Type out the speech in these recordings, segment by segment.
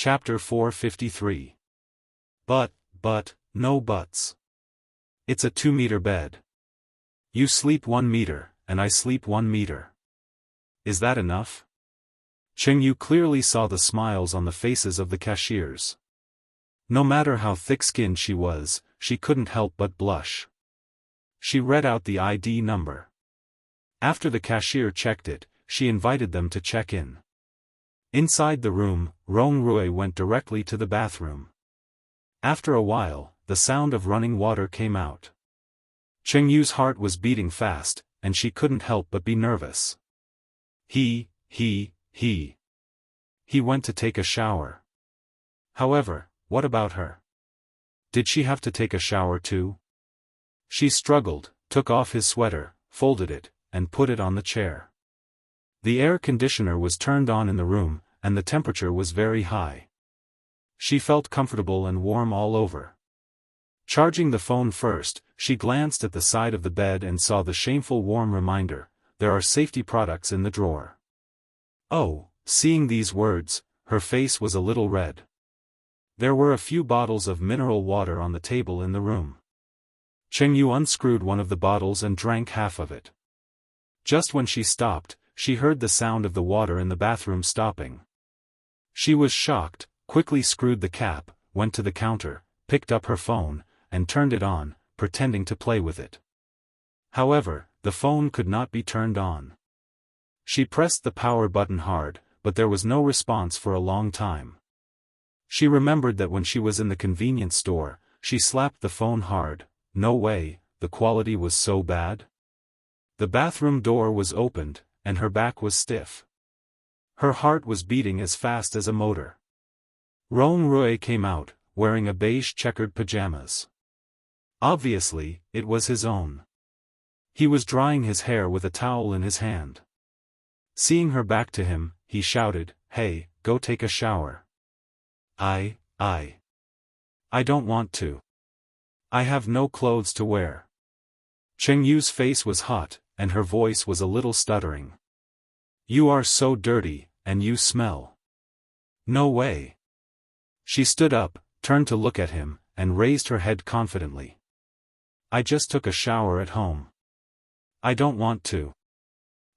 Chapter 453. But, no buts. It's a 2-meter bed. You sleep 1 meter, and I sleep 1 meter. Is that enough? Chengyu clearly saw the smiles on the faces of the cashiers. No matter how thick-skinned she was, she couldn't help but blush. She read out the ID number. After the cashier checked it, she invited them to check in. Inside the room, Rongrui went directly to the bathroom. After a while, the sound of running water came out. Chengyu's heart was beating fast, and she couldn't help but be nervous. He went to take a shower. However, what about her? Did she have to take a shower too? She struggled, took off his sweater, folded it, and put it on the chair. The air conditioner was turned on in the room, and the temperature was very high. She felt comfortable and warm all over. Charging the phone first, she glanced at the side of the bed and saw the shameful warm reminder, "There are safety products in the drawer." Oh, seeing these words, her face was a little red. There were a few bottles of mineral water on the table in the room. Chengyu unscrewed one of the bottles and drank half of it. Just when she stopped, she heard the sound of the water in the bathroom stopping. She was shocked, quickly screwed the cap, went to the counter, picked up her phone, and turned it on, pretending to play with it. However, the phone could not be turned on. She pressed the power button hard, but there was no response for a long time. She remembered that when she was in the convenience store, she slapped the phone hard. No way, the quality was so bad. The bathroom door was opened, and her back was stiff. Her heart was beating as fast as a motor. Rongrui came out, wearing a beige checkered pajamas. Obviously, it was his own. He was drying his hair with a towel in his hand. Seeing her back to him, he shouted, "Hey, go take a shower." I don't want to. I have no clothes to wear." Chengyu's face was hot, and her voice was a little stuttering. "You are so dirty, and you smell." "No way." She stood up, turned to look at him, and raised her head confidently. "I just took a shower at home." "I don't want to."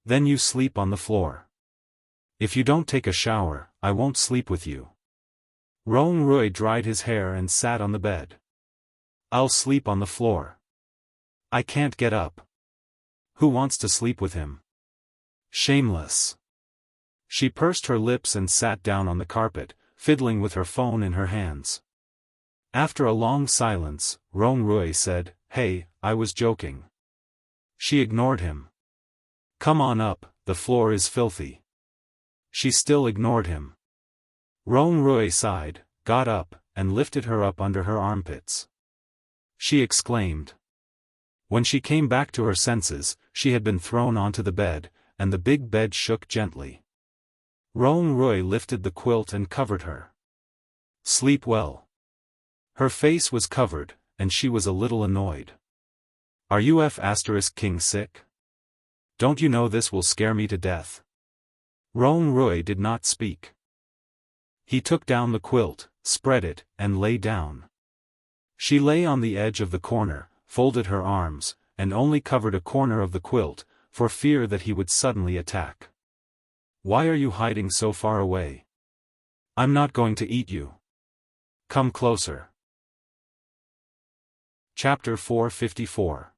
"Then you sleep on the floor." "If you don't take a shower, I won't sleep with you." Rongrui dried his hair and sat on the bed. "I'll sleep on the floor. I can't get up." "Who wants to sleep with him?" "Shameless." She pursed her lips and sat down on the carpet, fiddling with her phone in her hands. After a long silence, Rongrui said, "Hey, I was joking." She ignored him. "Come on up, the floor is filthy." She still ignored him. Rongrui sighed, got up, and lifted her up under her armpits. She exclaimed. When she came back to her senses, she had been thrown onto the bed, and the big bed shook gently. Rongrui lifted the quilt and covered her. "Sleep well." Her face was covered, and she was a little annoyed. "Are you F***king sick? Don't you know this will scare me to death?" Rongrui did not speak. He took down the quilt, spread it, and lay down. She lay on the edge of the corner, folded her arms, and only covered a corner of the quilt, for fear that he would suddenly attack. "Why are you hiding so far away? I'm not going to eat you. Come closer." Chapter 454.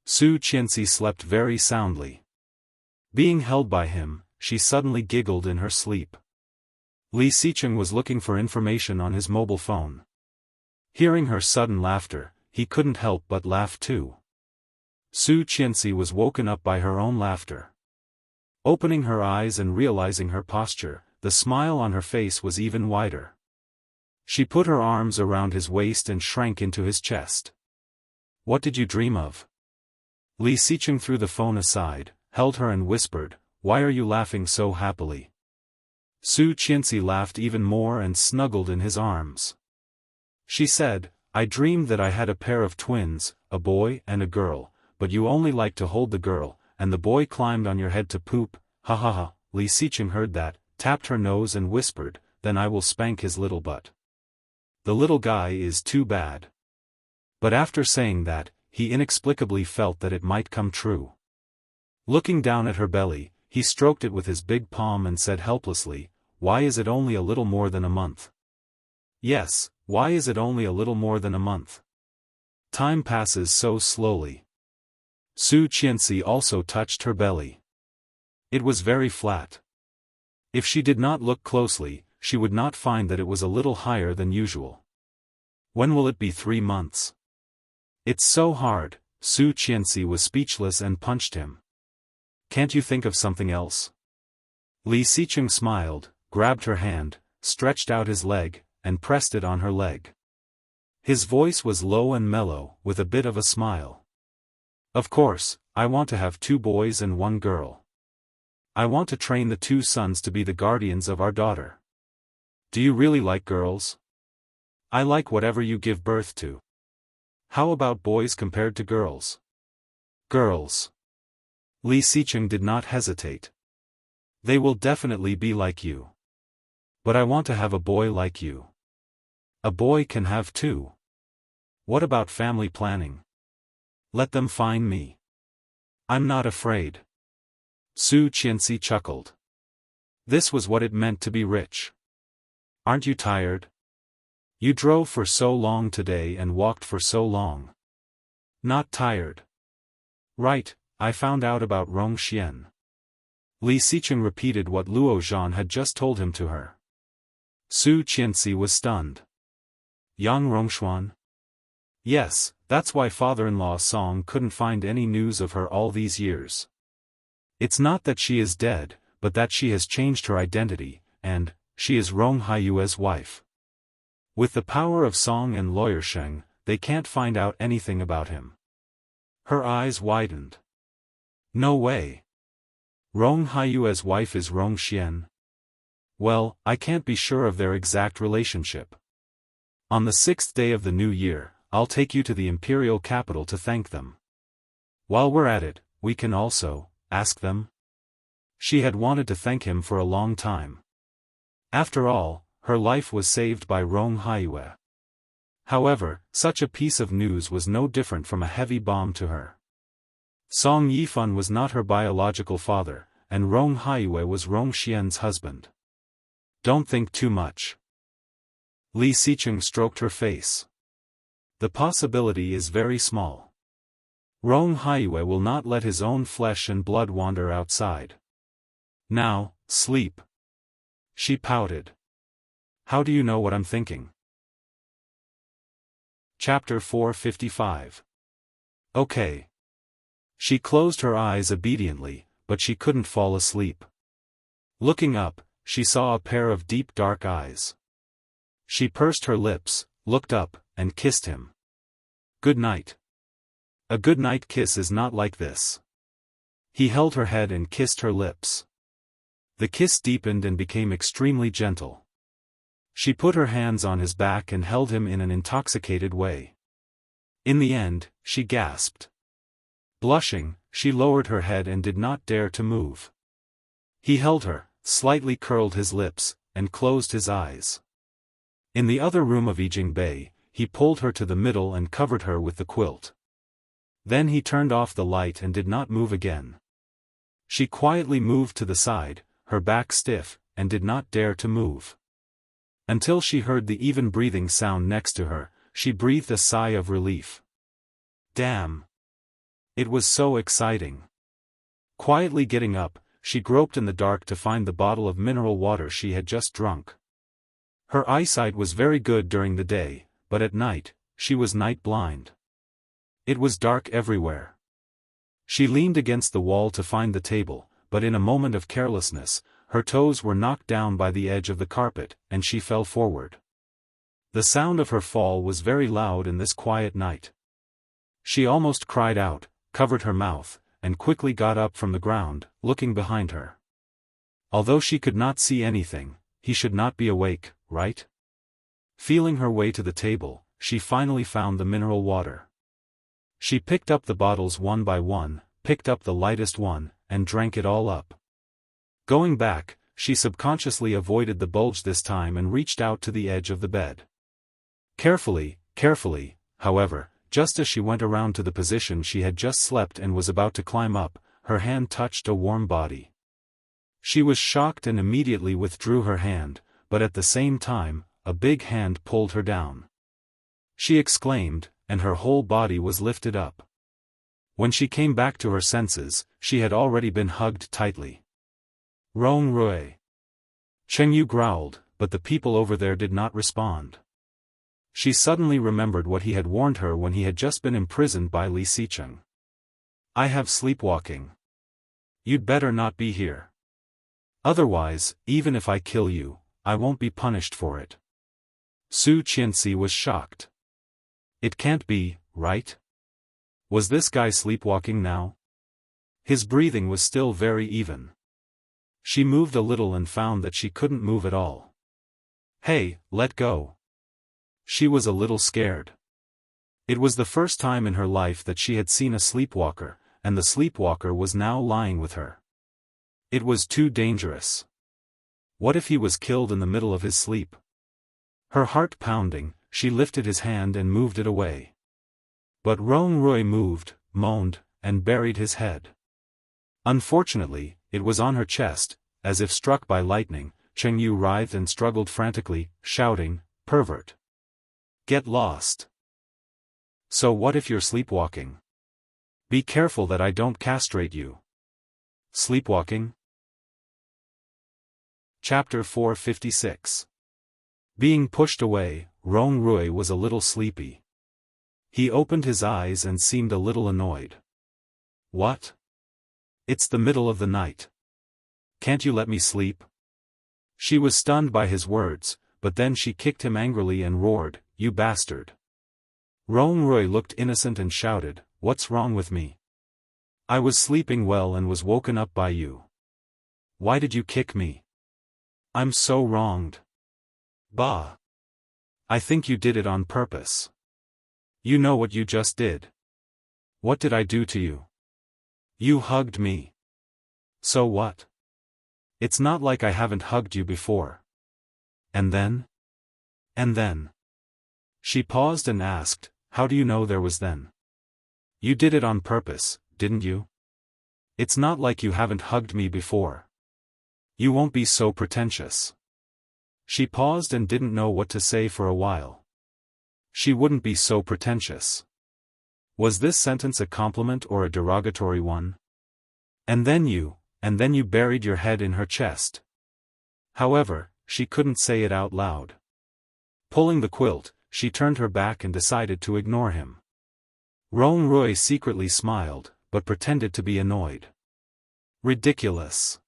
Su Qianxi slept very soundly. Being held by him, she suddenly giggled in her sleep. Li Xicheng was looking for information on his mobile phone. Hearing her sudden laughter, he couldn't help but laugh too. Su Qianxi was woken up by her own laughter. Opening her eyes and realizing her posture, the smile on her face was even wider. She put her arms around his waist and shrank into his chest. "What did you dream of?" Li Xicheng threw the phone aside, held her and whispered, "Why are you laughing so happily?" Su Qianxi laughed even more and snuggled in his arms. She said, "I dreamed that I had a pair of twins, a boy and a girl, but you only like to hold the girl, and the boy climbed on your head to poop, ha ha ha." Li Xicheng heard that, tapped her nose and whispered, then I will spank his little butt. The little guy is too bad. But after saying that, he inexplicably felt that it might come true. Looking down at her belly, he stroked it with his big palm and said helplessly, "Why is it only a little more than a month?" Yes, why is it only a little more than a month? Time passes so slowly. Su Qianxi also touched her belly. It was very flat. If she did not look closely, she would not find that it was a little higher than usual. When will it be 3 months? It's so hard. Su Qianxi was speechless and punched him. Can't you think of something else? Li Xicheng smiled, grabbed her hand, stretched out his leg, and pressed it on her leg. His voice was low and mellow, with a bit of a smile. Of course, I want to have 2 boys and 1 girl. I want to train the 2 sons to be the guardians of our daughter. Do you really like girls? I like whatever you give birth to. How about boys compared to girls? Girls. Li Xicheng did not hesitate. They will definitely be like you. But I want to have a boy like you. A boy can have 2. What about family planning? Let them find me. I'm not afraid. Su Qianxi chuckled. This was what it meant to be rich. Aren't you tired? You drove for so long today and walked for so long. Not tired. Right, I found out about Rongxian. Li Xicheng repeated what Luo Zhan had just told him to her. Su Qianxi was stunned. Yang Rongshuan? Yes, that's why father-in-law Song couldn't find any news of her all these years. It's not that she is dead, but that she has changed her identity, and she is Rong Haiyue's wife. With the power of Song and Lawyer Sheng, they can't find out anything about him. Her eyes widened. No way. Rong Haiyue's wife is Rong Xian. Well, I can't be sure of their exact relationship. On the 6th day of the new year, I'll take you to the imperial capital to thank them. While we're at it, we can also ask them. She had wanted to thank him for a long time. After all, her life was saved by Rong Haiyue. However, such a piece of news was no different from a heavy bomb to her. Song Yifan was not her biological father, and Rong Haiyue was Rong Xian's husband. Don't think too much. Li Xicheng stroked her face. The possibility is very small. Rong Haiyue will not let his own flesh and blood wander outside. Now, sleep. She pouted. How do you know what I'm thinking? Chapter 455. Okay. She closed her eyes obediently, but she couldn't fall asleep. Looking up, she saw a pair of deep dark eyes. She pursed her lips, looked up, and kissed him. Good night. A good night kiss is not like this. He held her head and kissed her lips. The kiss deepened and became extremely gentle. She put her hands on his back and held him in an intoxicated way. In the end, she gasped. Blushing, she lowered her head and did not dare to move. He held her, slightly curled his lips, and closed his eyes. In the other room of Yijing Bei, he pulled her to the middle and covered her with the quilt. Then he turned off the light and did not move again. She quietly moved to the side, her back stiff, and did not dare to move. Until she heard the even breathing sound next to her, she breathed a sigh of relief. Damn! It was so exciting. Quietly getting up, she groped in the dark to find the bottle of mineral water she had just drunk. Her eyesight was very good during the day, but at night, she was night blind. It was dark everywhere. She leaned against the wall to find the table, but in a moment of carelessness, her toes were knocked down by the edge of the carpet, and she fell forward. The sound of her fall was very loud in this quiet night. She almost cried out, covered her mouth, and quickly got up from the ground, looking behind her. Although she could not see anything, he should not be awake, right? Feeling her way to the table, she finally found the mineral water. She picked up the bottles one by one, picked up the lightest one, and drank it all up. Going back, she subconsciously avoided the bulge this time and reached out to the edge of the bed. Carefully, however, just as she went around to the position she had just slept and was about to climb up, her hand touched a warm body. She was shocked and immediately withdrew her hand, but at the same time, a big hand pulled her down. She exclaimed, and her whole body was lifted up. When she came back to her senses, she had already been hugged tightly. Rong Rui. Cheng Yu growled, but the people over there did not respond. She suddenly remembered what he had warned her when he had just been imprisoned by Li Sicheng. I have sleepwalking. You'd better not be here. Otherwise, even if I kill you, I won't be punished for it. Su Qianxi was shocked. It can't be, right? Was this guy sleepwalking now? His breathing was still very even. She moved a little and found that she couldn't move at all. Hey, let go. She was a little scared. It was the first time in her life that she had seen a sleepwalker, and the sleepwalker was now lying with her. It was too dangerous. What if he was killed in the middle of his sleep? Her heart pounding, she lifted his hand and moved it away. But Rong Rui moved, moaned, and buried his head. Unfortunately, it was on her chest. As if struck by lightning, Cheng Yu writhed and struggled frantically, shouting, "Pervert! Get lost! So what if you're sleepwalking? Be careful that I don't castrate you." Sleepwalking? Chapter 456. Being pushed away, Rong Rui was a little sleepy. He opened his eyes and seemed a little annoyed. What? It's the middle of the night. Can't you let me sleep? She was stunned by his words, but then she kicked him angrily and roared, "You bastard!" Rong Rui looked innocent and shouted, "What's wrong with me? I was sleeping well and was woken up by you. Why did you kick me? I'm so wronged." "Bah! I think you did it on purpose. You know what you just did. What did I do to you? You hugged me. So what? It's not like I haven't hugged you before." And then? And then? She paused and asked, "How do you know there was then? You did it on purpose, didn't you? It's not like you haven't hugged me before. You won't be so pretentious." She paused and didn't know what to say for a while. She wouldn't be so pretentious. Was this sentence a compliment or a derogatory one? And then you buried your head in her chest. However, she couldn't say it out loud. Pulling the quilt, she turned her back and decided to ignore him. Rong Rui secretly smiled, but pretended to be annoyed. Ridiculous.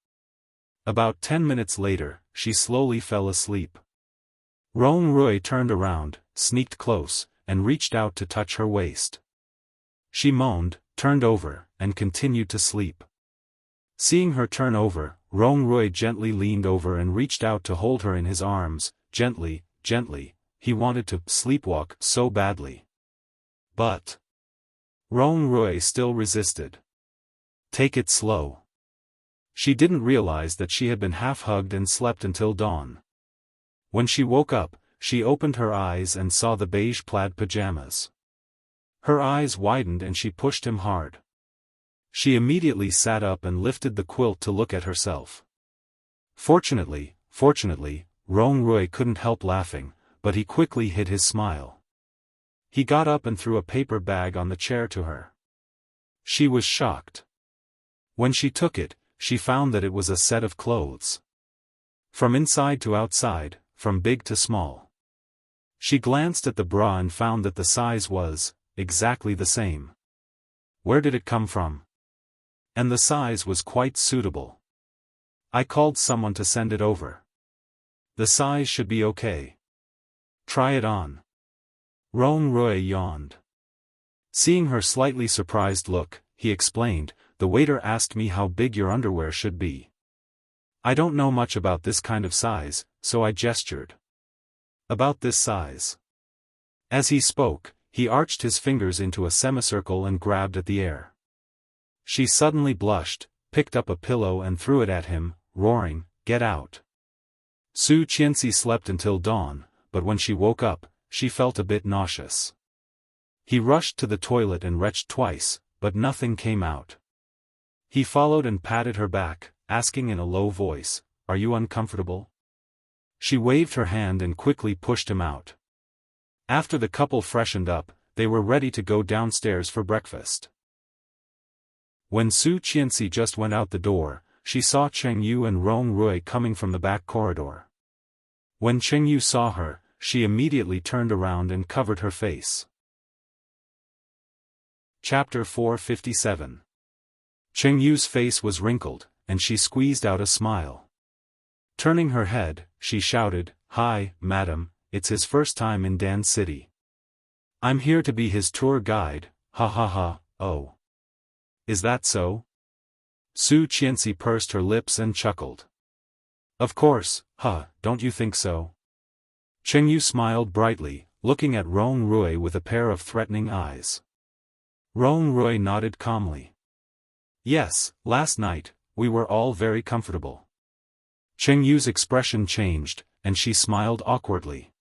About 10 minutes later, she slowly fell asleep. Rong Rui turned around, sneaked close, and reached out to touch her waist. She moaned, turned over, and continued to sleep. Seeing her turn over, Rong Rui gently leaned over and reached out to hold her in his arms, gently. He wanted to sleepwalk so badly. But Rong Rui still resisted. Take it slow. She didn't realize that she had been half-hugged and slept until dawn. When she woke up, she opened her eyes and saw the beige plaid pajamas. Her eyes widened and she pushed him hard. She immediately sat up and lifted the quilt to look at herself. Fortunately, Rong Rui couldn't help laughing, but he quickly hid his smile. He got up and threw a paper bag on the chair to her. She was shocked. When she took it, she found that it was a set of clothes. From inside to outside, from big to small. She glanced at the bra and found that the size was exactly the same. Where did it come from? And the size was quite suitable. I called someone to send it over. The size should be okay. Try it on. Rong Rui yawned. Seeing her slightly surprised look, he explained, "The waiter asked me how big your underwear should be. I don't know much about this kind of size, so I gestured. About this size." As he spoke, he arched his fingers into a semicircle and grabbed at the air. She suddenly blushed, picked up a pillow and threw it at him, roaring, get out. Su Qianxi slept until dawn, but when she woke up, she felt a bit nauseous. He rushed to the toilet and retched twice, but nothing came out. He followed and patted her back, asking in a low voice, "Are you uncomfortable?" She waved her hand and quickly pushed him out. After the couple freshened up, they were ready to go downstairs for breakfast. When Su Qianxi just went out the door, she saw Cheng Yu and Rong Rui coming from the back corridor. When Cheng Yu saw her, she immediately turned around and covered her face. Chapter 457. Cheng Yu's face was wrinkled, and she squeezed out a smile. Turning her head, she shouted, "Hi, madam, it's his first time in Dan City. I'm here to be his tour guide, ha ha ha, oh. Is that so?" Su Qianxi pursed her lips and chuckled. "Of course, don't you think so?" Cheng Yu smiled brightly, looking at Rong Rui with a pair of threatening eyes. Rong Rui nodded calmly. "Yes, last night, we were all very comfortable." Cheng Yu's expression changed, and she smiled awkwardly.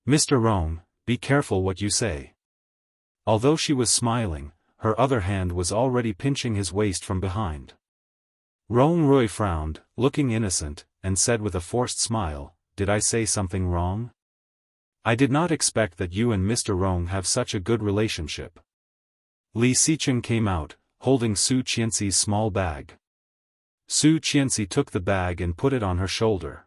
"Mr. Rong, be careful what you say." Although she was smiling, her other hand was already pinching his waist from behind. Rong Rui frowned, looking innocent, and said with a forced smile, "Did I say something wrong? I did not expect that you and Mr. Rong have such a good relationship." Li Xicheng came out, holding Su Qianxi's small bag. Su Qianxi took the bag and put it on her shoulder.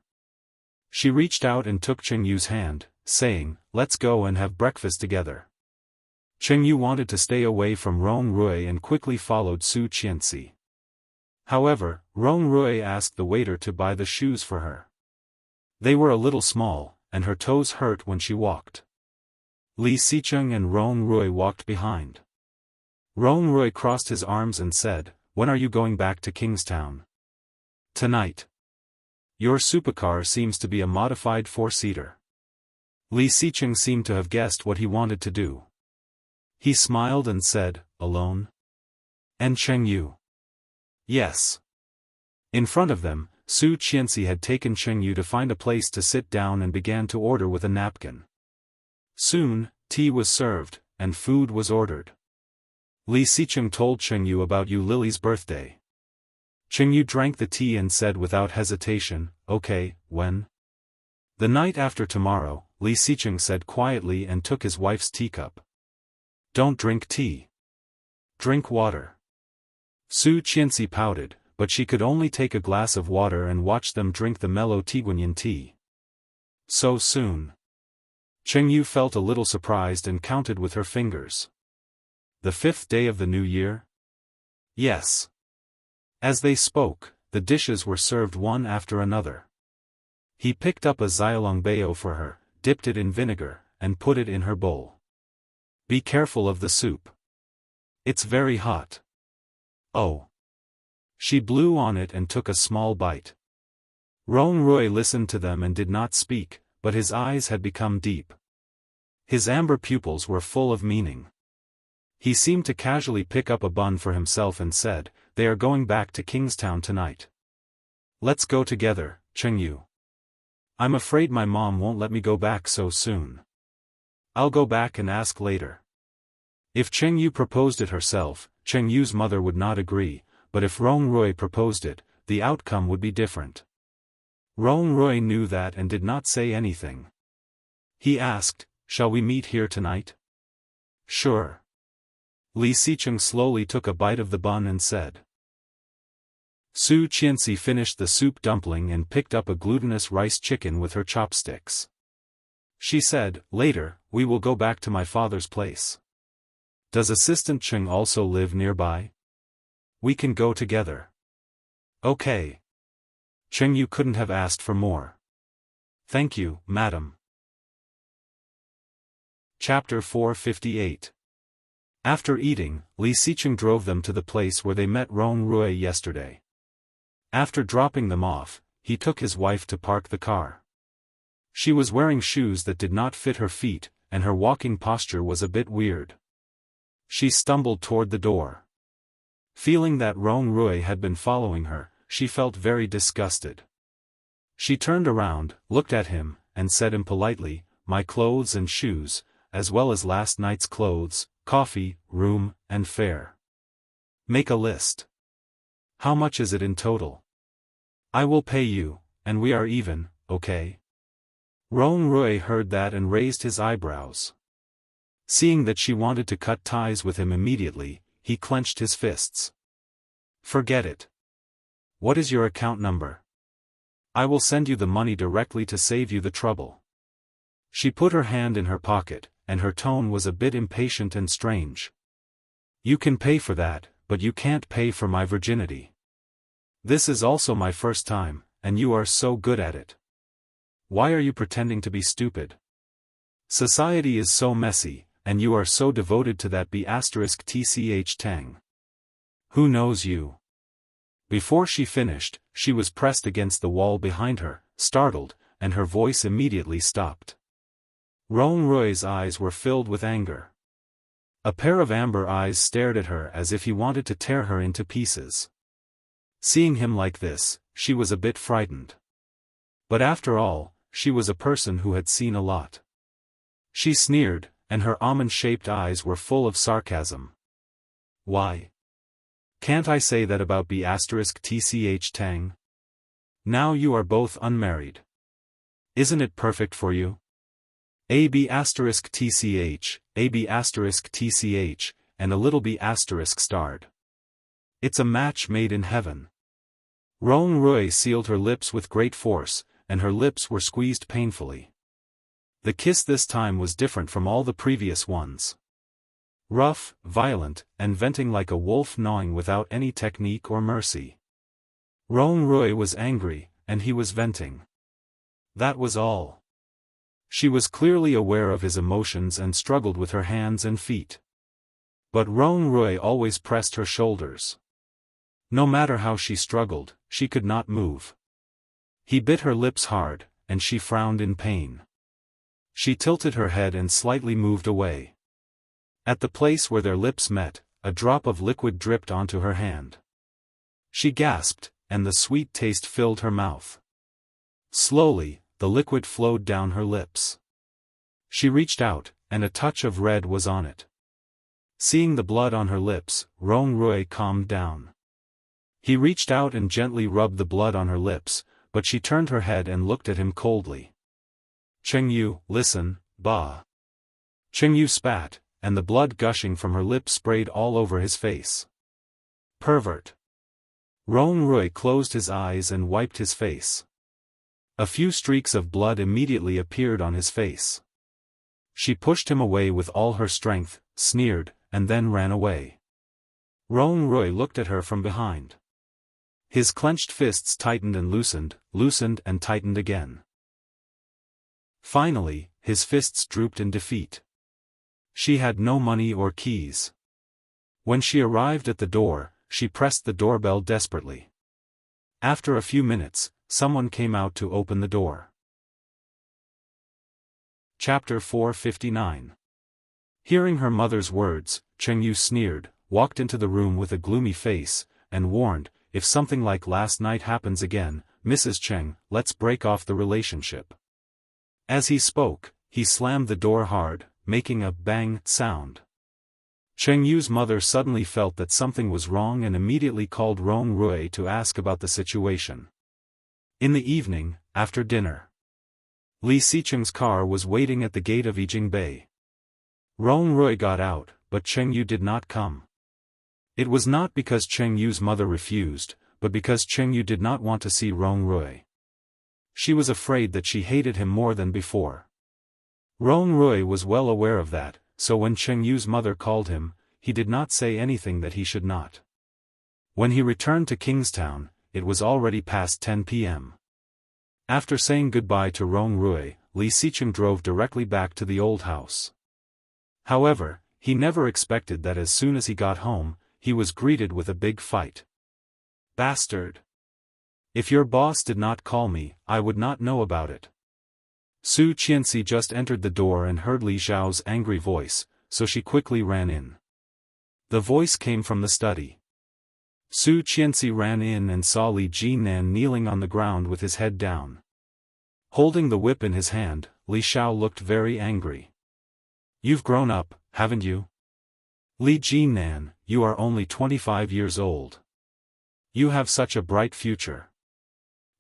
She reached out and took Cheng Yu's hand, saying, "Let's go and have breakfast together." Cheng Yu wanted to stay away from Rong Rui and quickly followed Su Qianxi. However, Rong Rui asked the waiter to buy the shoes for her. They were a little small, and her toes hurt when she walked. Li Xicheng and Rong Rui walked behind. Rong Rui crossed his arms and said, "When are you going back to Kingstown?" "Tonight. Your supercar seems to be a modified four-seater." Li Xicheng seemed to have guessed what he wanted to do. He smiled and said, "Alone? And Cheng Yu?" "Yes." In front of them, Su Qianxi had taken Cheng Yu to find a place to sit down and began to order with a napkin. Soon, tea was served, and food was ordered. Li Xicheng told Cheng Yu about Yu Lily's birthday. Cheng Yu drank the tea and said without hesitation, "Okay, when?" "The night after tomorrow," Li Xicheng said quietly and took his wife's teacup. "Don't drink tea. Drink water." Su Qianxi pouted, but she could only take a glass of water and watch them drink the mellow Tiguanyin tea. So soon. Cheng Yu felt a little surprised and counted with her fingers. The 5th day of the new year? Yes. As they spoke, the dishes were served one after another. He picked up a xiaolongbao for her, dipped it in vinegar, and put it in her bowl. "Be careful of the soup. It's very hot." "Oh." She blew on it and took a small bite. Rong Rui listened to them and did not speak, but his eyes had become deep. His amber pupils were full of meaning. He seemed to casually pick up a bun for himself and said, "They are going back to Kingstown tonight. Let's go together, Cheng Yu. I'm afraid my mom won't let me go back so soon. I'll go back and ask later." If Cheng Yu proposed it herself, Cheng Yu's mother would not agree, but if Rong Rui proposed it, the outcome would be different. Rong Rui knew that and did not say anything. He asked, "Shall we meet here tonight?" "Sure." Li Xicheng slowly took a bite of the bun and said. Su Qianxi finished the soup dumpling and picked up a glutinous rice chicken with her chopsticks. She said, "Later, we will go back to my father's place. Does Assistant Cheng also live nearby? We can go together." "Okay." Cheng Yu couldn't have asked for more. "Thank you, madam." Chapter 458. After eating, Li Xicheng drove them to the place where they met Rong Rui yesterday. After dropping them off, he took his wife to park the car. She was wearing shoes that did not fit her feet, and her walking posture was a bit weird. She stumbled toward the door. Feeling that Rong Rui had been following her, she felt very disgusted. She turned around, looked at him, and said impolitely, "My clothes and shoes, as well as last night's clothes, coffee, room, and fare. Make a list. How much is it in total? I will pay you, and we are even, okay?" Rong Rui heard that and raised his eyebrows. Seeing that she wanted to cut ties with him immediately, he clenched his fists. "Forget it. What is your account number? I will send you the money directly to save you the trouble." She put her hand in her pocket, and her tone was a bit impatient and strange. "You can pay for that, but you can't pay for my virginity. This is also my first time, and you are so good at it. Why are you pretending to be stupid? Society is so messy, and you are so devoted to that B*tch tang. Who knows you?" Before she finished, she was pressed against the wall behind her, startled, and her voice immediately stopped. Rong Rui's eyes were filled with anger. A pair of amber eyes stared at her as if he wanted to tear her into pieces. Seeing him like this, she was a bit frightened. But after all, she was a person who had seen a lot. She sneered, and her almond-shaped eyes were full of sarcasm. "Why? Can't I say that about B*tch tang? Now you are both unmarried. Isn't it perfect for you? A B*tch, A B*tch, and a little B* starred. It's a match made in heaven." Rong Rui sealed her lips with great force, and her lips were squeezed painfully. The kiss this time was different from all the previous ones. Rough, violent, and venting like a wolf gnawing without any technique or mercy. Rong Rui was angry, and he was venting. That was all. She was clearly aware of his emotions and struggled with her hands and feet. But Rong Rui always pressed her shoulders. No matter how she struggled, she could not move. He bit her lips hard, and she frowned in pain. She tilted her head and slightly moved away. At the place where their lips met, a drop of liquid dripped onto her hand. She gasped, and the sweet taste filled her mouth. Slowly, the liquid flowed down her lips. She reached out, and a touch of red was on it. Seeing the blood on her lips, Rong Rui calmed down. He reached out and gently rubbed the blood on her lips, but she turned her head and looked at him coldly. "Chengyu, listen, bah." Chengyu spat, and the blood gushing from her lips sprayed all over his face. "Pervert." Rong Rui closed his eyes and wiped his face. A few streaks of blood immediately appeared on his face. She pushed him away with all her strength, sneered, and then ran away. Rong Rui looked at her from behind. His clenched fists tightened and loosened and tightened again. Finally, his fists drooped in defeat. She had no money or keys. When she arrived at the door, she pressed the doorbell desperately. After a few minutes, someone came out to open the door. Chapter 459. Hearing her mother's words, Chengyu sneered, walked into the room with a gloomy face, and warned, "If something like last night happens again, Mrs. Cheng, let's break off the relationship." As he spoke, he slammed the door hard, making a bang sound. Chengyu's mother suddenly felt that something was wrong and immediately called Rong Rui to ask about the situation. In the evening, after dinner, Li Xicheng's car was waiting at the gate of Yijing Bay. Rong Rui got out, but Chengyu did not come. It was not because Chengyu's mother refused, but because Chengyu did not want to see Rong Rui. She was afraid that she hated him more than before. Rong Rui was well aware of that, so when Chengyu's mother called him, he did not say anything that he should not. When he returned to Kingstown, it was already past 10 p.m. After saying goodbye to Rong Rui, Li Xicheng drove directly back to the old house. However, he never expected that as soon as he got home, he was greeted with a big fight. "Bastard! If your boss did not call me, I would not know about it." Su Qianxi just entered the door and heard Li Zhao's angry voice, so she quickly ran in. The voice came from the study. Su Qianxi ran in and saw Li Jinan kneeling on the ground with his head down. Holding the whip in his hand, Li Xiao looked very angry. You've grown up, haven't you? Li Jinan, you are only 25 years old. You have such a bright future.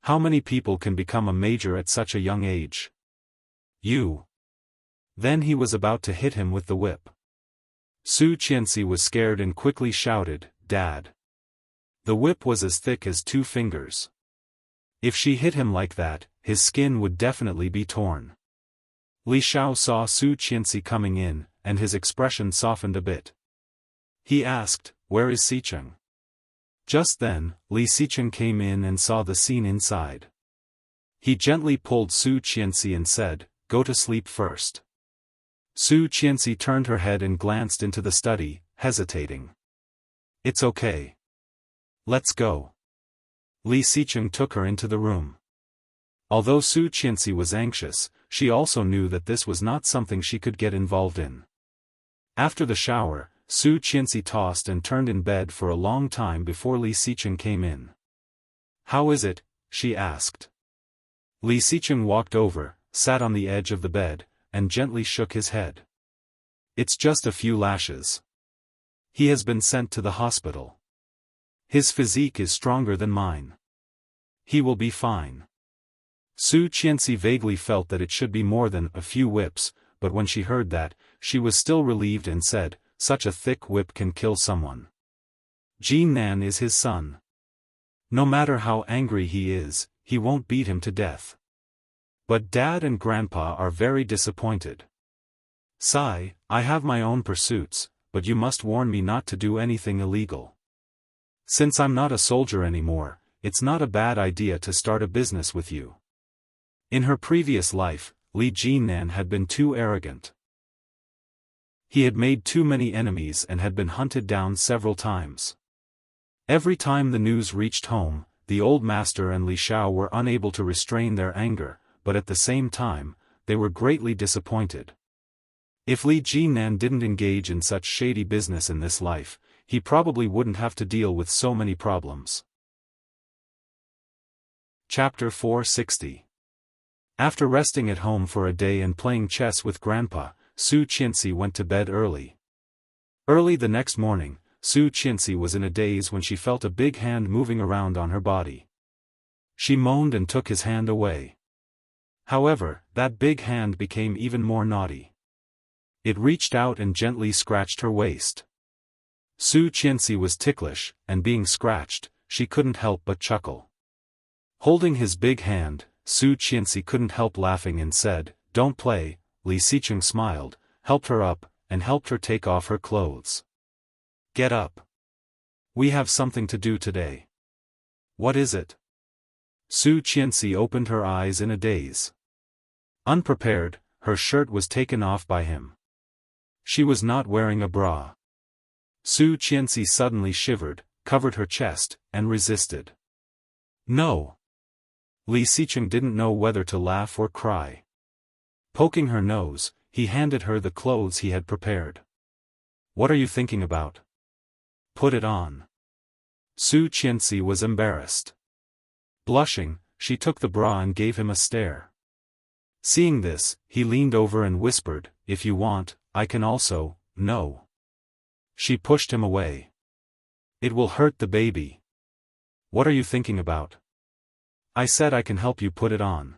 How many people can become a major at such a young age? You. Then he was about to hit him with the whip. Su Qianxi was scared and quickly shouted, Dad. The whip was as thick as 2 fingers. If she hit him like that, his skin would definitely be torn. Li Xiao saw Su Qianxi coming in, and his expression softened a bit. He asked, Where is Xicheng? Just then, Li Xicheng came in and saw the scene inside. He gently pulled Su Qianxi and said, Go to sleep first. Su Qianxi turned her head and glanced into the study, hesitating. It's okay. Let's go. Li Xicheng took her into the room. Although Su Qianxi was anxious, she also knew that this was not something she could get involved in. After the shower, Su Qianxi tossed and turned in bed for a long time before Li Xicheng came in. How is it? She asked. Li Xicheng walked over, sat on the edge of the bed, and gently shook his head. It's just a few lashes. He has been sent to the hospital. His physique is stronger than mine. He will be fine. Su Qianxi vaguely felt that it should be more than a few whips, but when she heard that, she was still relieved and said, Such a thick whip can kill someone. Jinan is his son. No matter how angry he is, he won't beat him to death. But Dad and Grandpa are very disappointed. Sai, I have my own pursuits, but you must warn me not to do anything illegal. Since I'm not a soldier anymore, it's not a bad idea to start a business with you. In her previous life, Li Jinan had been too arrogant. He had made too many enemies and had been hunted down several times. Every time the news reached home, the old master and Li Xiao were unable to restrain their anger, but at the same time, they were greatly disappointed. If Li Jinan didn't engage in such shady business in this life, he probably wouldn't have to deal with so many problems. Chapter 460. After resting at home for a day and playing chess with Grandpa, Su Qianxi went to bed early. Early the next morning, Su Qianxi was in a daze when she felt a big hand moving around on her body. She moaned and took his hand away. However, that big hand became even more naughty. It reached out and gently scratched her waist. Su Qianxi was ticklish, and being scratched, she couldn't help but chuckle. Holding his big hand, Su Qianxi couldn't help laughing and said, Don't play. Li Xicheng smiled, helped her up, and helped her take off her clothes. Get up. We have something to do today. What is it? Su Qianxi opened her eyes in a daze. Unprepared, her shirt was taken off by him. She was not wearing a bra. Su Qianxi suddenly shivered, covered her chest, and resisted. No. Li Xicheng didn't know whether to laugh or cry. Poking her nose, he handed her the clothes he had prepared. What are you thinking about? Put it on. Su Qianxi was embarrassed. Blushing, she took the bra and gave him a stare. Seeing this, he leaned over and whispered, If you want, I can also. No. She pushed him away. It will hurt the baby. What are you thinking about? I said I can help you put it on.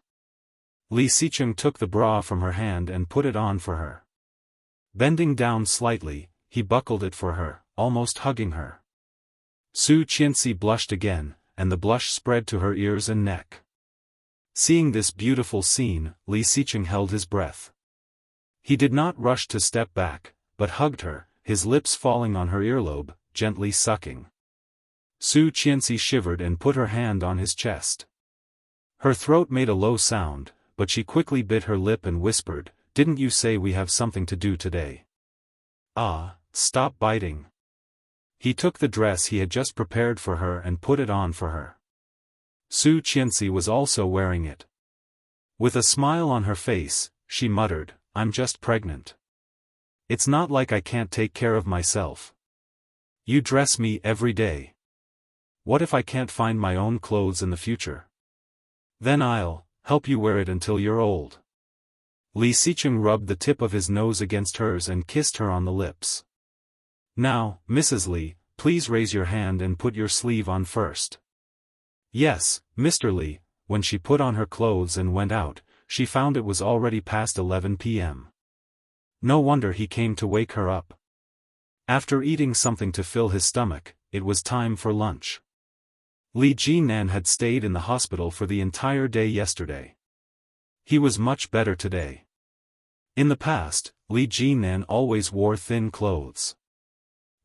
Li Xicheng took the bra from her hand and put it on for her. Bending down slightly, he buckled it for her, almost hugging her. Su Qianxi blushed again, and the blush spread to her ears and neck. Seeing this beautiful scene, Li Xicheng held his breath. He did not rush to step back, but hugged her, his lips falling on her earlobe, gently sucking. Su Qianxi shivered and put her hand on his chest. Her throat made a low sound, but she quickly bit her lip and whispered, Didn't you say we have something to do today? Ah, stop biting. He took the dress he had just prepared for her and put it on for her. Su Qianxi was also wearing it. With a smile on her face, she muttered, I'm just pregnant. It's not like I can't take care of myself. You dress me every day. What if I can't find my own clothes in the future? Then I'll help you wear it until you're old." Li Xicheng rubbed the tip of his nose against hers and kissed her on the lips. "Now, Mrs. Li, please raise your hand and put your sleeve on first." "Yes, Mr. Li." When she put on her clothes and went out, she found it was already past 11 p.m. No wonder he came to wake her up. After eating something to fill his stomach, it was time for lunch. Li Jinan had stayed in the hospital for the entire day yesterday. He was much better today. In the past, Li Jinan always wore thin clothes.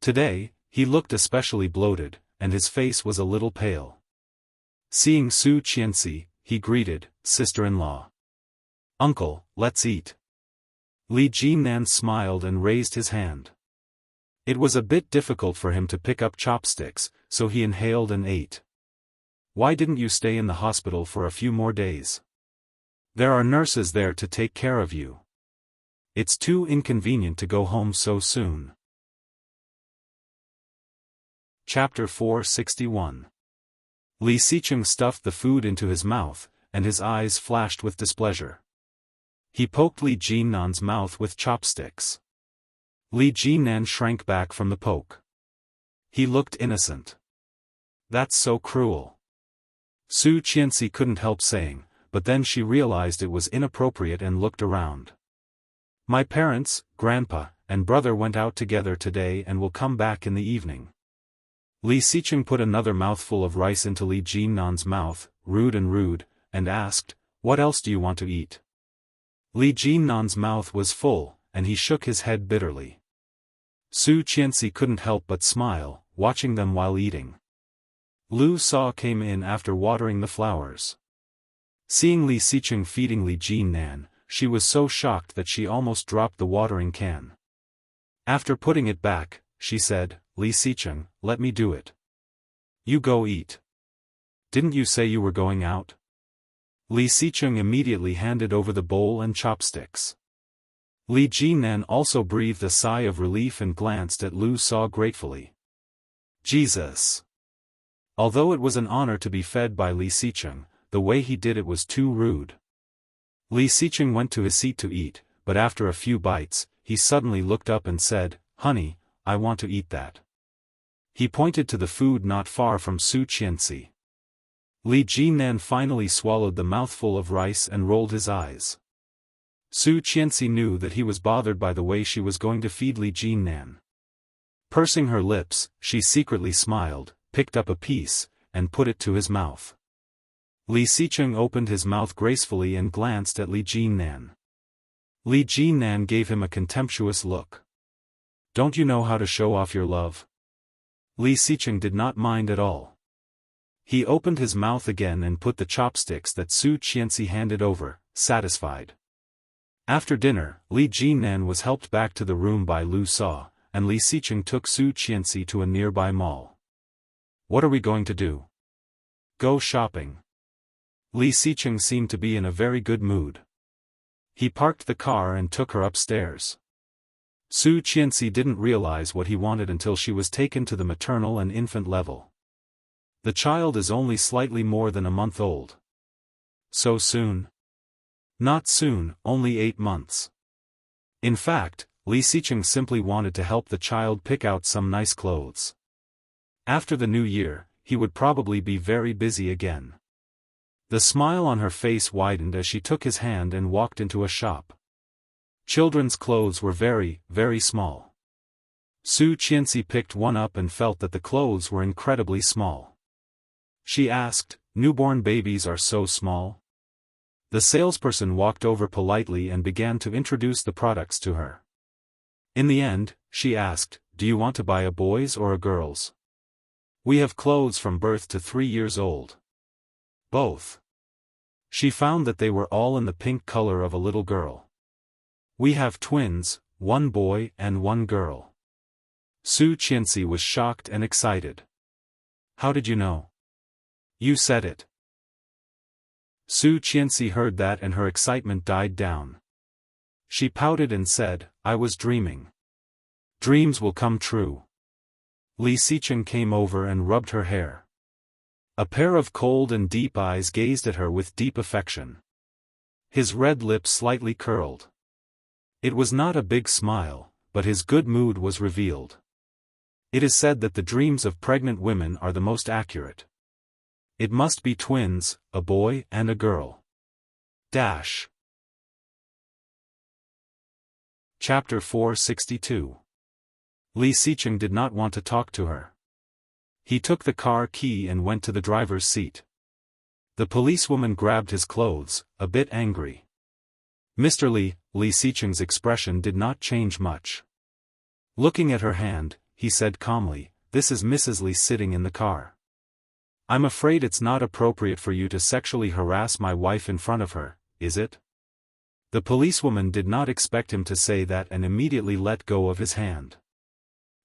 Today, he looked especially bloated, and his face was a little pale. Seeing Su Qianxi, he greeted, "Sister-in-law. Uncle, let's eat." Li Jinan smiled and raised his hand. It was a bit difficult for him to pick up chopsticks, so he inhaled and ate. "Why didn't you stay in the hospital for a few more days? There are nurses there to take care of you. It's too inconvenient to go home so soon." Chapter 461. Li Xicheng stuffed the food into his mouth, and his eyes flashed with displeasure. He poked Li Jinan's mouth with chopsticks. Li Jinan shrank back from the poke. He looked innocent. "That's so cruel." Su Qianxi couldn't help saying, but then she realized it was inappropriate and looked around. "My parents, grandpa, and brother went out together today and will come back in the evening." Li Xicheng put another mouthful of rice into Li Jinan's mouth, rude, and asked, "What else do you want to eat?" Li Jinan's mouth was full, and he shook his head bitterly. Su Qianxi couldn't help but smile, watching them while eating. Lu Sa came in after watering the flowers. Seeing Li Xicheng feeding Li Jinan, she was so shocked that she almost dropped the watering can. After putting it back, she said, "Li Xicheng, let me do it. You go eat. Didn't you say you were going out?" Li Xicheng immediately handed over the bowl and chopsticks. Li Jinan also breathed a sigh of relief and glanced at Lu Sa gratefully. Jesus! Although it was an honor to be fed by Li Xicheng, the way he did it was too rude. Li Xicheng went to his seat to eat, but after a few bites, he suddenly looked up and said, "Honey, I want to eat that." He pointed to the food not far from Su Qianxi. Li Jinan finally swallowed the mouthful of rice and rolled his eyes. Su Qianxi knew that he was bothered by the way she was going to feed Li Jinan. Pursing her lips, she secretly smiled, picked up a piece, and put it to his mouth. Li Xicheng opened his mouth gracefully and glanced at Li Jinan. Li Jinan gave him a contemptuous look. "Don't you know how to show off your love?" Li Xicheng did not mind at all. He opened his mouth again and put the chopsticks that Su Qianxi handed over, satisfied. After dinner, Li Jinan was helped back to the room by Lu Sa, and Li Xicheng took Su Qianxi to a nearby mall. "What are we going to do?" "Go shopping." Li Xicheng seemed to be in a very good mood. He parked the car and took her upstairs. Su Qianxi didn't realize what he wanted until she was taken to the maternal and infant level. The child is only slightly more than a month old. So soon? Not soon, only 8 months. In fact, Li Xicheng simply wanted to help the child pick out some nice clothes. After the new year, he would probably be very busy again. The smile on her face widened as she took his hand and walked into a shop. Children's clothes were very, very small. Su Qianxi picked one up and felt that the clothes were incredibly small. She asked, "Newborn babies are so small?" The salesperson walked over politely and began to introduce the products to her. In the end, she asked, "Do you want to buy a boy's or a girl's? We have clothes from birth to 3 years old." "Both." She found that they were all in the pink color of a little girl. "We have twins, 1 boy and 1 girl." Su Qianxi was shocked and excited. "How did you know?" "You said it." Su Qianxi heard that and her excitement died down. She pouted and said, "I was dreaming. Dreams will come true." Li Xicheng came over and rubbed her hair. A pair of cold and deep eyes gazed at her with deep affection. His red lips slightly curled. It was not a big smile, but his good mood was revealed. It is said that the dreams of pregnant women are the most accurate. It must be twins, a boy and a girl. Dash. Chapter 462. Li Xicheng did not want to talk to her. He took the car key and went to the driver's seat. The policewoman grabbed his clothes, a bit angry. Mr. Li Xicheng's expression did not change much. Looking at her hand, he said calmly, "This is Mrs. Li sitting in the car. I'm afraid it's not appropriate for you to sexually harass my wife in front of her, is it?" The policewoman did not expect him to say that and immediately let go of his hand.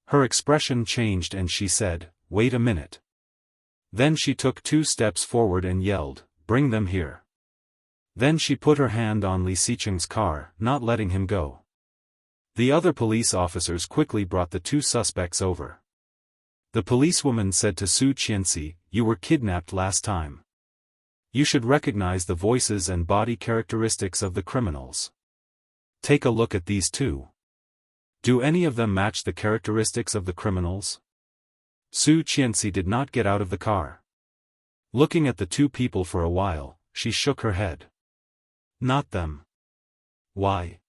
Her expression changed and she said, "Wait a minute." Then she took 2 steps forward and yelled, "Bring them here." Then she put her hand on Li Xicheng's car, not letting him go. The other police officers quickly brought the 2 suspects over. The policewoman said to Su Qianxi, "You were kidnapped last time. You should recognize the voices and body characteristics of the criminals. Take a look at these 2. Do any of them match the characteristics of the criminals?" Su Qianxi did not get out of the car. Looking at the 2 people for a while, she shook her head. "Not them." "Why?"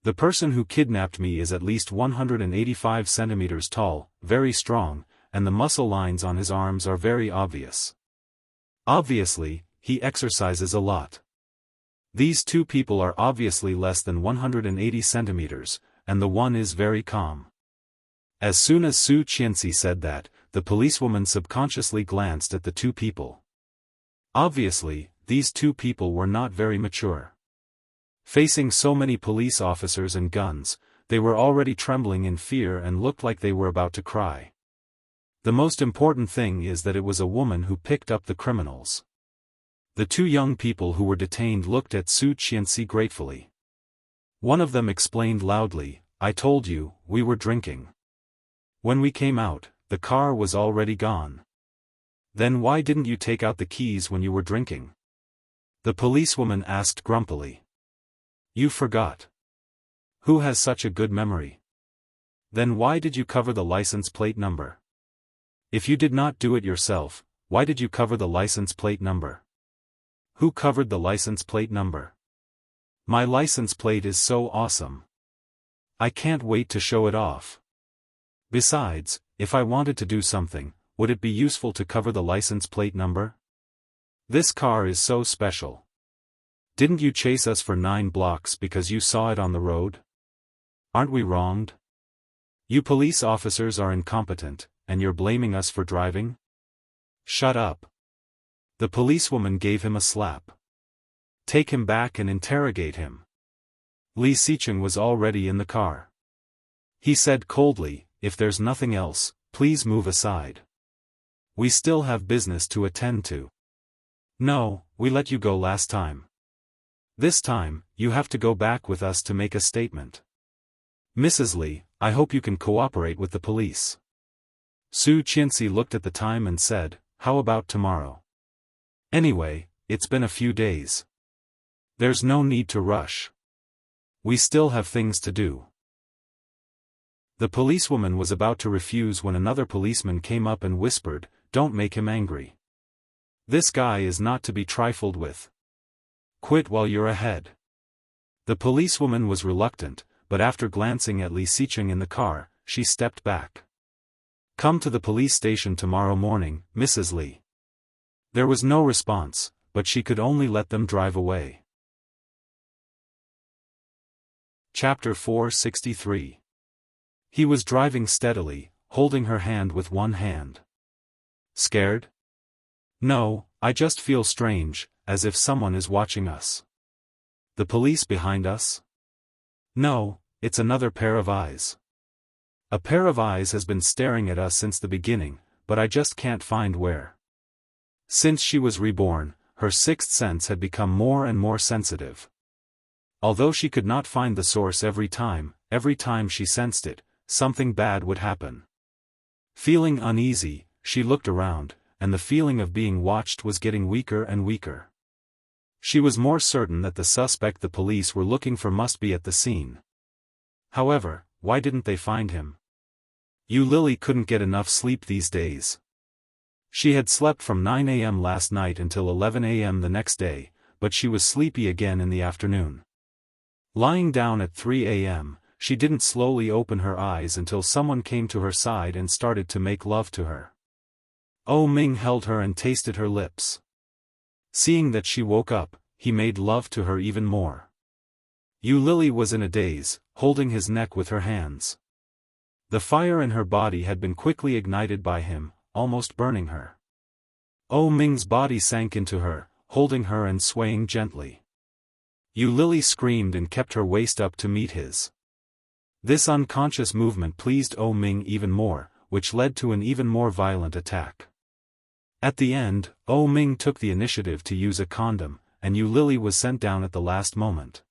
"The person who kidnapped me is at least 185 centimeters tall, very strong, and the muscle lines on his arms are very obvious. Obviously, he exercises a lot. These 2 people are obviously less than 180 centimeters, and the one is very calm." As soon as Su Qianxi said that, the policewoman subconsciously glanced at the 2 people. Obviously, these 2 people were not very mature. Facing so many police officers and guns, they were already trembling in fear and looked like they were about to cry. The most important thing is that it was a woman who picked up the criminals. The 2 young people who were detained looked at Su Qianxi gratefully. One of them explained loudly, "I told you, we were drinking. When we came out, the car was already gone." "Then why didn't you take out the keys when you were drinking?" the policewoman asked grumpily. "You forgot. Who has such a good memory? Then why did you cover the license plate number? If you did not do it yourself, why did you cover the license plate number? Who covered the license plate number? My license plate is so awesome. I can't wait to show it off. Besides, if I wanted to do something, would it be useful to cover the license plate number? This car is so special. Didn't you chase us for 9 blocks because you saw it on the road? Aren't we wronged? You police officers are incompetent, and you're blaming us for driving? Shut up." The policewoman gave him a slap. "Take him back and interrogate him." Li Xicheng was already in the car. He said coldly, "If there's nothing else, please move aside. We still have business to attend to." "No, we let you go last time. This time, you have to go back with us to make a statement. Mrs. Li, I hope you can cooperate with the police." Su Qianxi looked at the time and said, "How about tomorrow? Anyway, it's been a few days. There's no need to rush. We still have things to do." The policewoman was about to refuse when another policeman came up and whispered, "Don't make him angry. This guy is not to be trifled with. Quit while you're ahead." The policewoman was reluctant, but after glancing at Li Xicheng in the car, she stepped back. "Come to the police station tomorrow morning, Mrs. Li." There was no response, but she could only let them drive away. Chapter 463. He was driving steadily, holding her hand with one hand. "Scared?" "No, I just feel strange, as if someone is watching us." "The police behind us?" "No, it's another pair of eyes. A pair of eyes has been staring at us since the beginning, but I just can't find where." Since she was reborn, her 6th sense had become more and more sensitive. Although she could not find the source every time she sensed it, something bad would happen. Feeling uneasy, she looked around, and the feeling of being watched was getting weaker and weaker. She was more certain that the suspect the police were looking for must be at the scene. However, why didn't they find him? Yu Lily couldn't get enough sleep these days. She had slept from 9 a.m. last night until 11 a.m. the next day, but she was sleepy again in the afternoon. Lying down at 3 a.m., she didn't slowly open her eyes until someone came to her side and started to make love to her. Oh Ming held her and tasted her lips. Seeing that she woke up, he made love to her even more. Yu Lily was in a daze, holding his neck with her hands. The fire in her body had been quickly ignited by him, almost burning her. Oh Ming's body sank into her, holding her and swaying gently. Yu Lily screamed and kept her waist up to meet his. This unconscious movement pleased Oh Ming even more, which led to an even more violent attack. At the end, Oh Ming took the initiative to use a condom, and Yu Lily was sent down at the last moment.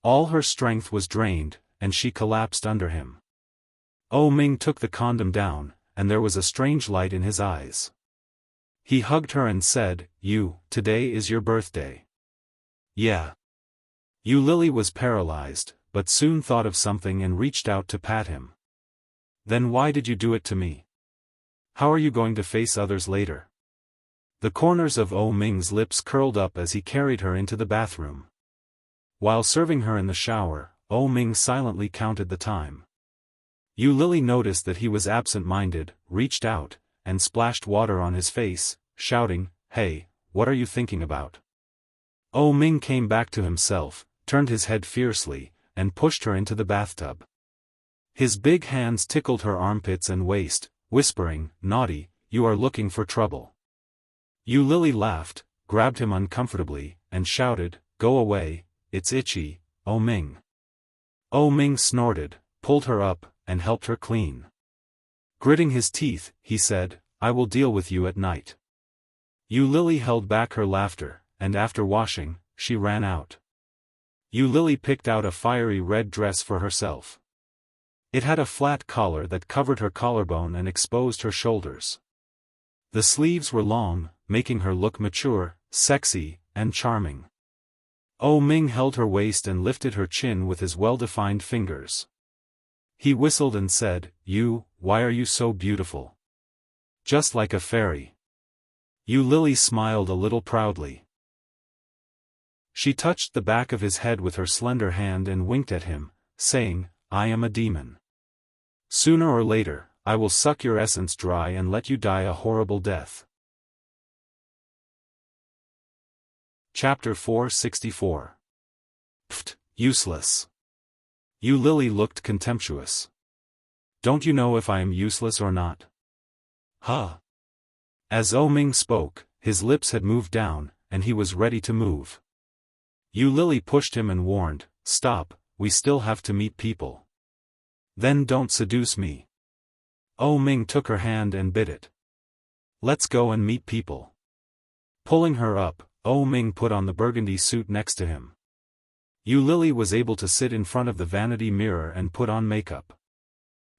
All her strength was drained, and she collapsed under him. Oh Ming took the condom down, and there was a strange light in his eyes. He hugged her and said, Today is your birthday. Yeah. Yu Lily was paralyzed, but soon thought of something and reached out to pat him. Then why did you do it to me? How are you going to face others later? The corners of Oh Ming's lips curled up as he carried her into the bathroom. While serving her in the shower, Oh Ming silently counted the time. Yu Lily noticed that he was absent-minded, reached out, and splashed water on his face, shouting, "Hey, what are you thinking about?" Oh Ming came back to himself, turned his head fiercely, and pushed her into the bathtub. His big hands tickled her armpits and waist, whispering, "Naughty, you are looking for trouble." Yu Lily laughed, grabbed him uncomfortably, and shouted, "Go away, it's itchy, Oh Ming." Oh Ming snorted, pulled her up, and helped her clean. Gritting his teeth, he said, "I will deal with you at night." Yu Lily held back her laughter, and after washing, she ran out. Yu Lily picked out a fiery red dress for herself. It had a flat collar that covered her collarbone and exposed her shoulders. The sleeves were long, making her look mature, sexy, and charming. Oh Ming held her waist and lifted her chin with his well-defined fingers. He whistled and said, Why are you so beautiful? Just like a fairy." Yu Lily smiled a little proudly. She touched the back of his head with her slender hand and winked at him, saying, "I am a demon. Sooner or later, I will suck your essence dry and let you die a horrible death." Chapter 464. Pfft, useless. Yu Lily looked contemptuous. "Don't you know if I am useless or not?" "Huh." As Oh Ming spoke, his lips had moved down, and he was ready to move. Yu Lily pushed him and warned, "Stop, we still have to meet people." "Then don't seduce me." Oh Ming took her hand and bit it. "Let's go and meet people." Pulling her up, Oh Ming put on the burgundy suit next to him. Yu Lily was able to sit in front of the vanity mirror and put on makeup.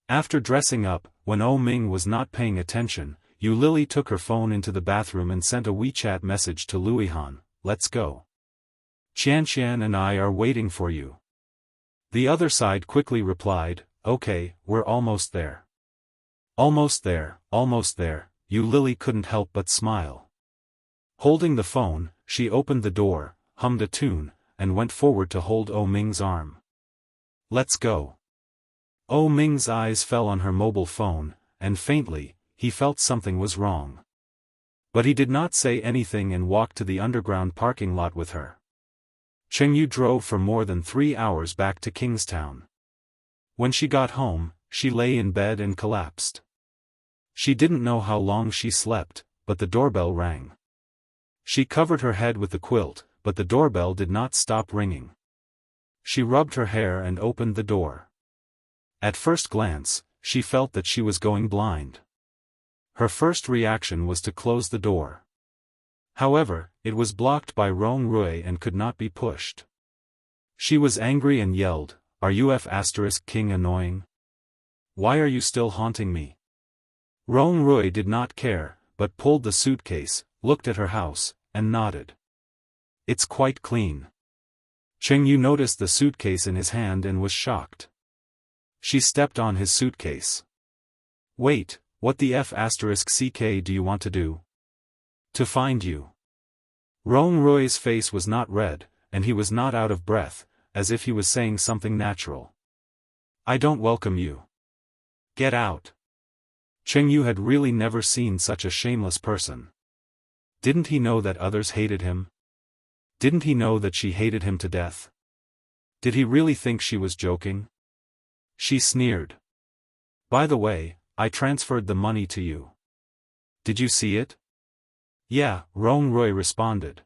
After dressing up, when Oh Ming was not paying attention, Yu Lily took her phone into the bathroom and sent a WeChat message to Luihan, "Let's go. Qianqian and I are waiting for you." The other side quickly replied, "Okay, we're almost there." Almost there, Yu Lily couldn't help but smile. Holding the phone, she opened the door, hummed a tune, and went forward to hold Oh Ming's arm. "Let's go." Oh Ming's eyes fell on her mobile phone, and faintly, he felt something was wrong. But he did not say anything and walked to the underground parking lot with her. Chengyu drove for more than 3 hours back to Kingstown. When she got home, she lay in bed and collapsed. She didn't know how long she slept, but the doorbell rang. She covered her head with the quilt, but the doorbell did not stop ringing. She rubbed her hair and opened the door. At first glance, she felt that she was going blind. Her first reaction was to close the door. However, it was blocked by Rong Rui and could not be pushed. She was angry and yelled, "Are you F***ing annoying? Why are you still haunting me?" Rong Rui did not care, but pulled the suitcase, looked at her house, and nodded. It's quite clean. Cheng Yu noticed the suitcase in his hand and was shocked. She stepped on his suitcase. Wait, what the F***ck do you want to do? To find you. Rong Rui's face was not red, and he was not out of breath, as if he was saying something natural. I don't welcome you. Get out. Cheng Yu had really never seen such a shameless person. Didn't he know that others hated him? Didn't he know that she hated him to death? Did he really think she was joking? She sneered. By the way, I transferred the money to you. Did you see it? Yeah, Rong Rui responded.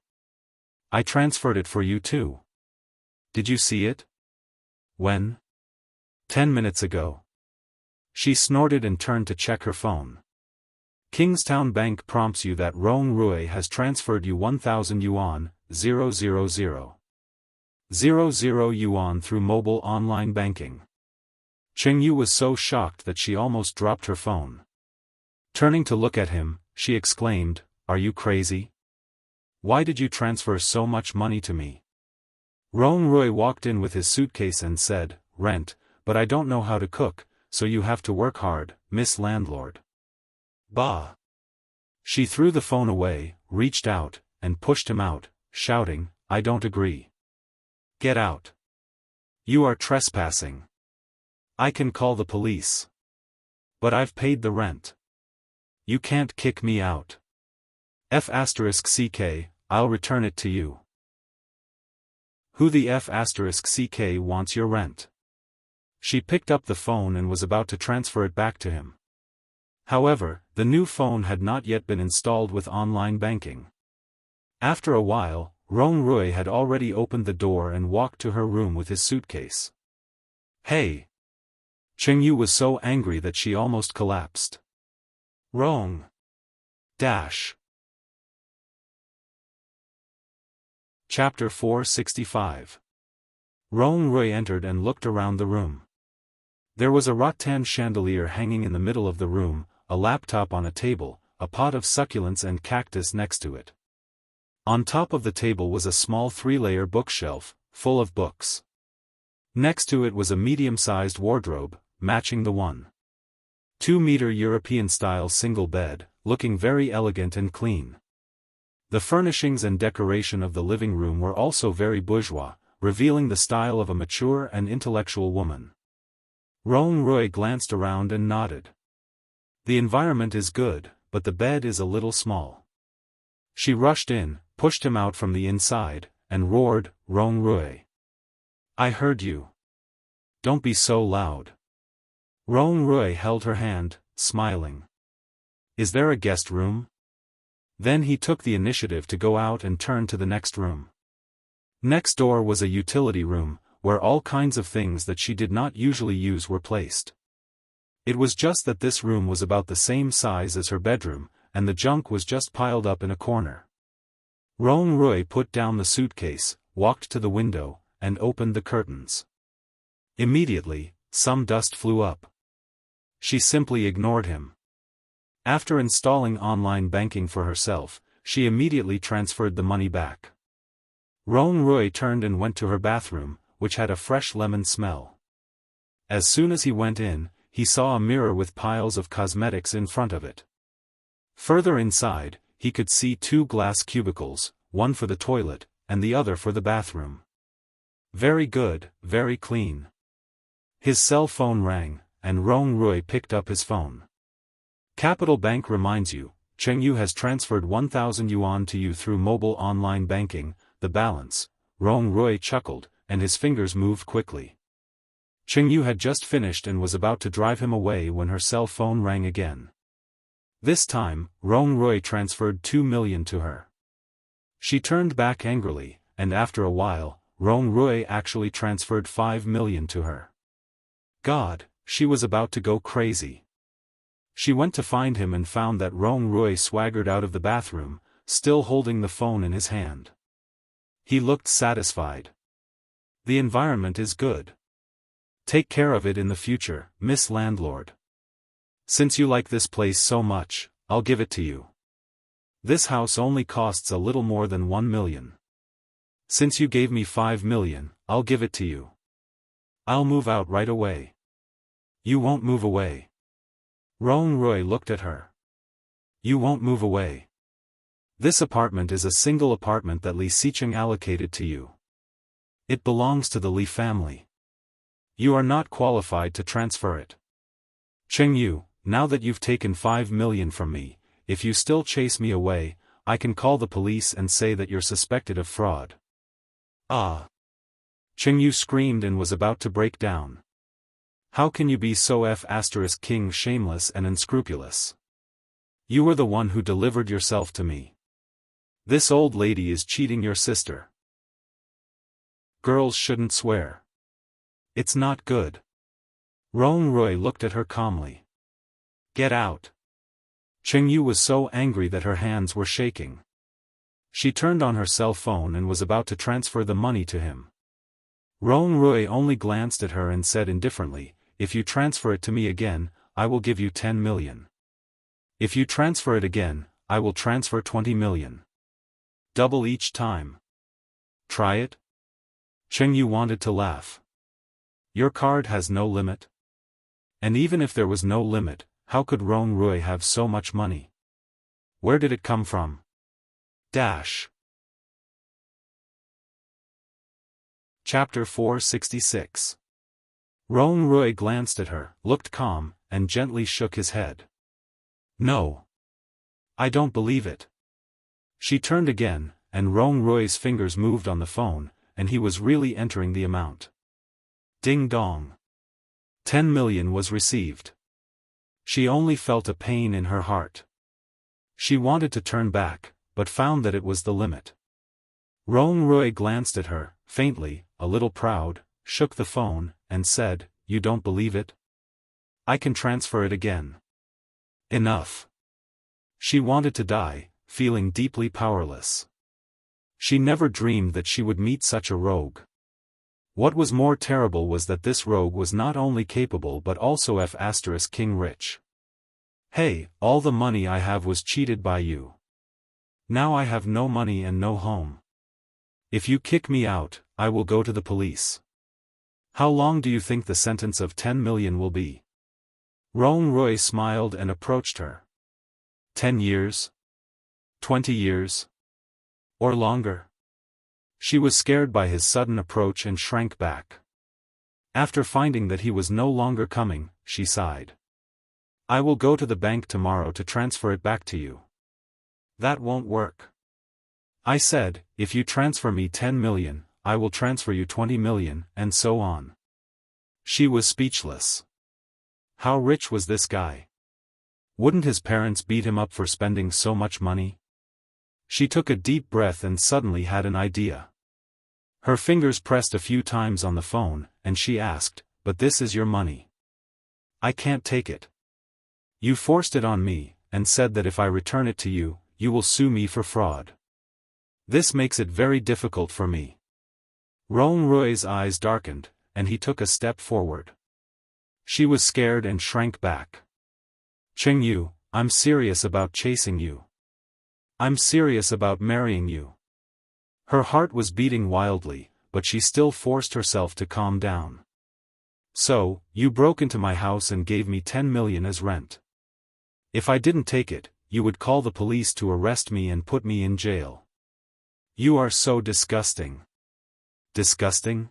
I transferred it for you too. Did you see it? When? 10 minutes ago. She snorted and turned to check her phone. Kingstown Bank prompts you that Rong Rui has transferred you 1,000 yuan, 000. 00 yuan through mobile online banking. Cheng Yu was so shocked that she almost dropped her phone. Turning to look at him, she exclaimed, Are you crazy? Why did you transfer so much money to me? Rong Rui walked in with his suitcase and said, Rent, but I don't know how to cook, so you have to work hard, Miss Landlord. Bah! She threw the phone away, reached out, and pushed him out, shouting, I don't agree. Get out. You are trespassing. I can call the police. But I've paid the rent. You can't kick me out. F***ck, I'll return it to you. Who the F***ck wants your rent? She picked up the phone and was about to transfer it back to him. However, the new phone had not yet been installed with online banking. After a while, Rong Rui had already opened the door and walked to her room with his suitcase. Hey! Cheng Yu was so angry that she almost collapsed. Rong! Dash! Chapter 465. Rong Rui entered and looked around the room. There was a rattan chandelier hanging in the middle of the room, a laptop on a table, a pot of succulents and cactus next to it. On top of the table was a small 3-layer bookshelf, full of books. Next to it was a medium-sized wardrobe, matching the 1.2-meter European-style single bed, looking very elegant and clean. The furnishings and decoration of the living room were also very bourgeois, revealing the style of a mature and intellectual woman. Rong Rui glanced around and nodded. The environment is good, but the bed is a little small. She rushed in, pushed him out from the inside, and roared, Rong Rui. I heard you. Don't be so loud. Rong Rui held her hand, smiling. Is there a guest room? Then he took the initiative to go out and turn to the next room. Next door was a utility room, where all kinds of things that she did not usually use were placed. It was just that this room was about the same size as her bedroom, and the junk was just piled up in a corner. Rong Rui put down the suitcase, walked to the window, and opened the curtains. Immediately, some dust flew up. She simply ignored him. After installing online banking for herself, she immediately transferred the money back. Rong Rui turned and went to her bathroom, which had a fresh lemon smell. As soon as he went in, he saw a mirror with piles of cosmetics in front of it. Further inside, he could see 2 glass cubicles, one for the toilet, and the other for the bathroom. Very good, very clean. His cell phone rang, and Rong Rui picked up his phone. Capital Bank reminds you, Cheng Yu has transferred 1,000 yuan to you through mobile online banking, the balance. Rong Rui chuckled, and his fingers moved quickly. Cheng Yu had just finished and was about to drive him away when her cell phone rang again. This time, Rong Rui transferred 2 million to her. She turned back angrily, and after a while, Rong Rui actually transferred 5 million to her. God, she was about to go crazy. She went to find him and found that Rong Rui swaggered out of the bathroom, still holding the phone in his hand. He looked satisfied. The environment is good. Take care of it in the future, Miss Landlord. Since you like this place so much, I'll give it to you. This house only costs a little more than 1 million. Since you gave me 5 million, I'll give it to you. I'll move out right away. You won't move away. Roan Rui looked at her. You won't move away. This apartment is a single apartment that Li Xicheng allocated to you. It belongs to the Li family. You are not qualified to transfer it. Cheng Yu, now that you've taken 5 million from me, if you still chase me away, I can call the police and say that you're suspected of fraud. Ah! Cheng Yu screamed and was about to break down. How can you be so king shameless and unscrupulous? You were the one who delivered yourself to me. This old lady is cheating your sister. Girls shouldn't swear. It's not good. Roan Rui looked at her calmly. Get out. Cheng Yu was so angry that her hands were shaking. She turned on her cell phone and was about to transfer the money to him. Roan Rui only glanced at her and said indifferently, if you transfer it to me again, I will give you 10 million. If you transfer it again, I will transfer 20 million. Double each time. Try it? Cheng Yu wanted to laugh. Your card has no limit? And even if there was no limit, how could Roan Rui have so much money? Where did it come from? Chapter 466. Roan Rui glanced at her, looked calm, and gently shook his head. No. I don't believe it. She turned again, and Roan Rui's fingers moved on the phone, and he was really entering the amount. Ding dong. 10 million was received. She only felt a pain in her heart. She wanted to turn back, but found that it was the limit. Roan Rui glanced at her, faintly, a little proud, shook the phone, and said, You don't believe it? I can transfer it again. Enough. She wanted to die, feeling deeply powerless. She never dreamed that she would meet such a rogue. What was more terrible was that this rogue was not only capable but also king rich. Hey, all the money I have was cheated by you. Now I have no money and no home. If you kick me out, I will go to the police. How long do you think the sentence of 10 million will be? Roan Rui smiled and approached her. 10 years? 20 years? Or longer? She was scared by his sudden approach and shrank back. After finding that he was no longer coming, she sighed. I will go to the bank tomorrow to transfer it back to you. That won't work. I said, if you transfer me 10 million, I will transfer you 20 million, and so on. She was speechless. How rich was this guy? Wouldn't his parents beat him up for spending so much money? She took a deep breath and suddenly had an idea. Her fingers pressed a few times on the phone, and she asked, But this is your money. I can't take it. You forced it on me, and said that if I return it to you, you will sue me for fraud. This makes it very difficult for me. Roan Rui's eyes darkened, and he took a step forward. She was scared and shrank back. Cheng Yu, I'm serious about chasing you. I'm serious about marrying you. Her heart was beating wildly, but she still forced herself to calm down. So, you broke into my house and gave me 10 million as rent. If I didn't take it, you would call the police to arrest me and put me in jail. You are so disgusting. Disgusting?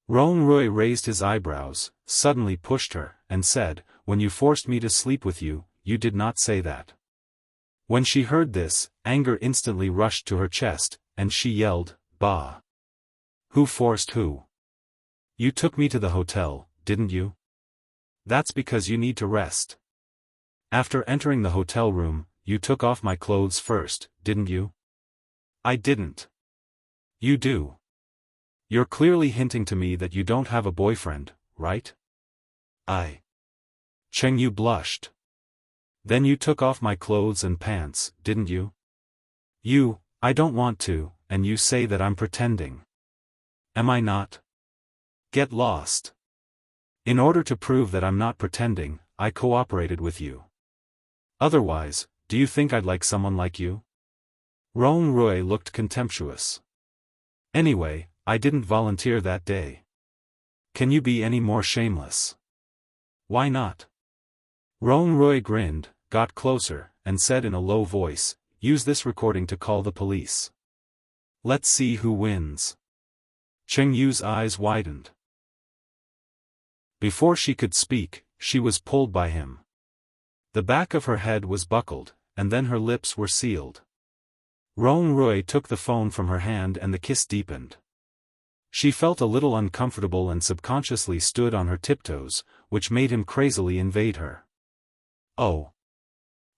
Roan Rui raised his eyebrows, suddenly pushed her, and said, When you forced me to sleep with you, you did not say that. When she heard this, anger instantly rushed to her chest, and she yelled, Bah! Who forced who? You took me to the hotel, didn't you? That's because you need to rest. After entering the hotel room, you took off my clothes first, didn't you? I didn't. You do. You're clearly hinting to me that you don't have a boyfriend, right? Cheng Yu blushed. Then you took off my clothes and pants, didn't you? I don't want to, and you say that I'm pretending. Am I not? Get lost. In order to prove that I'm not pretending, I cooperated with you. Otherwise, do you think I'd like someone like you? Roan Rui looked contemptuous. Anyway, I didn't volunteer that day. Can you be any more shameless? Why not? Rong Rui grinned, got closer, and said in a low voice, use this recording to call the police. Let's see who wins. Cheng Yu's eyes widened. Before she could speak, she was pulled by him. The back of her head was buckled, and then her lips were sealed. Rong Rui took the phone from her hand and the kiss deepened. She felt a little uncomfortable and subconsciously stood on her tiptoes, which made him crazily invade her. Oh.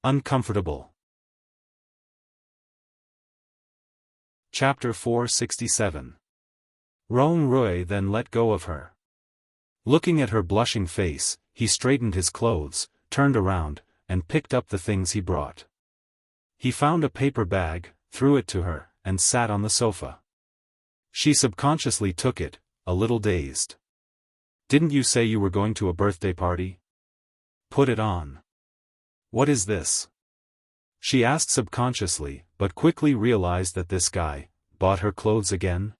Uncomfortable. Chapter 467. Rong Rui then let go of her. Looking at her blushing face, he straightened his clothes, turned around, and picked up the things he brought. He found a paper bag, threw it to her, and sat on the sofa. She subconsciously took it, a little dazed. Didn't you say you were going to a birthday party? Put it on. What is this? She asked subconsciously, but quickly realized that this guy bought her clothes again.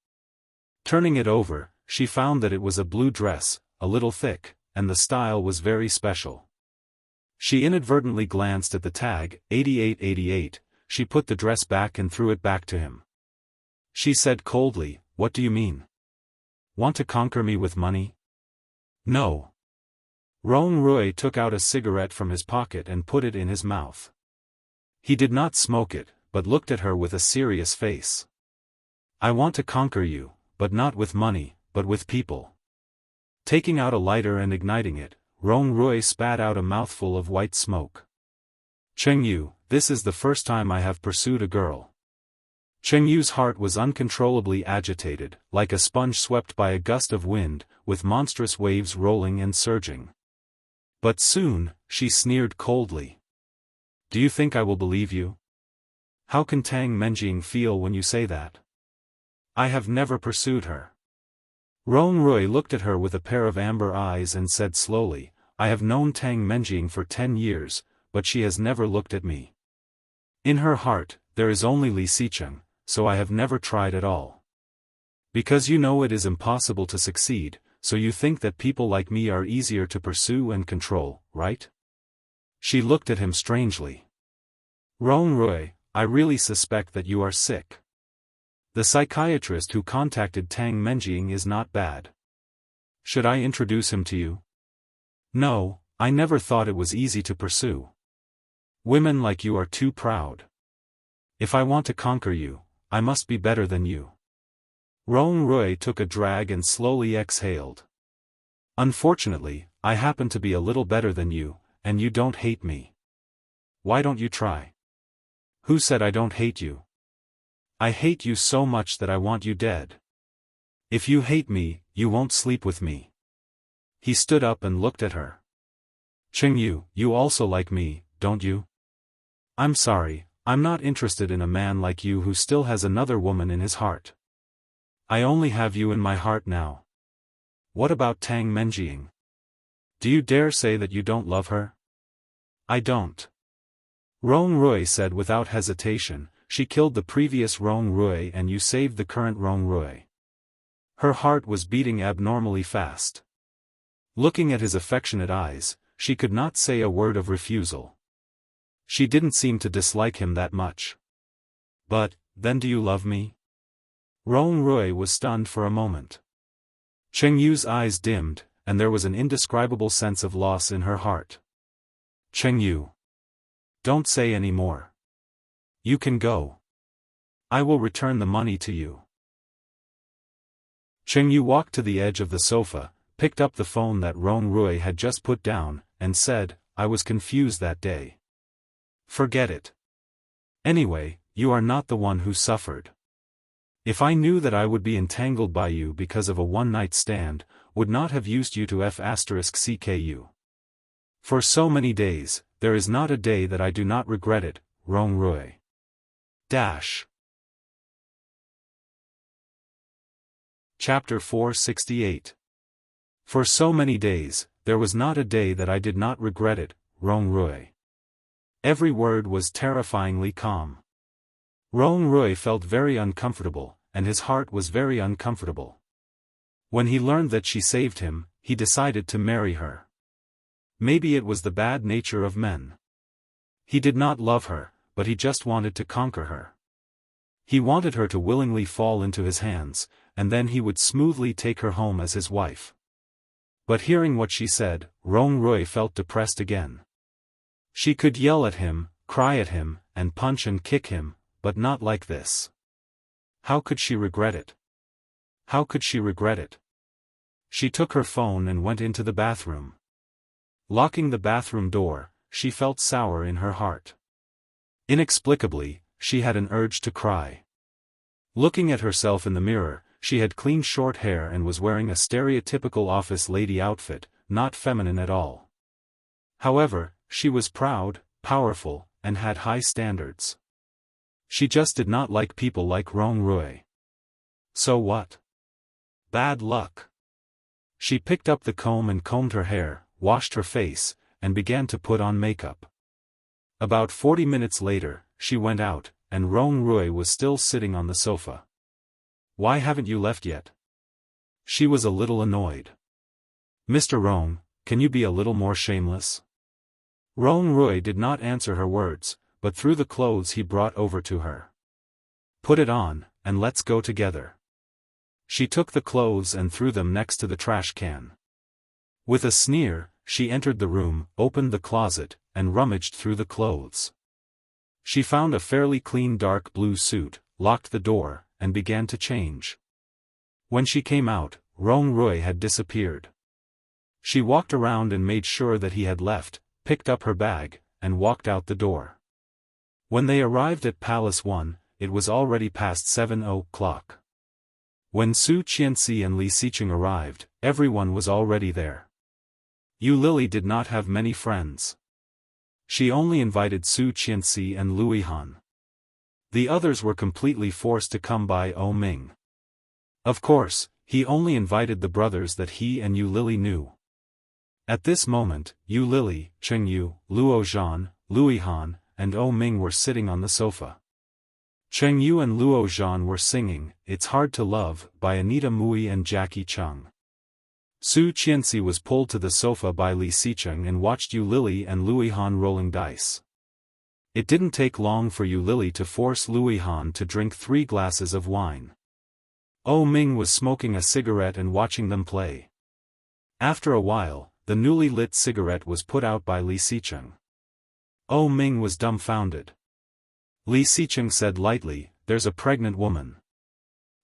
Turning it over, she found that it was a blue dress, a little thick, and the style was very special. She inadvertently glanced at the tag, 8888, she put the dress back and threw it back to him. She said coldly, what do you mean? Want to conquer me with money? No. Rong Rui took out a cigarette from his pocket and put it in his mouth. He did not smoke it, but looked at her with a serious face. I want to conquer you, but not with money, but with people. Taking out a lighter and igniting it, Rong Rui spat out a mouthful of white smoke. Cheng Yu, this is the first time I have pursued a girl. Cheng Yu's heart was uncontrollably agitated, like a sponge swept by a gust of wind, with monstrous waves rolling and surging. But soon, she sneered coldly. Do you think I will believe you? How can Tang Menjing feel when you say that? I have never pursued her. Rong Rui looked at her with a pair of amber eyes and said slowly, I have known Tang Menjing for 10 years, but she has never looked at me. In her heart, there is only Li Xicheng, so I have never tried at all. Because you know it is impossible to succeed, so you think that people like me are easier to pursue and control, right? She looked at him strangely. Rong Rui, I really suspect that you are sick. The psychiatrist who contacted Tang Menjing is not bad. Should I introduce him to you? No, I never thought it was easy to pursue. Women like you are too proud. If I want to conquer you, I must be better than you. Rong Rui took a drag and slowly exhaled. Unfortunately, I happen to be a little better than you, and you don't hate me. Why don't you try? Who said I don't hate you? I hate you so much that I want you dead. If you hate me, you won't sleep with me. He stood up and looked at her. Cheng Yu, you also like me, don't you? I'm sorry, I'm not interested in a man like you who still has another woman in his heart. I only have you in my heart now. What about Tang Menjing? Do you dare say that you don't love her? I don't. Rong Rui said without hesitation, she killed the previous Rong Rui and you saved the current Rong Rui. Her heart was beating abnormally fast. Looking at his affectionate eyes, she could not say a word of refusal. She didn't seem to dislike him that much. But, then do you love me? Rong Rui was stunned for a moment. Cheng Yu's eyes dimmed, and there was an indescribable sense of loss in her heart. Cheng Yu. Don't say any more. You can go. I will return the money to you. Cheng Yu walked to the edge of the sofa, picked up the phone that Rong Rui had just put down, and said, I was confused that day. Forget it. Anyway, you are not the one who suffered. If I knew that I would be entangled by you because of a one-night stand, would not have used you to f***cku. For so many days, there is not a day that I do not regret it, Rong Rui. Dash. Chapter 468. For so many days, there was not a day that I did not regret it, Rong Rui. Every word was terrifyingly calm. Rong Rui felt very uncomfortable, and his heart was very uncomfortable. When he learned that she saved him, he decided to marry her. Maybe it was the bad nature of men. He did not love her, but he just wanted to conquer her. He wanted her to willingly fall into his hands, and then he would smoothly take her home as his wife. But hearing what she said, Rong Rui felt depressed again. She could yell at him, cry at him, and punch and kick him, but not like this. How could she regret it? How could she regret it? She took her phone and went into the bathroom. Locking the bathroom door, she felt sour in her heart. Inexplicably, she had an urge to cry. Looking at herself in the mirror, she had clean short hair and was wearing a stereotypical office lady outfit, not feminine at all. However, she was proud, powerful, and had high standards. She just did not like people like Rong Rui. So what? Bad luck. She picked up the comb and combed her hair, washed her face, and began to put on makeup. About 40 minutes later, she went out, and Rong Rui was still sitting on the sofa. Why haven't you left yet? She was a little annoyed. Mr. Rong, can you be a little more shameless? Rong Rui did not answer her words, but threw the clothes he brought over to her. Put it on, and let's go together. She took the clothes and threw them next to the trash can. With a sneer, she entered the room, opened the closet, and rummaged through the clothes. She found a fairly clean dark blue suit, locked the door, and began to change. When she came out, Rong Rui had disappeared. She walked around and made sure that he had left, picked up her bag, and walked out the door. When they arrived at Palace 1, it was already past 7 o'clock. When Su Qianxi and Li Xicheng arrived, everyone was already there. Yu Lily did not have many friends. She only invited Su Qianxi and Lui Han. The others were completely forced to come by Ming. Of course, he only invited the brothers that he and Yu Lily knew. At this moment, Yu Lily, Cheng Yu, Luo Zhan, Lui Han, and Ming were sitting on the sofa. Cheng Yu and Luo Zhan were singing "It's Hard to Love" by Anita Mui and Jackie Chung. Su Qianxi was pulled to the sofa by Li Xicheng and watched Yu Lily and Lui Han rolling dice. It didn't take long for Yu Lily to force Lui Han to drink 3 glasses of wine. Ming was smoking a cigarette and watching them play. After a while, the newly lit cigarette was put out by Li Xicheng. Ming was dumbfounded. Li Xicheng said lightly, "There's a pregnant woman.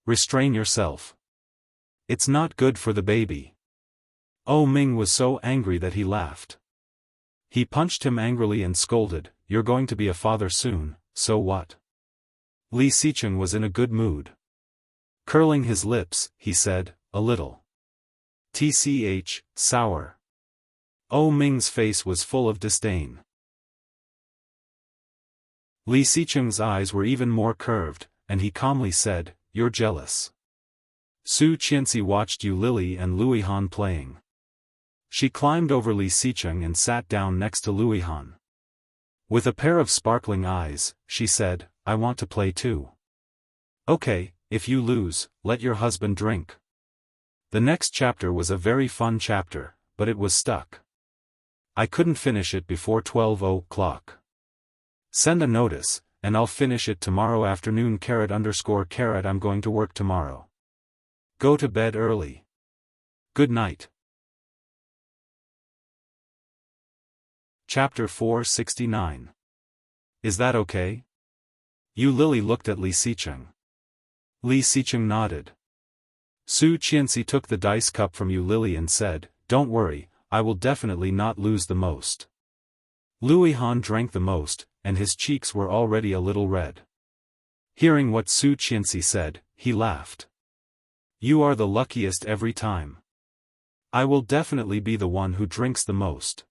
Restrain yourself. It's not good for the baby." Ming was so angry that he laughed. He punched him angrily and scolded, "You're going to be a father soon, so what?" Li Xicheng was in a good mood. Curling his lips, he said, "A little. Sour." Ming's face was full of disdain. Li Xicheng's eyes were even more curved, and he calmly said, "You're jealous." Su Qianxi watched Yu Lily and Lui Han playing. She climbed over Li Xicheng and sat down next to Lui Han. With a pair of sparkling eyes, she said, "I want to play too." "Okay, if you lose, let your husband drink." The next chapter was a very fun chapter, but it was stuck. I couldn't finish it before 12 o'clock. Send a notice, and I'll finish it tomorrow afternoon. _. I'm going to work tomorrow. Go to bed early. Good night. Chapter 469. Is that okay? Yu Lily looked at Li Xicheng. Li Xicheng nodded. Su Qianxi took the dice cup from Yu Lily and said, "Don't worry, I will definitely not lose the most." Lui Han drank the most, and his cheeks were already a little red. Hearing what Su Qianxi said, he laughed. "You are the luckiest every time. I will definitely be the one who drinks the most."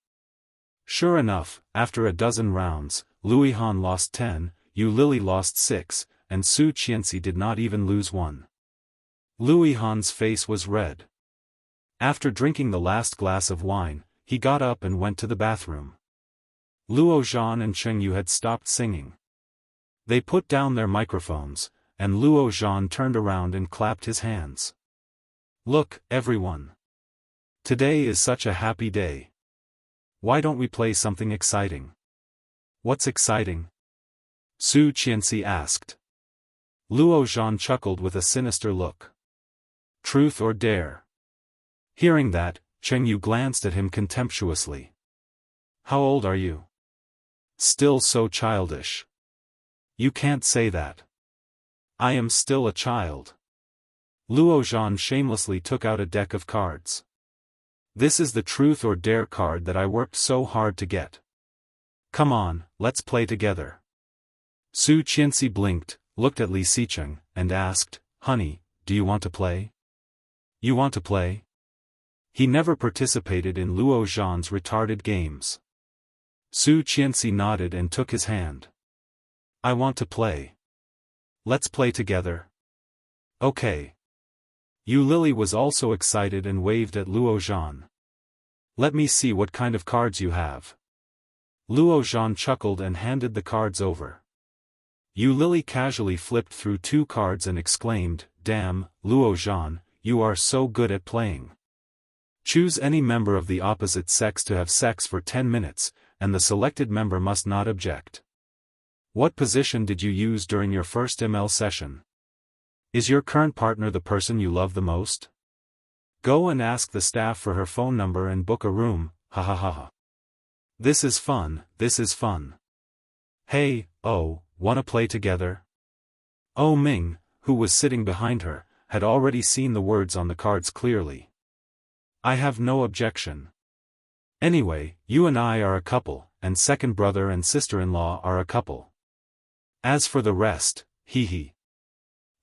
Sure enough, after a dozen rounds, Lui Han lost 10, Yu Lily lost 6, and Su Qianxi did not even lose 1. Lui Han's face was red. After drinking the last glass of wine, he got up and went to the bathroom. Luo Zhan and Cheng Yu had stopped singing. They put down their microphones, and Luo Zhan turned around and clapped his hands. Look, everyone. Today is such a happy day. Why don't we play something exciting? What's exciting? Su Qianxi asked. Luo Zhan chuckled with a sinister look. Truth or dare? Hearing that, Cheng Yu glanced at him contemptuously. How old are you? Still so childish. You can't say that. I am still a child. Luo Zhan shamelessly took out a deck of cards. This is the truth or dare card that I worked so hard to get. Come on, let's play together. Su Qianxi blinked, looked at Li Xicheng, and asked, Honey, do you want to play? You want to play? He never participated in Luo Zhan's retarded games. Su Qianxi nodded and took his hand. I want to play. Let's play together. Okay. Yu Lily was also excited and waved at Luo Zhan. Let me see what kind of cards you have. Luo Zhan chuckled and handed the cards over. Yu Lily casually flipped through 2 cards and exclaimed, Damn, Luo Zhan, you are so good at playing. Choose any member of the opposite sex to have sex for 10 minutes, and the selected member must not object. What position did you use during your first ML session? Is your current partner the person you love the most? Go and ask the staff for her phone number and book a room, ha ha ha ha. This is fun, this is fun. Hey, oh, wanna play together? Oh Ming, who was sitting behind her, had already seen the words on the cards clearly. I have no objection. Anyway, you and I are a couple, and second brother and sister-in-law are a couple. As for the rest, hee hee.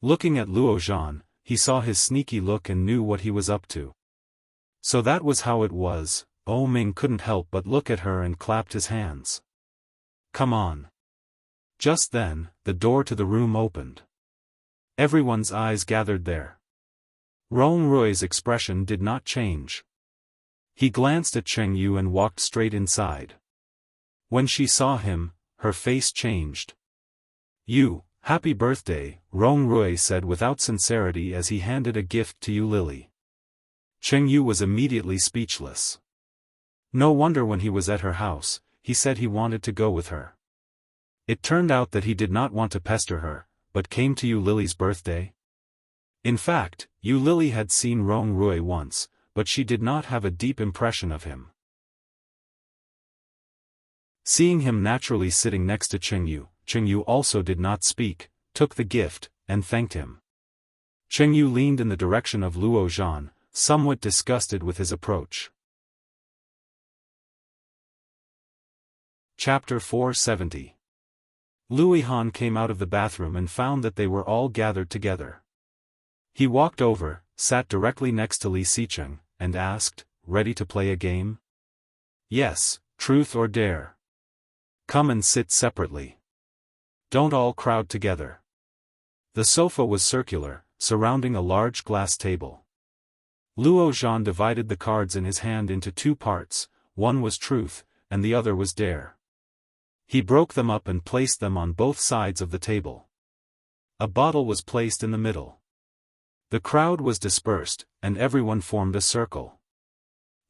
Looking at Luo Zhan, he saw his sneaky look and knew what he was up to. So that was how it was. Oh Ming couldn't help but look at her and clapped his hands. Come on. Just then, the door to the room opened. Everyone's eyes gathered there. Rong Rui's expression did not change. He glanced at Cheng Yu and walked straight inside. When she saw him, her face changed. You, happy birthday, Rong Rui said without sincerity as he handed a gift to Yu Lily. Cheng Yu was immediately speechless. No wonder when he was at her house, he said he wanted to go with her. It turned out that he did not want to pester her, but came to Yu Lily's birthday. In fact, Yu Lily had seen Rong Rui once, but she did not have a deep impression of him. Seeing him naturally sitting next to Cheng Yu also did not speak, took the gift, and thanked him. Cheng Yu leaned in the direction of Luo Zhan, somewhat disgusted with his approach. Chapter 470. Lu Yihan came out of the bathroom and found that they were all gathered together. He walked over, sat directly next to Li Xicheng, and asked, Ready to play a game? Yes, truth or dare. Come and sit separately. Don't all crowd together. The sofa was circular, surrounding a large glass table. Luo Zhan divided the cards in his hand into 2 parts, one was truth, and the other was dare. He broke them up and placed them on both sides of the table. A bottle was placed in the middle. The crowd was dispersed, and everyone formed a circle.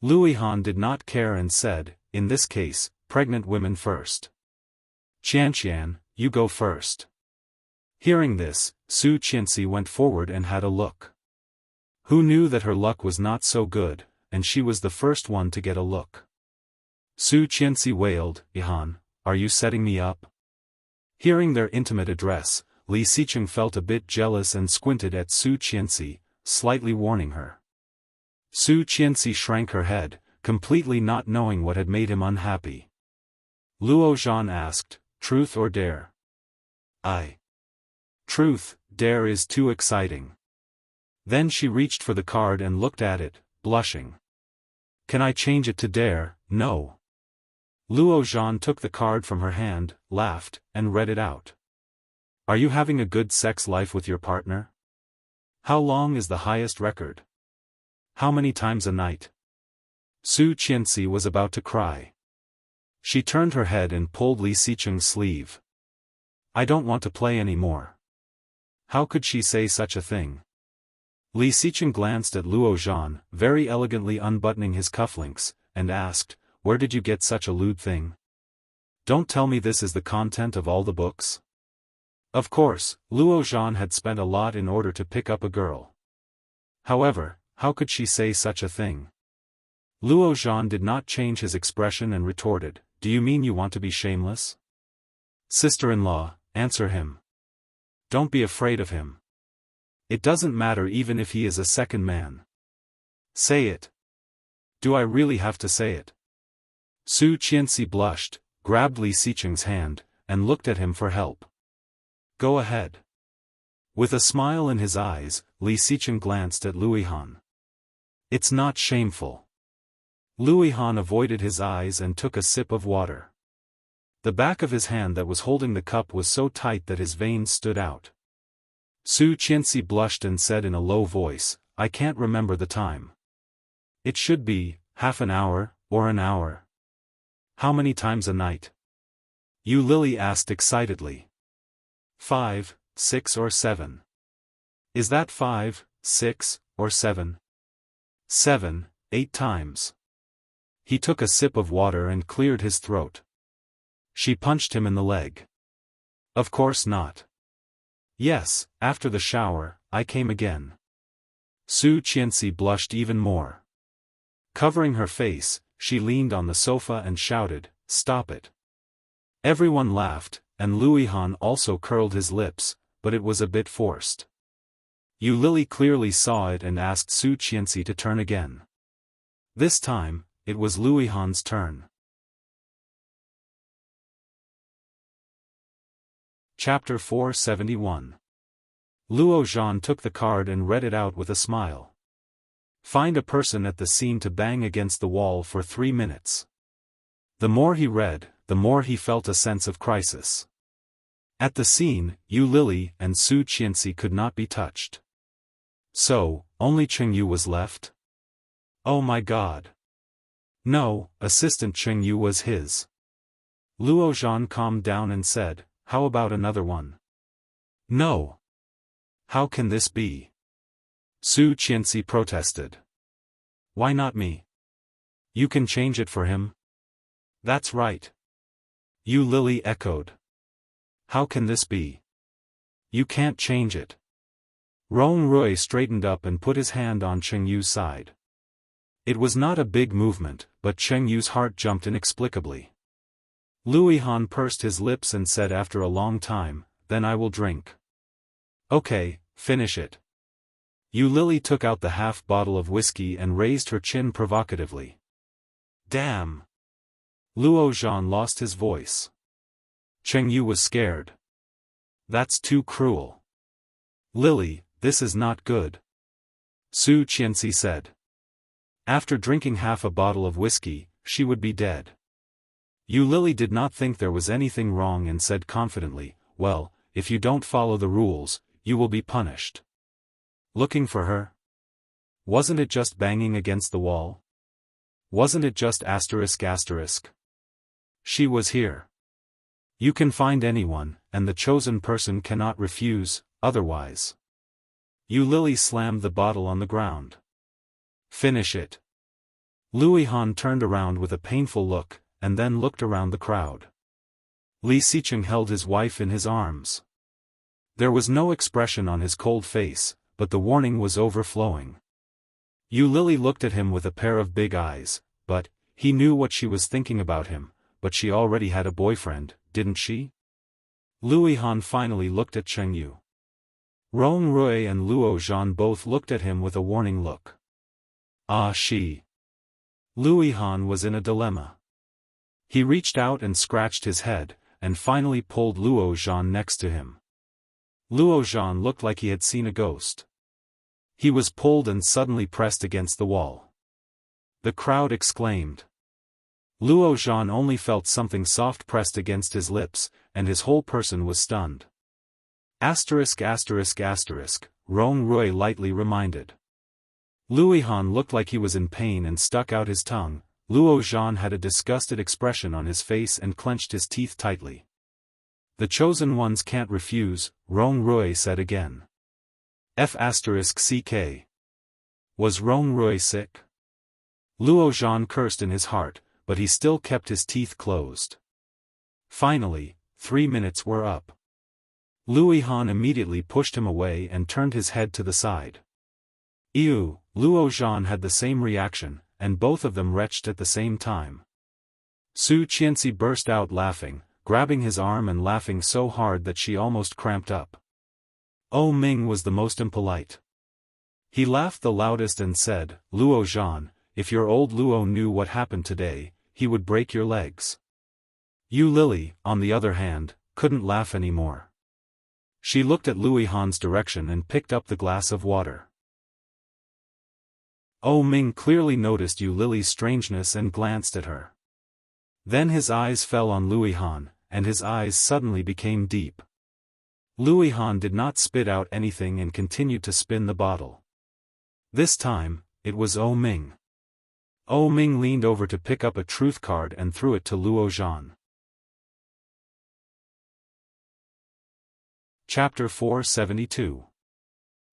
Lu Yihan did not care and said, In this case, pregnant women first. Qianqian, you go first. Hearing this, Su Qianxi went forward and had a look. Who knew that her luck was not so good, and she was the first one to get a look. Su Qianxi wailed, Yihan, are you setting me up? Hearing their intimate address, Li Xicheng felt a bit jealous and squinted at Su Qianxi, slightly warning her. Su Qianxi shrank her head, completely not knowing what had made him unhappy. Luo Zhan asked, Truth or dare? Truth, dare is too exciting. Then she reached for the card and looked at it, blushing. Can I change it to dare? No. Luo Zhan took the card from her hand, laughed, and read it out. Are you having a good sex life with your partner? How long is the highest record? How many times a night? Su Qianxi was about to cry. She turned her head and pulled Li Xicheng's sleeve. I don't want to play anymore. How could she say such a thing? Li Xicheng glanced at Luo Zhan, very elegantly unbuttoning his cufflinks, and asked, "Where did you get such a lewd thing? Don't tell me this is the content of all the books?" Of course, Luo Zhan had spent a lot in order to pick up a girl. However, how could she say such a thing? Luo Zhan did not change his expression and retorted, "Do you mean you want to be shameless? Sister-in-law, answer him. Don't be afraid of him. It doesn't matter even if he is a second man. Say it. Do I really have to say it?" Su Qianxi blushed, grabbed Li Xicheng's hand, and looked at him for help. "Go ahead." With a smile in his eyes, Li Xicheng glanced at Luihan. "It's not shameful." Luihan avoided his eyes and took a sip of water. The back of his hand that was holding the cup was so tight that his veins stood out. Su Qianxi blushed and said in a low voice, "I can't remember the time. It should be, half an hour, or an hour." "How many times a night?" Yu Lily asked excitedly. 5, 6 or 7. Is that 5, 6, or 7? 7, 8 times. He took a sip of water and cleared his throat. She punched him in the leg. Of course not. Yes, after the shower, I came again. Su Qianxi blushed even more. Covering her face, she leaned on the sofa and shouted, "Stop it." Everyone laughed, and Luihan also curled his lips, but it was a bit forced. Yu Lily clearly saw it and asked Su Qianxi to turn again. This time, it was Luihan's turn. Chapter 471. Luo Zhan took the card and read it out with a smile. Find a person at the scene to bang against the wall for 3 minutes. The more he read, the more he felt a sense of crisis. At the scene, Yu Lily and Su Qianxi could not be touched. So, only Cheng Yu was left? Oh my god. No, Assistant Cheng Yu was his. Luo Zhan calmed down and said, "How about another one?" "No. How can this be?" Su Qianxi protested. "Why not me? You can change it for him." "That's right." Yu Lily echoed. "How can this be? You can't change it." Rong Rui straightened up and put his hand on Cheng Yu's side. It was not a big movement, but Cheng Yu's heart jumped inexplicably. Luihan pursed his lips and said after a long time, "Then I will drink." "Okay, finish it." Yu Lily took out the half bottle of whiskey and raised her chin provocatively. "Damn!" Luo Zhan lost his voice. Cheng Yu was scared. "That's too cruel. Lily, this is not good." Su Qianxi said. After drinking half a bottle of whiskey, she would be dead. Yu Lily did not think there was anything wrong and said confidently, "Well, if you don't follow the rules, you will be punished." Looking for her? Wasn't it just banging against the wall? Wasn't it just ***? She was here. You can find anyone, and the chosen person cannot refuse, otherwise. Yu Lily slammed the bottle on the ground. "Finish it." Luihan turned around with a painful look, and then looked around the crowd. Li Xicheng held his wife in his arms. There was no expression on his cold face, but the warning was overflowing. Yu Lily looked at him with a pair of big eyes, but, he knew what she was thinking about him, but she already had a boyfriend, didn't she? Luihan finally looked at Cheng Yu. Rong Rui and Luo Zhan both looked at him with a warning look. She. Luihan was in a dilemma. He reached out and scratched his head, and finally pulled Luo Zhan next to him. Luo Zhan looked like he had seen a ghost. He was pulled and suddenly pressed against the wall. The crowd exclaimed. Luo Zhan only felt something soft pressed against his lips, and his whole person was stunned. Rong Rui lightly reminded. Luihan looked like he was in pain and stuck out his tongue. Luo Zhan had a disgusted expression on his face and clenched his teeth tightly. The chosen ones can't refuse, Rong Rui said again. F***ck. Was Rong Rui sick? Luo Zhan cursed in his heart, but he still kept his teeth closed. Finally, 3 minutes were up. Luo Han immediately pushed him away and turned his head to the side. Ew, Luo Zhan had the same reaction, and both of them retched at the same time. Su Qianxi burst out laughing, grabbing his arm and laughing so hard that she almost cramped up. Oh Ming was the most impolite. He laughed the loudest and said, Luo Zhan, if your old Luo knew what happened today, he would break your legs. You Lily, on the other hand, couldn't laugh anymore. She looked at Luo Han's direction and picked up the glass of water. Oh Ming clearly noticed Yu Lily's strangeness and glanced at her. Then his eyes fell on Luo Han, and his eyes suddenly became deep. Luo Han did not spit out anything and continued to spin the bottle. This time, it was Oh Ming. Oh Ming leaned over to pick up a truth card and threw it to Luo Zhan. Chapter 472.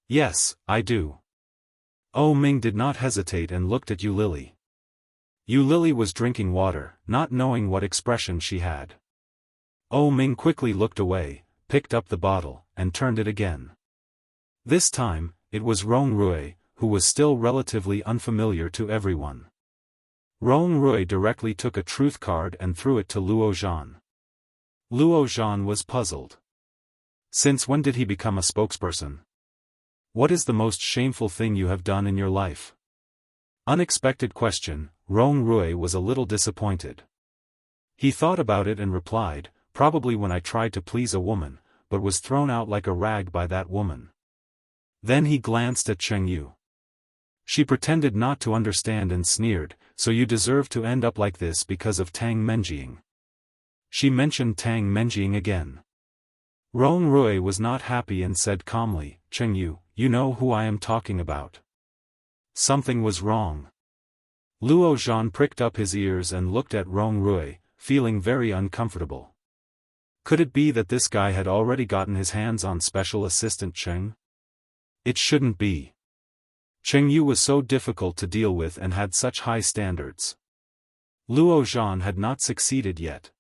Yes, I do. Oh Ming did not hesitate and looked at Yu Lily. Yu Lily was drinking water, not knowing what expression she had. Oh Ming quickly looked away, picked up the bottle, and turned it again. This time, it was Rong Rui, who was still relatively unfamiliar to everyone. Rong Rui directly took a truth card and threw it to Luo Zhan. Luo Zhan was puzzled. Since when did he become a spokesperson? What is the most shameful thing you have done in your life? Unexpected question, Rong Rui was a little disappointed. He thought about it and replied, probably when I tried to please a woman, but was thrown out like a rag by that woman. Then he glanced at Cheng Yu. She pretended not to understand and sneered, so you deserve to end up like this because of Tang Menjing. She mentioned Tang Menjing again. Rong Rui was not happy and said calmly, Cheng Yu, you know who I am talking about. Something was wrong. Luo Zhan pricked up his ears and looked at Rong Rui, feeling very uncomfortable. Could it be that this guy had already gotten his hands on Special Assistant Cheng? It shouldn't be. Cheng Yu was so difficult to deal with and had such high standards. Luo Zhan had not succeeded yet.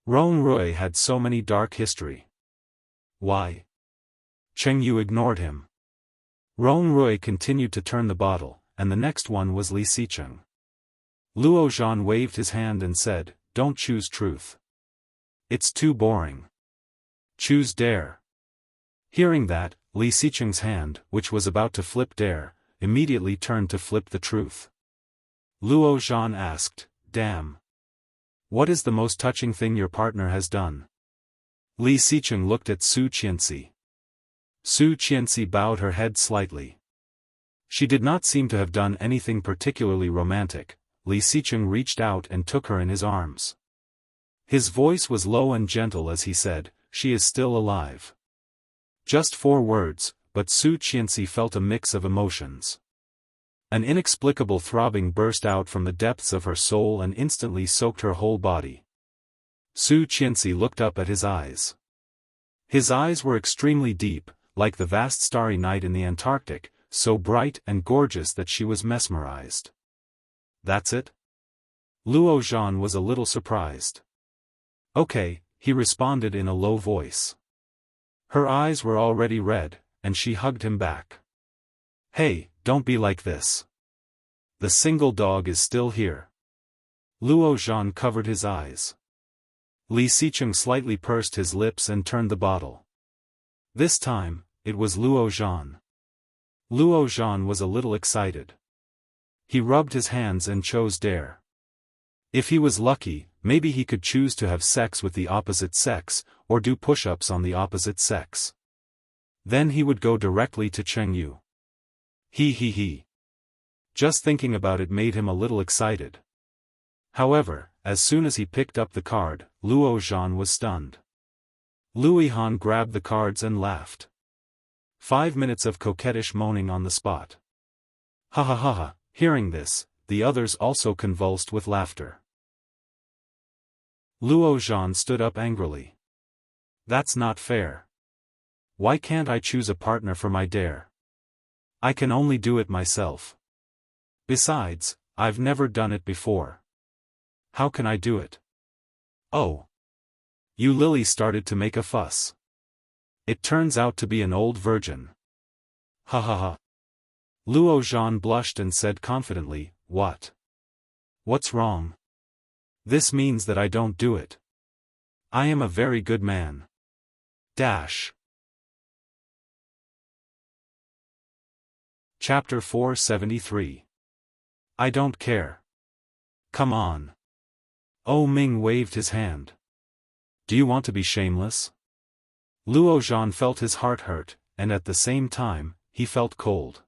Rong Rui had so many dark history. Why? Cheng Yu ignored him. Rong Rui continued to turn the bottle, and the next one was Li Xicheng. Luo Zhan waved his hand and said, don't choose truth. It's too boring. Choose dare. Hearing that, Li Xicheng's hand, which was about to flip dare, immediately turned to flip the truth. Luo Zhan asked, damn. What is the most touching thing your partner has done? Li Xicheng looked at Su Qianxi. Su Qianxi bowed her head slightly. She did not seem to have done anything particularly romantic. Li Xicheng reached out and took her in his arms. His voice was low and gentle as he said, she is still alive. Just 4 words, but Su Qianxi felt a mix of emotions. An inexplicable throbbing burst out from the depths of her soul and instantly soaked her whole body. Su Qianxi looked up at his eyes. His eyes were extremely deep, like the vast starry night in the Antarctic, so bright and gorgeous that she was mesmerized. That's it? Luo Zhan was a little surprised. Okay, he responded in a low voice. Her eyes were already red, and she hugged him back. Hey, don't be like this. The single dog is still here. Luo Zhan covered his eyes. Li Xicheng slightly pursed his lips and turned the bottle. This time, it was Luo Zhan. Luo Zhan was a little excited. He rubbed his hands and chose dare. If he was lucky, maybe he could choose to have sex with the opposite sex, or do push-ups on the opposite sex. Then he would go directly to Cheng Yu. He. Just thinking about it made him a little excited. However, as soon as he picked up the card, Luo Zhan was stunned. Luo Han grabbed the cards and laughed. 5 minutes of coquettish moaning on the spot. Ha ha ha ha, hearing this, the others also convulsed with laughter. Luo Zhan stood up angrily. That's not fair. Why can't I choose a partner for my dare? I can only do it myself. Besides, I've never done it before. How can I do it? Oh. Yu Lily started to make a fuss. It turns out to be an old virgin. Ha ha ha. Luo Zhan blushed and said confidently, What? What's wrong? This means that I don't do it. I am a very good man. Dash. Chapter 473. I don't care. Come on. Oh Ming waved his hand. Do you want to be shameless? Luo Zhan felt his heart hurt, and at the same time, he felt cold.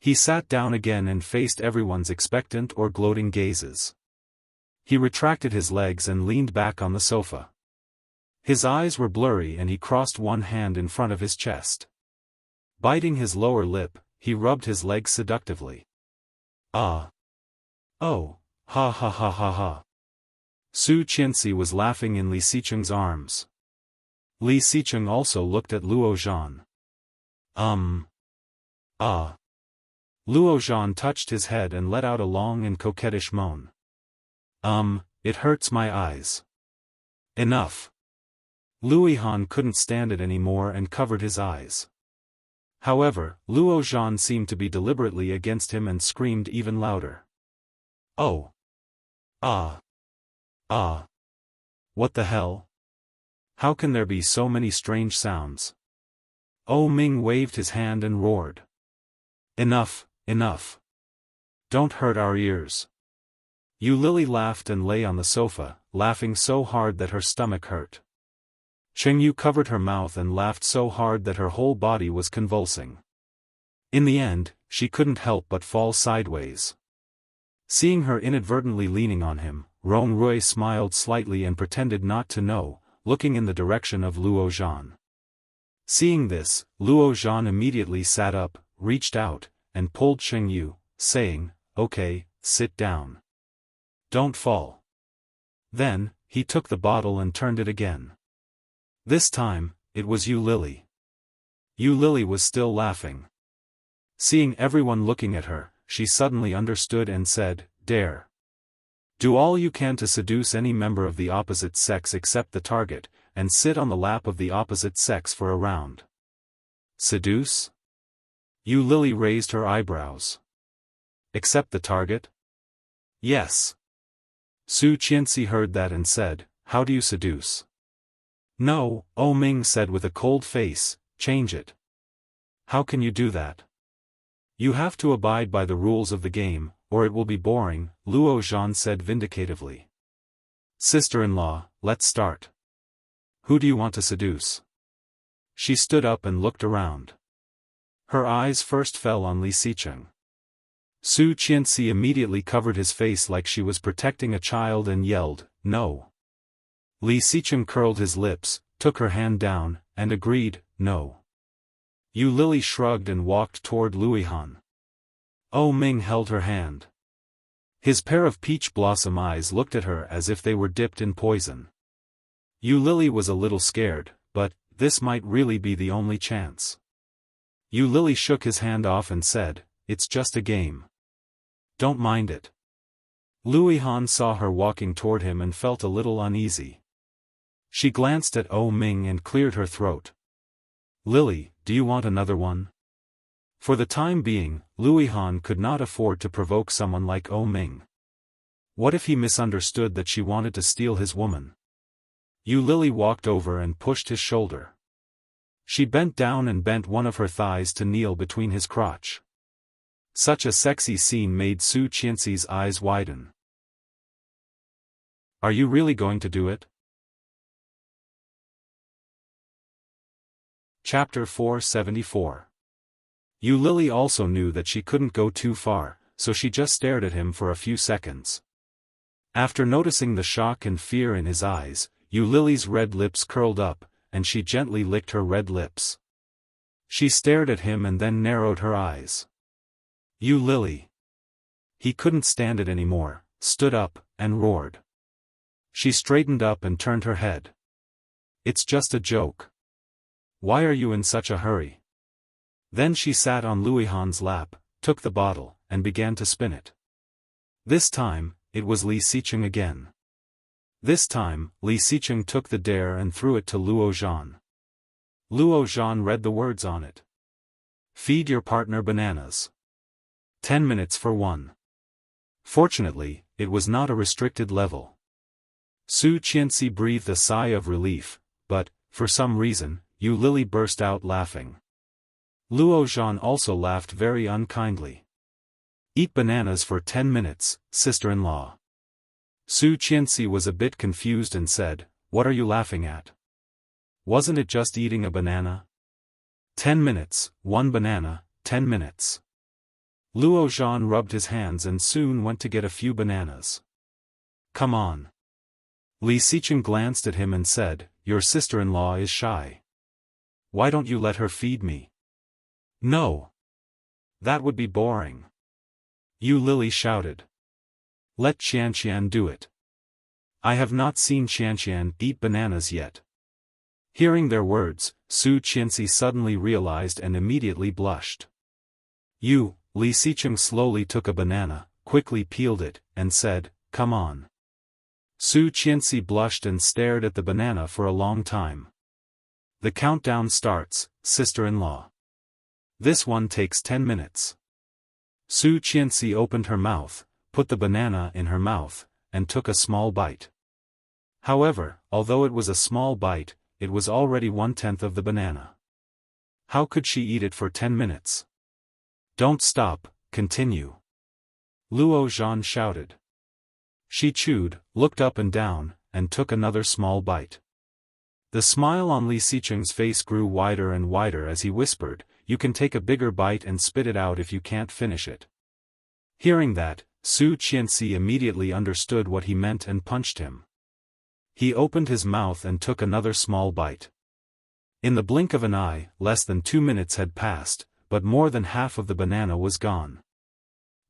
He sat down again and faced everyone's expectant or gloating gazes. He retracted his legs and leaned back on the sofa. His eyes were blurry and he crossed one hand in front of his chest. Biting his lower lip, he rubbed his legs seductively. Ah. Oh, ha ha ha ha ha. Su Qianxi was laughing in Li Xicheng's arms. Li Xicheng also looked at Luo Zhan. Ah. Luo Zhan touched his head and let out a long and coquettish moan. It hurts my eyes. Enough. Luohan couldn't stand it anymore and covered his eyes. However, Luo Zhan seemed to be deliberately against him and screamed even louder. Oh. Ah. Ah. What the hell? How can there be so many strange sounds? Oh Ming waved his hand and roared. Enough, enough. Don't hurt our ears. Yu Lily laughed and lay on the sofa, laughing so hard that her stomach hurt. Cheng Yu covered her mouth and laughed so hard that her whole body was convulsing. In the end, she couldn't help but fall sideways. Seeing her inadvertently leaning on him, Rong Rui smiled slightly and pretended not to know, looking in the direction of Luo Zhan. Seeing this, Luo Zhan immediately sat up, reached out, and pulled Cheng Yu, saying, Okay, sit down. Don't fall. Then, he took the bottle and turned it again. This time, it was Yu Lily. Yu Lily was still laughing. Seeing everyone looking at her, she suddenly understood and said, Dare. Do all you can to seduce any member of the opposite sex except the target, and sit on the lap of the opposite sex for a round. Seduce? Yu Lily raised her eyebrows. Except the target? Yes. Su Qianxi heard that and said, How do you seduce? No, Oh Ming said with a cold face, change it. How can you do that? You have to abide by the rules of the game, or it will be boring, Luo Zhan said vindicatively. Sister-in-law, let's start. Who do you want to seduce? She stood up and looked around. Her eyes first fell on Li Xicheng. Su Qianxi immediately covered his face like she was protecting a child and yelled, No. Li Xicheng curled his lips, took her hand down, and agreed, No. Yu Lily shrugged and walked toward Luohan. Oh Ming held her hand. His pair of peach blossom eyes looked at her as if they were dipped in poison. Yu Lily was a little scared, but this might really be the only chance. Yu Lily shook his hand off and said, It's just a game. Don't mind it. Luohan saw her walking toward him and felt a little uneasy. She glanced at Oh Ming and cleared her throat. Lily, do you want another one? For the time being, Luohan could not afford to provoke someone like Oh Ming. What if he misunderstood that she wanted to steal his woman? Yu Lily walked over and pushed his shoulder. She bent down and bent one of her thighs to kneel between his crotch. Such a sexy scene made Su Qianxi's eyes widen. Are you really going to do it? Chapter 474. Yu Lily also knew that she couldn't go too far, so she just stared at him for a few seconds. After noticing the shock and fear in his eyes, Yu Lily's red lips curled up, and she gently licked her red lips. She stared at him and then narrowed her eyes. Yu Lily. He couldn't stand it anymore, stood up, and roared. She straightened up and turned her head. It's just a joke. Why are you in such a hurry? Then she sat on Luihan's lap, took the bottle, and began to spin it. This time, it was Li Xicheng again. This time, Li Xicheng took the dare and threw it to Luo Zhan. Luo Zhan read the words on it. Feed your partner bananas. 10 minutes for one. Fortunately, it was not a restricted level. Su Qianxi breathed a sigh of relief, but, for some reason, Yu Lily burst out laughing. Luo Zhan also laughed very unkindly. Eat bananas for 10 minutes, sister-in-law. Su Qianxi was a bit confused and said, what are you laughing at? Wasn't it just eating a banana? 10 minutes, one banana, 10 minutes. Luo Zhan rubbed his hands and soon went to get a few bananas. Come on. Li Xicheng glanced at him and said, your sister-in-law is shy. Why don't you let her feed me? No. That would be boring. Yu Lily shouted. Let Qianqian do it. I have not seen Qianqian eat bananas yet. Hearing their words, Su Qianxi suddenly realized and immediately blushed. Li Xicheng slowly took a banana, quickly peeled it, and said, come on. Su Qianxi blushed and stared at the banana for a long time. The countdown starts, sister-in-law. This one takes 10 minutes. Su Qianxi opened her mouth, put the banana in her mouth, and took a small bite. However, although it was a small bite, it was already 1/10 of the banana. How could she eat it for 10 minutes? Don't stop, continue. Luo Zhan shouted. She chewed, looked up and down, and took another small bite. The smile on Li Xicheng's face grew wider and wider as he whispered, you can take a bigger bite and spit it out if you can't finish it. Hearing that, Su Qianxi immediately understood what he meant and punched him. He opened his mouth and took another small bite. In the blink of an eye, less than 2 minutes had passed, but more than half of the banana was gone.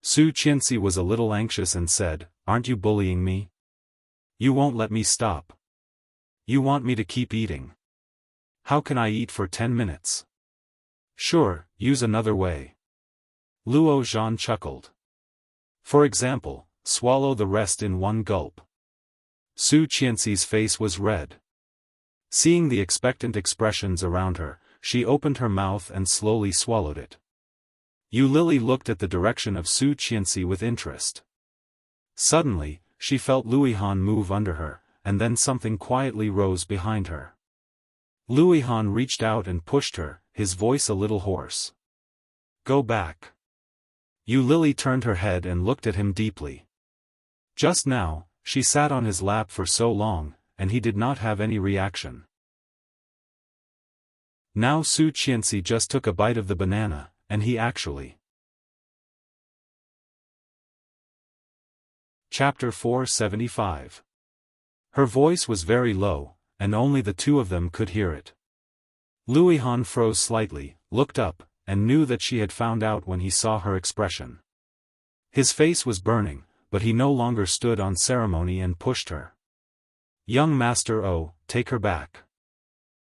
Su Qianxi was a little anxious and said, aren't you bullying me? You won't let me stop. You want me to keep eating. How can I eat for 10 minutes? Sure, use another way. Luo Zhan chuckled. For example, swallow the rest in one gulp. Su Qianxi's face was red. Seeing the expectant expressions around her, she opened her mouth and slowly swallowed it. Yu Lily looked at the direction of Su Qianxi with interest. Suddenly, she felt Luihan move under her, and then something quietly rose behind her. Luihan reached out and pushed her, his voice a little hoarse. Go back. Yu Lily turned her head and looked at him deeply. Just now, she sat on his lap for so long, and he did not have any reaction. Now Su Qianxi just took a bite of the banana, and he actually. Chapter 475. Her voice was very low, and only the two of them could hear it. Luihan froze slightly, looked up, and knew that she had found out when he saw her expression. His face was burning, but he no longer stood on ceremony and pushed her. Young Master O, take her back.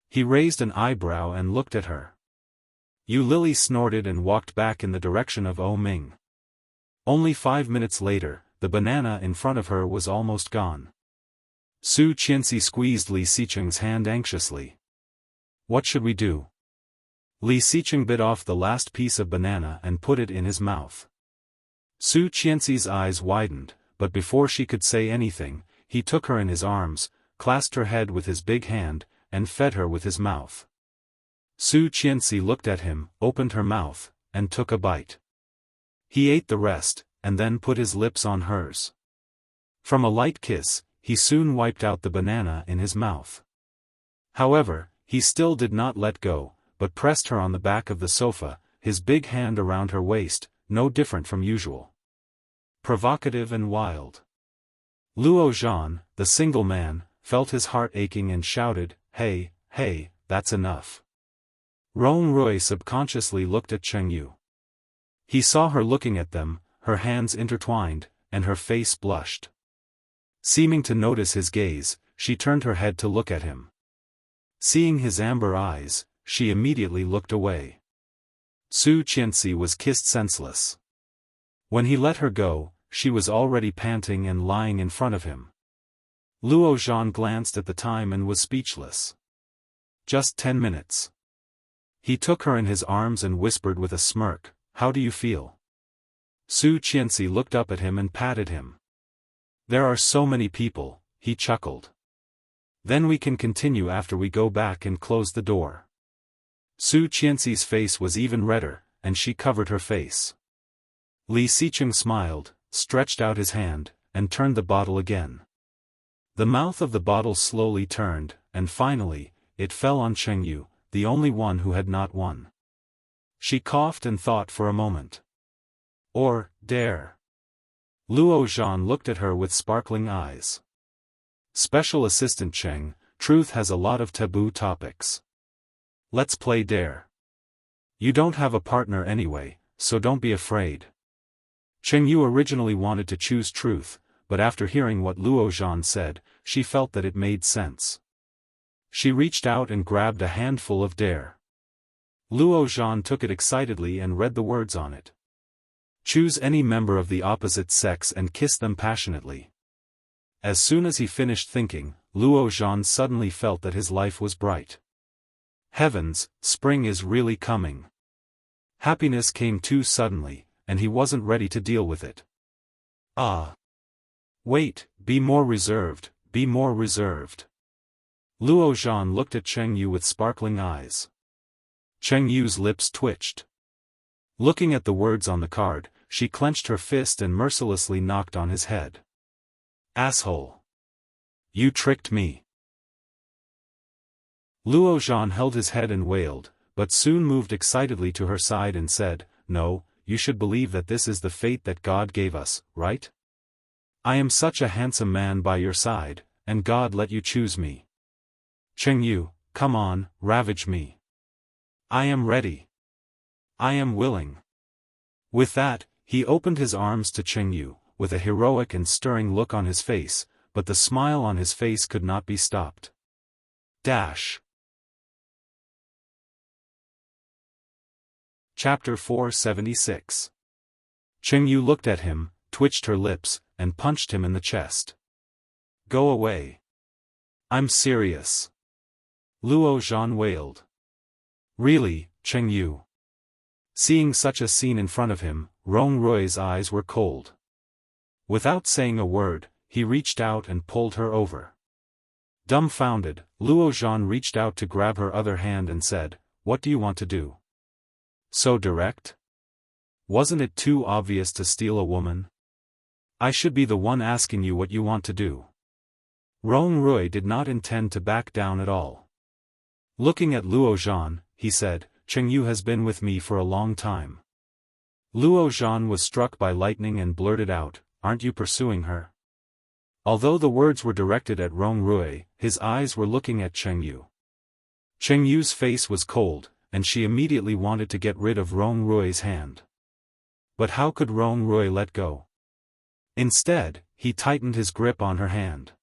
He raised an eyebrow and looked at her. Yu Lily snorted and walked back in the direction of O Ming. Only 5 minutes later, the banana in front of her was almost gone. Su Qianxi squeezed Li Xicheng's hand anxiously. What should we do? Li Xicheng bit off the last piece of banana and put it in his mouth. Su Qianxi's eyes widened, but before she could say anything, he took her in his arms, clasped her head with his big hand, and fed her with his mouth. Su Qianxi looked at him, opened her mouth, and took a bite. He ate the rest, and then put his lips on hers. From a light kiss, he soon wiped out the banana in his mouth. However, he still did not let go, but pressed her on the back of the sofa, his big hand around her waist, no different from usual. Provocative and wild. Luo Zhan, the single man, felt his heart aching and shouted, hey, hey, that's enough. Rong Rui subconsciously looked at Cheng Yu. He saw her looking at them, her hands intertwined, and her face blushed. Seeming to notice his gaze, she turned her head to look at him. Seeing his amber eyes, she immediately looked away. Su Qianxi was kissed senseless. When he let her go, she was already panting and lying in front of him. Luo Zhan glanced at the time and was speechless. Just 10 minutes. He took her in his arms and whispered with a smirk, "How do you feel?" Su Qianxi looked up at him and patted him. "There are so many people," he chuckled. "Then we can continue after we go back and close the door." Su Qianxi's face was even redder, and she covered her face. Li Xicheng smiled, stretched out his hand, and turned the bottle again. The mouth of the bottle slowly turned, and finally, it fell on Chengyu, the only one who had not won. She coughed and thought for a moment. Or, dare. Luo Zhan looked at her with sparkling eyes. Special Assistant Cheng, truth has a lot of taboo topics. Let's play dare. You don't have a partner anyway, so don't be afraid. Chengyu originally wanted to choose truth, but after hearing what Luo Zhan said, she felt that it made sense. She reached out and grabbed a handful of dare. Luo Zhan took it excitedly and read the words on it. Choose any member of the opposite sex and kiss them passionately. As soon as he finished thinking, Luo Zhan suddenly felt that his life was bright. Heavens, spring is really coming. Happiness came too suddenly, and he wasn't ready to deal with it. Ah. Wait, be more reserved, be more reserved. Luo Zhan looked at Chengyu with sparkling eyes. Chengyu's lips twitched. Looking at the words on the card, she clenched her fist and mercilessly knocked on his head. Asshole! You tricked me! Luo Zhan held his head and wailed, but soon moved excitedly to her side and said, "No, you should believe that this is the fate that God gave us, right? I am such a handsome man by your side, and God let you choose me. Chengyu, come on, ravage me. I am ready. I am willing." With that, he opened his arms to Chengyu, with a heroic and stirring look on his face, but the smile on his face could not be stopped. Dash. Chapter 476. Chengyu looked at him, twitched her lips, and punched him in the chest. Go away. I'm serious. Luo Zhan wailed. Really, Chengyu? Seeing such a scene in front of him, Rong Rui's eyes were cold. Without saying a word, he reached out and pulled her over. Dumbfounded, Luo Zhan reached out to grab her other hand and said, "What do you want to do? So direct? Wasn't it too obvious to steal a woman? I should be the one asking you what you want to do." Rong Rui did not intend to back down at all. Looking at Luo Zhan, he said, "Chengyu has been with me for a long time." Luo Zhan was struck by lightning and blurted out, "Aren't you pursuing her?" Although the words were directed at Rong Rui, his eyes were looking at Chengyu. Chengyu's face was cold, and she immediately wanted to get rid of Rong Rui's hand. But how could Rong Rui let go? Instead, he tightened his grip on her hand.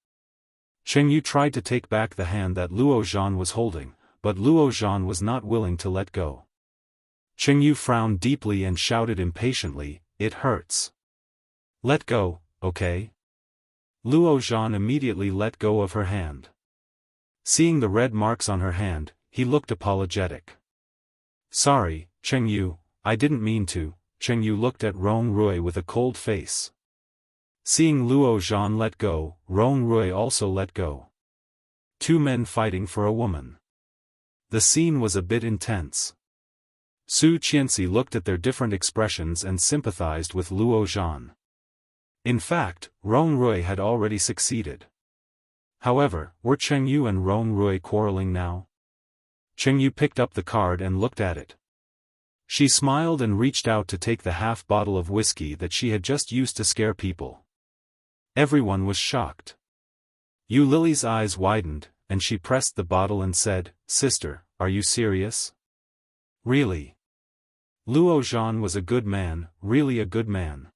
Chengyu tried to take back the hand that Luo Zhan was holding, but Luo Zhan was not willing to let go. Chengyu frowned deeply and shouted impatiently, "It hurts. Let go, okay?" Luo Zhan immediately let go of her hand. Seeing the red marks on her hand, he looked apologetic. "Sorry, Chengyu, I didn't mean to." Chengyu looked at Rong Rui with a cold face. Seeing Luo Zhan let go, Rong Rui also let go. Two men fighting for a woman. The scene was a bit intense. Su Qianxi looked at their different expressions and sympathized with Luo Zhan. In fact, Rong Rui had already succeeded. However, were Chengyu and Rong Rui quarreling now? Chengyu picked up the card and looked at it. She smiled and reached out to take the half bottle of whiskey that she had just used to scare people. Everyone was shocked. Yu Lily's eyes widened, and she pressed the bottle and said, "Sister, are you serious? Really?" Luo Zhan was a good man, really a good man.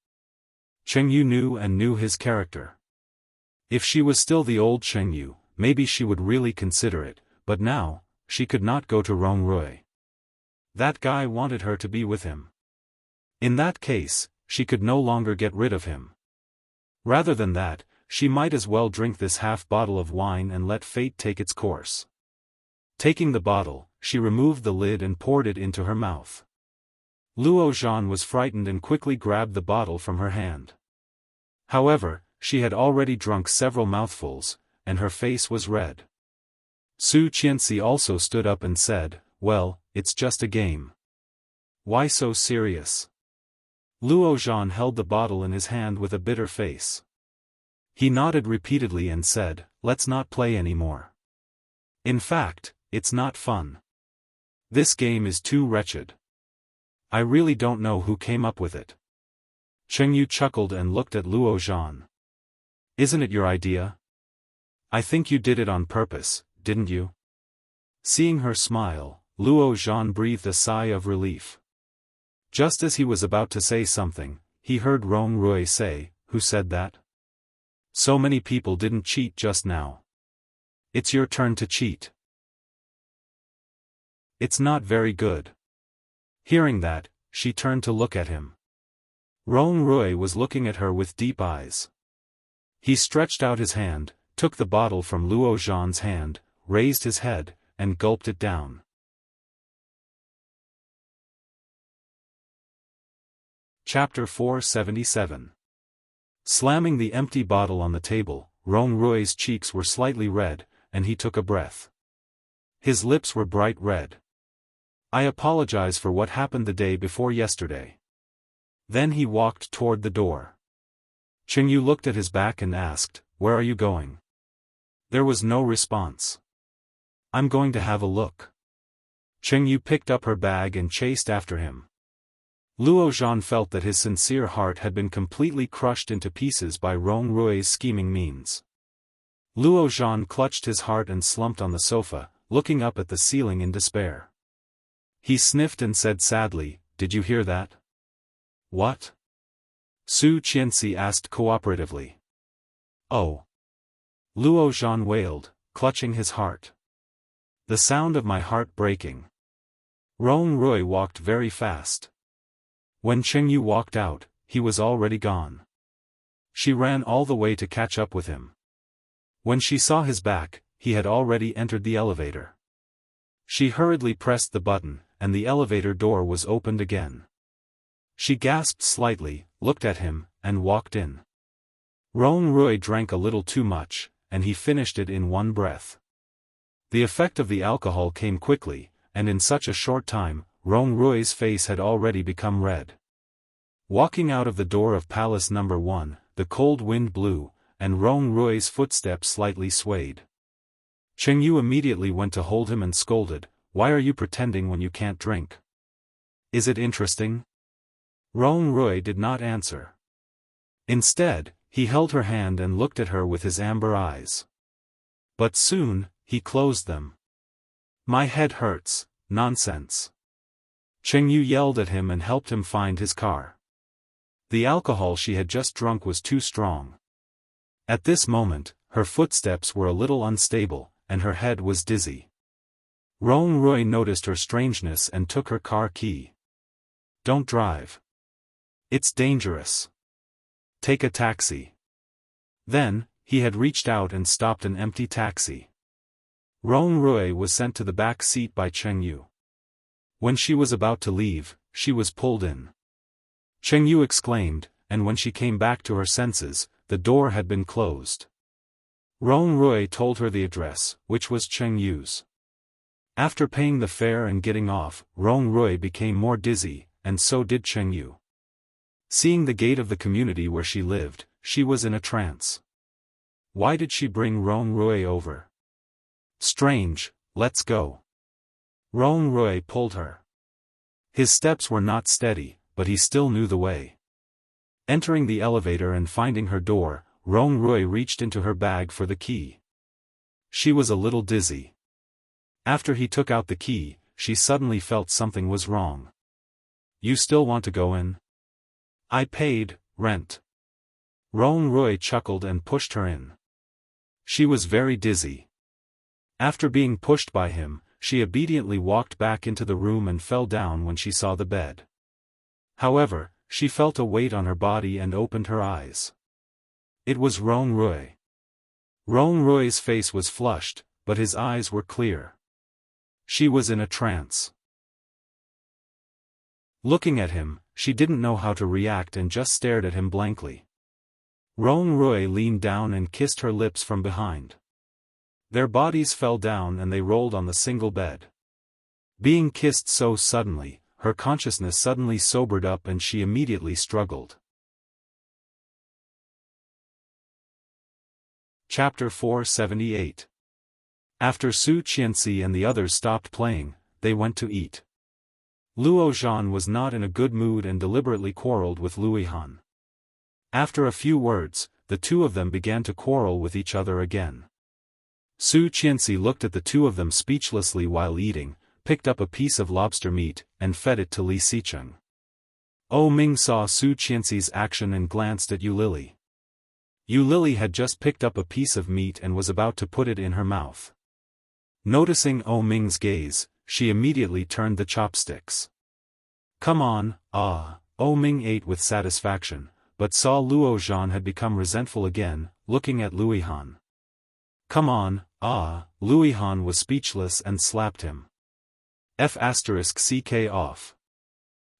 Chengyu knew his character. If she was still the old Chengyu, maybe she would really consider it, but now, she could not go to Rong Rui. That guy wanted her to be with him. In that case, she could no longer get rid of him. Rather than that, she might as well drink this half bottle of wine and let fate take its course. Taking the bottle, she removed the lid and poured it into her mouth. Luo Zhan was frightened and quickly grabbed the bottle from her hand. However, she had already drunk several mouthfuls, and her face was red. Su Qianxi also stood up and said, "Well, it's just a game. Why so serious?" Luo Zhan held the bottle in his hand with a bitter face. He nodded repeatedly and said, "Let's not play anymore. In fact, it's not fun. This game is too wretched. I really don't know who came up with it." Chengyu chuckled and looked at Luo Zhan. "Isn't it your idea? I think you did it on purpose, didn't you?" Seeing her smile, Luo Zhan breathed a sigh of relief. Just as he was about to say something, he heard Rong Rui say, "Who said that? So many people didn't cheat just now. It's your turn to cheat. It's not very good." Hearing that, she turned to look at him. Rong Rui was looking at her with deep eyes. He stretched out his hand, took the bottle from Luo Zhan's hand, raised his head, and gulped it down. Chapter 477. Slamming the empty bottle on the table, Rong Rui's cheeks were slightly red, and he took a breath. His lips were bright red. "I apologize for what happened the day before yesterday." Then he walked toward the door. Chengyu looked at his back and asked, "Where are you going?" There was no response. "I'm going to have a look." Chengyu picked up her bag and chased after him. Luo Zhan felt that his sincere heart had been completely crushed into pieces by Rong Rui's scheming means. Luo Zhan clutched his heart and slumped on the sofa, looking up at the ceiling in despair. He sniffed and said sadly, "Did you hear that?" "What?" Su Qianxi asked cooperatively. "Oh." Luo Zhan wailed, clutching his heart. "The sound of my heart breaking." Rong Rui walked very fast. When Chengyu walked out, he was already gone. She ran all the way to catch up with him. When she saw his back, he had already entered the elevator. She hurriedly pressed the button, and the elevator door was opened again. She gasped slightly, looked at him, and walked in. Rong Rui drank a little too much, and he finished it in one breath. The effect of the alcohol came quickly, and in such a short time, Rong Rui's face had already become red. Walking out of the door of Palace No. 1, the cold wind blew, and Rong Rui's footsteps slightly swayed. Chengyu immediately went to hold him and scolded, "Why are you pretending when you can't drink? Is it interesting?" Rong Rui did not answer. Instead, he held her hand and looked at her with his amber eyes. But soon, he closed them. "My head hurts, nonsense." Chengyu yelled at him and helped him find his car. The alcohol she had just drunk was too strong. At this moment, her footsteps were a little unstable, and her head was dizzy. Rong Rui noticed her strangeness and took her car key. "Don't drive. It's dangerous. Take a taxi." Then, he had reached out and stopped an empty taxi. Rong Rui was sent to the back seat by Chengyu. When she was about to leave, she was pulled in. Chengyu exclaimed, and when she came back to her senses, the door had been closed. Rong Rui told her the address, which was Chengyu's. After paying the fare and getting off, Rong Rui became more dizzy, and so did Chengyu. Seeing the gate of the community where she lived, she was in a trance. Why did she bring Rong Rui over? Strange, let's go. Rong Rui pulled her. His steps were not steady, but he still knew the way. Entering the elevator and finding her door, Rong Rui reached into her bag for the key. She was a little dizzy. After he took out the key, she suddenly felt something was wrong. "You still want to go in?" "I paid rent." Rong Rui chuckled and pushed her in. She was very dizzy. After being pushed by him, she obediently walked back into the room and fell down when she saw the bed. However, she felt a weight on her body and opened her eyes. It was Rong Rui. Rong Rui's face was flushed, but his eyes were clear. She was in a trance. Looking at him, she didn't know how to react and just stared at him blankly. Rong Rui leaned down and kissed her lips from behind. Their bodies fell down and they rolled on the single bed. Being kissed so suddenly, her consciousness suddenly sobered up and she immediately struggled. Chapter 478. After Su Qianxi and the others stopped playing, they went to eat. Luo Zhan was not in a good mood and deliberately quarreled with Lui Han. After a few words, the two of them began to quarrel with each other again. Su Qianxi looked at the two of them speechlessly while eating, picked up a piece of lobster meat, and fed it to Li Xicheng. O Ming saw Su Qianxi's action and glanced at Yu Lily. Yu Lily had just picked up a piece of meat and was about to put it in her mouth. Noticing O Ming's gaze, she immediately turned the chopsticks. Come on, O Ming ate with satisfaction, but saw Luo Zhan had become resentful again, looking at Lui Han. Come on, Lui Han was speechless and slapped him. F***ck off.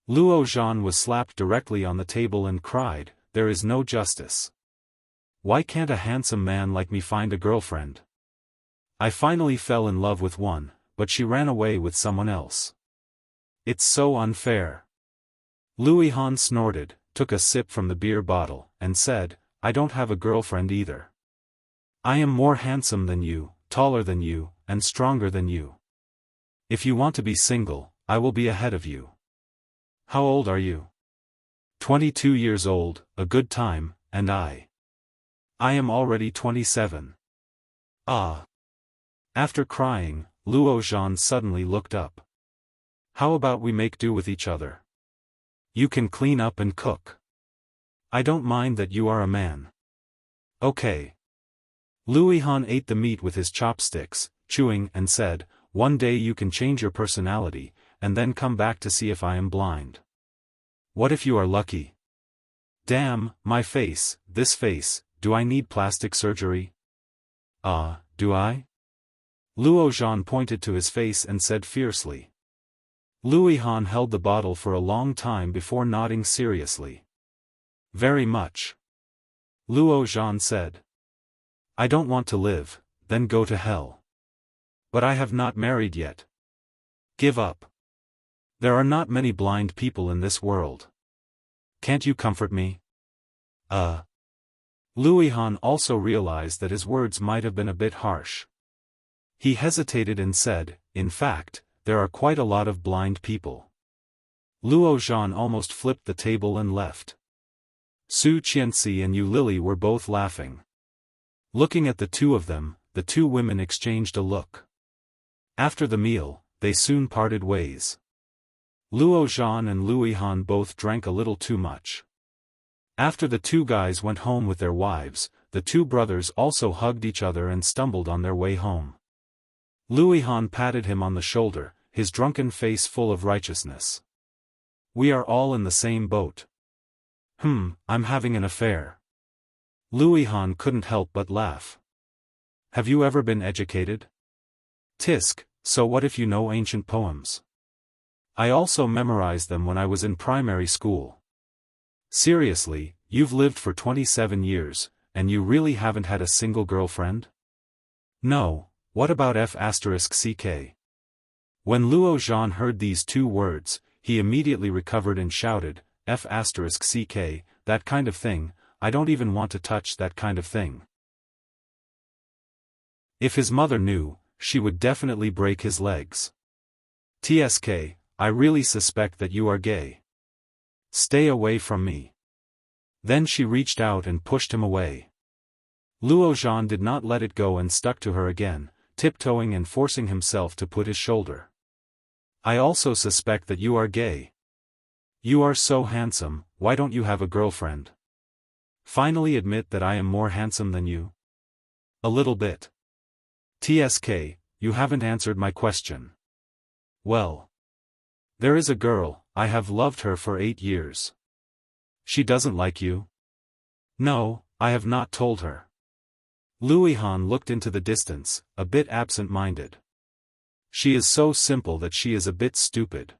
Luo Zhan was slapped directly on the table and cried, there is no justice. Why can't a handsome man like me find a girlfriend? I finally fell in love with one, but she ran away with someone else. It's so unfair. Lui Han snorted, took a sip from the beer bottle, and said, I don't have a girlfriend either. I am more handsome than you, taller than you, and stronger than you. If you want to be single, I will be ahead of you. How old are you? 22 years old, a good time, and I am already 27. After crying, Luo Zhan suddenly looked up. How about we make do with each other? You can clean up and cook. I don't mind that you are a man. Okay. Lui Han ate the meat with his chopsticks, chewing, and said, one day you can change your personality, and then come back to see if I am blind. What if you are lucky? Damn, my face, this face, do I need plastic surgery? Do I? Luo Zhan pointed to his face and said fiercely. Lui Han held the bottle for a long time before nodding seriously. Very much. Luo Zhan said. I don't want to live, then go to hell. But I have not married yet. Give up. There are not many blind people in this world. Can't you comfort me? Lui Han also realized that his words might have been a bit harsh. He hesitated and said, in fact, there are quite a lot of blind people. Luo Zhan almost flipped the table and left. Su Qianxi and Yu Lily were both laughing. Looking at the two of them, the two women exchanged a look. After the meal, they soon parted ways. Luo Zhan and Lui Han both drank a little too much. After the two guys went home with their wives, the two brothers also hugged each other and stumbled on their way home. Lui Han patted him on the shoulder, his drunken face full of righteousness. We are all in the same boat. I'm having an affair. Lui Han couldn't help but laugh. Have you ever been educated? Tisk, so what if you know ancient poems? I also memorized them when I was in primary school. Seriously, you've lived for 27 years, and you really haven't had a single girlfriend? No, what about F***ck? When Luo Zhan heard these two words, he immediately recovered and shouted, F***ck, that kind of thing, I don't even want to touch that kind of thing. If his mother knew, she would definitely break his legs. Tsk, I really suspect that you are gay. Stay away from me. Then she reached out and pushed him away. Luo Zhan did not let it go and stuck to her again, tiptoeing and forcing himself to put his shoulder. I also suspect that you are gay. You are so handsome, why don't you have a girlfriend? Finally admit that I am more handsome than you? A little bit. Tsk, you haven't answered my question. Well. There is a girl, I have loved her for 8 years. She doesn't like you? No, I have not told her. Louis Han looked into the distance, a bit absent-minded. She is so simple that she is a bit stupid.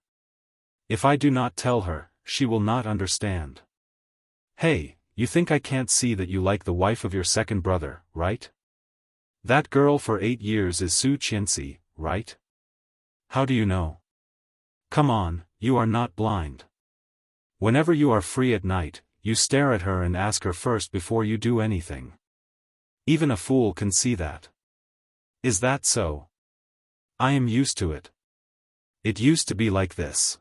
If I do not tell her, she will not understand. Hey, you think I can't see that you like the wife of your second brother, right? That girl for 8 years is Su Qianxi, right? How do you know? Come on, you are not blind. Whenever you are free at night, you stare at her and ask her first before you do anything. Even a fool can see that. Is that so? I am used to it. It used to be like this.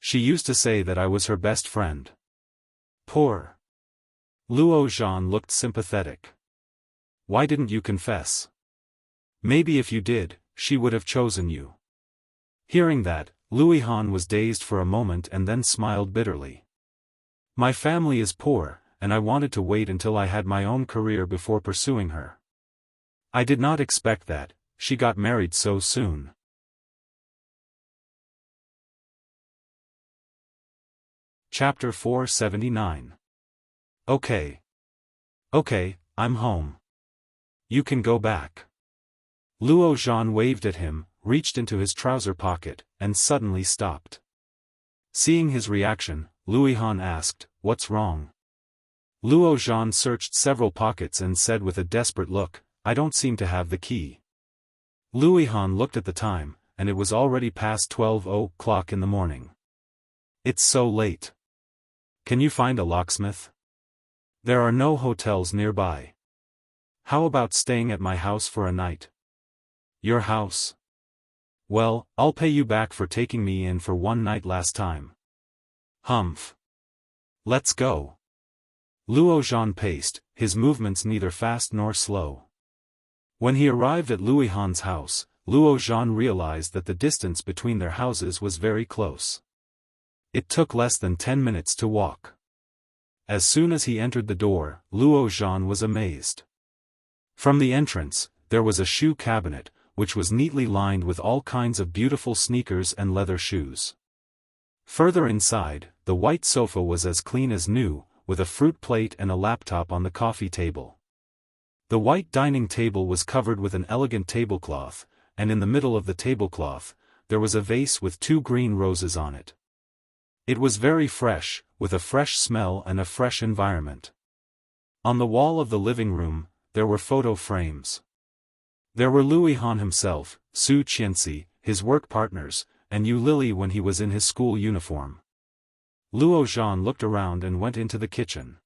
She used to say that I was her best friend. Poor. Luo Zhan looked sympathetic. Why didn't you confess? Maybe if you did, she would have chosen you. Hearing that, Louis Han was dazed for a moment and then smiled bitterly. My family is poor, and I wanted to wait until I had my own career before pursuing her. I did not expect that, she got married so soon. Chapter 479. Okay. Okay, I'm home. You can go back. Luo Zhan waved at him, reached into his trouser pocket, and suddenly stopped. Seeing his reaction, Louis Han asked, "What's wrong?" Luo Zhan searched several pockets and said with a desperate look, "I don't seem to have the key." Louis Han looked at the time, and it was already past 12 o'clock in the morning. It's so late. Can you find a locksmith? There are no hotels nearby. How about staying at my house for a night? Your house? Well, I'll pay you back for taking me in for one night last time. Humph. Let's go. Luo Zhan paced, his movements neither fast nor slow. When he arrived at Louis Han's house, Luo Zhan realized that the distance between their houses was very close. It took less than 10 minutes to walk. As soon as he entered the door, Luo Zhan was amazed. From the entrance, there was a shoe cabinet, which was neatly lined with all kinds of beautiful sneakers and leather shoes. Further inside, the white sofa was as clean as new, with a fruit plate and a laptop on the coffee table. The white dining table was covered with an elegant tablecloth, and in the middle of the tablecloth, there was a vase with 2 green roses on it. It was very fresh, with a fresh smell and a fresh environment. On the wall of the living room, there were photo frames. There were Louis Han himself, Su Qianxi, his work partners, and Yu Lily when he was in his school uniform. Luo Zhan looked around and went into the kitchen.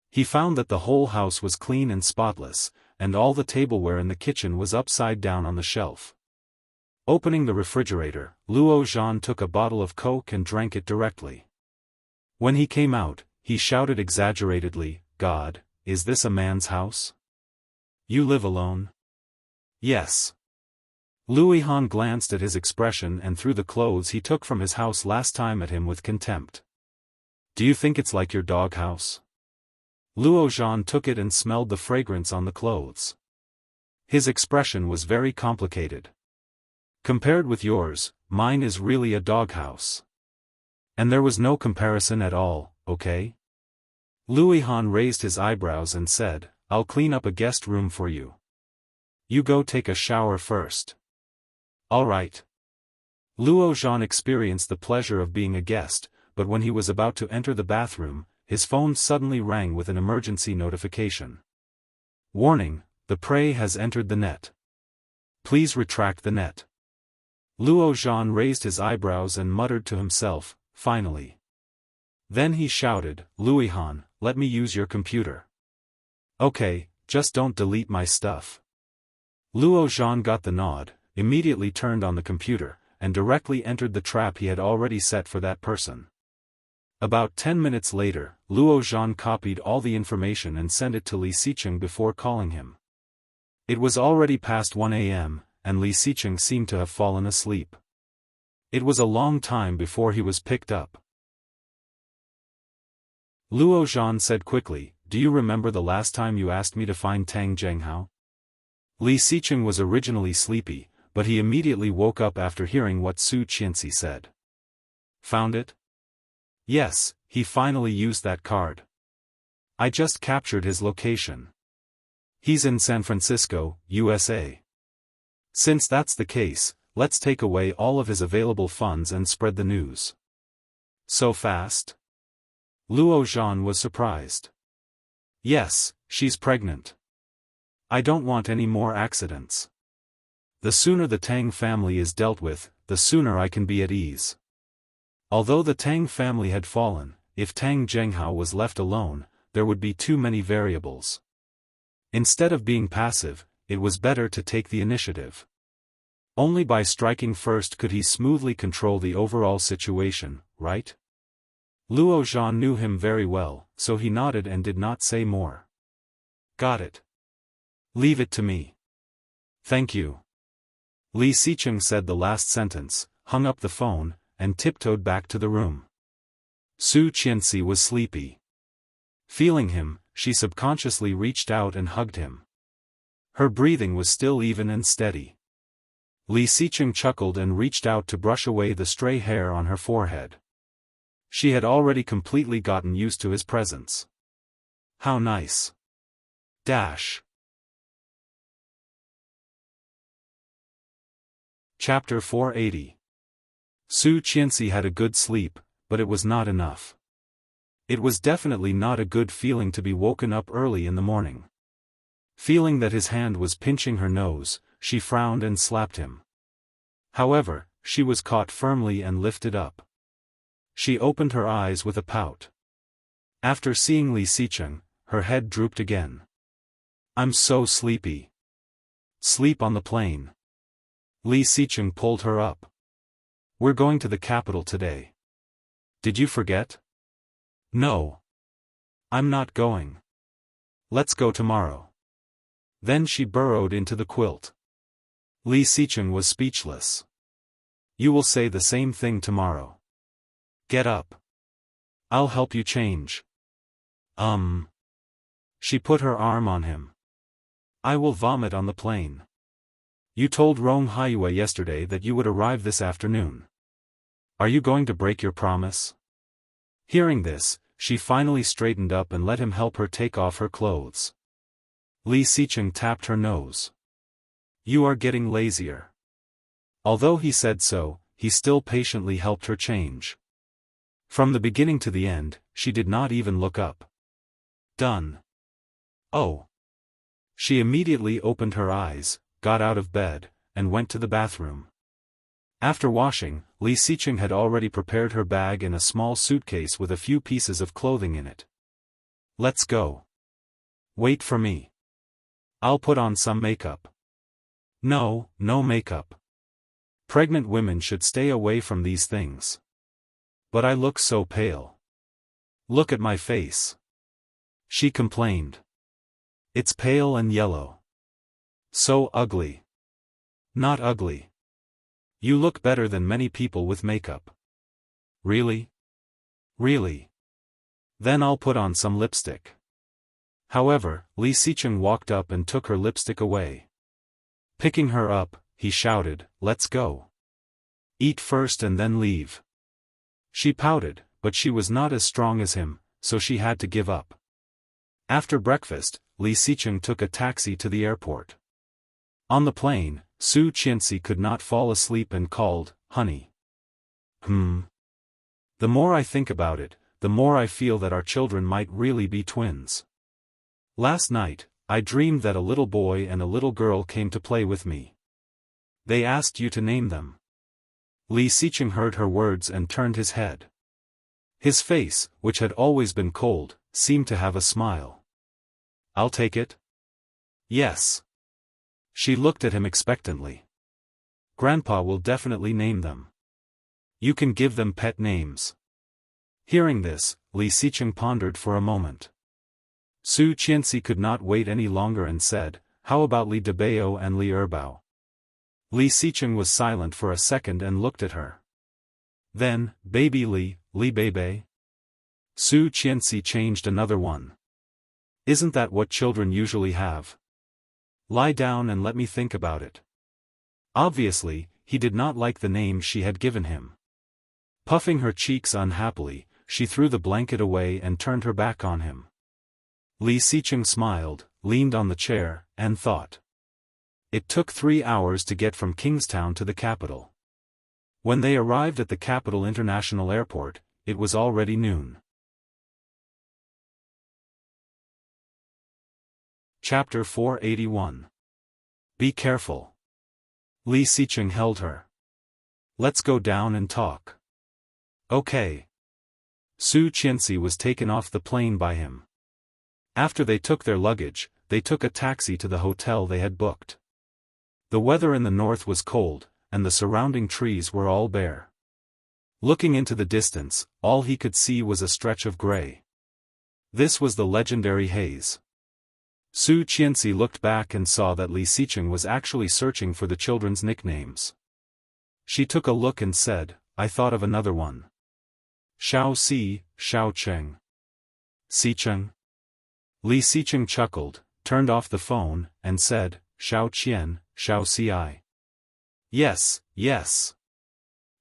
He found that the whole house was clean and spotless, and all the tableware in the kitchen was upside down on the shelf. Opening the refrigerator, Luo Zhan took a bottle of Coke and drank it directly. When he came out, he shouted exaggeratedly, "God, is this a man's house? You live alone?" Yes. Louis Han glanced at his expression and threw the clothes he took from his house last time at him with contempt. Do you think it's like your dog house? Luo Zhan took it and smelled the fragrance on the clothes. His expression was very complicated. Compared with yours, mine is really a doghouse. And there was no comparison at all, okay? Louis Han raised his eyebrows and said, "I'll clean up a guest room for you. You go take a shower first." All right. Luo Zhan experienced the pleasure of being a guest, but when he was about to enter the bathroom, his phone suddenly rang with an emergency notification. Warning, the prey has entered the net. Please retract the net. Luo Zhan raised his eyebrows and muttered to himself, "Finally." Then he shouted, "Louis Han, let me use your computer." "Okay, just don't delete my stuff." Luo Zhan got the nod, immediately turned on the computer, and directly entered the trap he had already set for that person. About 10 minutes later, Luo Zhan copied all the information and sent it to Li Xicheng before calling him. It was already past 1 a.m., and Li Xicheng seemed to have fallen asleep. It was a long time before he was picked up. Luo Zhan said quickly, "Do you remember the last time you asked me to find Tang Zhenghao?" Li Xicheng was originally sleepy, but he immediately woke up after hearing what Su Qianxi said. Found it? Yes, he finally used that card. I just captured his location. He's in San Francisco, USA. Since that's the case, let's take away all of his available funds and spread the news. So fast? Luo Zhan was surprised. Yes, she's pregnant. I don't want any more accidents. The sooner the Tang family is dealt with, the sooner I can be at ease. Although the Tang family had fallen, if Tang Zhenghao was left alone, there would be too many variables. Instead of being passive, it was better to take the initiative. Only by striking first could he smoothly control the overall situation, right? Luo Zhan knew him very well, so he nodded and did not say more. Got it. Leave it to me. Thank you. Li Xicheng said the last sentence, hung up the phone, and tiptoed back to the room. Su Qianxi was sleepy. Feeling him, she subconsciously reached out and hugged him. Her breathing was still even and steady. Li Xicheng chuckled and reached out to brush away the stray hair on her forehead. She had already completely gotten used to his presence. How nice. Chapter 480. Su Qianxi had a good sleep, but it was not enough. It was definitely not a good feeling to be woken up early in the morning. Feeling that his hand was pinching her nose, she frowned and slapped him. However, she was caught firmly and lifted up. She opened her eyes with a pout. After seeing Li Xicheng, her head drooped again. I'm so sleepy. Sleep on the plane. Li Xicheng pulled her up. We're going to the capital today. Did you forget? No. I'm not going. Let's go tomorrow. Then she burrowed into the quilt. Li Xicheng was speechless. You will say the same thing tomorrow. Get up. I'll help you change. She put her arm on him. I will vomit on the plane. You told Rong Haiyue yesterday that you would arrive this afternoon. Are you going to break your promise? Hearing this, she finally straightened up and let him help her take off her clothes. Li Xicheng tapped her nose. You are getting lazier. Although he said so, he still patiently helped her change. From the beginning to the end, she did not even look up. Done. Oh. She immediately opened her eyes, got out of bed, and went to the bathroom. After washing, Li Xicheng had already prepared her bag in a small suitcase with a few pieces of clothing in it. Let's go. Wait for me. I'll put on some makeup. No makeup. Pregnant women should stay away from these things. But I look so pale. Look at my face. She complained. It's pale and yellow. So ugly. Not ugly. You look better than many people with makeup. Really? Really? Then I'll put on some lipstick. However, Li Xicheng walked up and took her lipstick away. Picking her up, he shouted, Let's go. Eat first and then leave. She pouted, but she was not as strong as him, so she had to give up. After breakfast, Li Xicheng took a taxi to the airport. On the plane, Su Qianxi could not fall asleep and called, Honey. The more I think about it, the more I feel that our children might really be twins. Last night, I dreamed that a little boy and a little girl came to play with me. They asked you to name them. Li Xicheng heard her words and turned his head. His face, which had always been cold, seemed to have a smile. I'll take it? Yes. She looked at him expectantly. Grandpa will definitely name them. You can give them pet names. Hearing this, Li Xicheng pondered for a moment. Su Qianxi could not wait any longer and said, How about Li Debao and Li Erbao? Li Xicheng was silent for a second and looked at her. Then, Baby Li, Li Bebe? Su Qianxi changed another one. Isn't that what children usually have? Lie down and let me think about it. Obviously, he did not like the name she had given him. Puffing her cheeks unhappily, she threw the blanket away and turned her back on him. Li Xicheng smiled, leaned on the chair, and thought. It took 3 hours to get from Kingstown to the capital. When they arrived at the capital international airport, it was already noon. Chapter 481. Be careful. Li Xicheng held her. Let's go down and talk. Okay. Su Qianxi was taken off the plane by him. After they took their luggage, they took a taxi to the hotel they had booked. The weather in the north was cold, and the surrounding trees were all bare. Looking into the distance, all he could see was a stretch of gray. This was the legendary haze. Su Qianxi looked back and saw that Li Xicheng was actually searching for the children's nicknames. She took a look and said, I thought of another one. Xiao Si, Xiao Cheng. Xicheng. Li Xicheng chuckled, turned off the phone, and said, Xiao Qian, Xiao Ci. Yes, yes.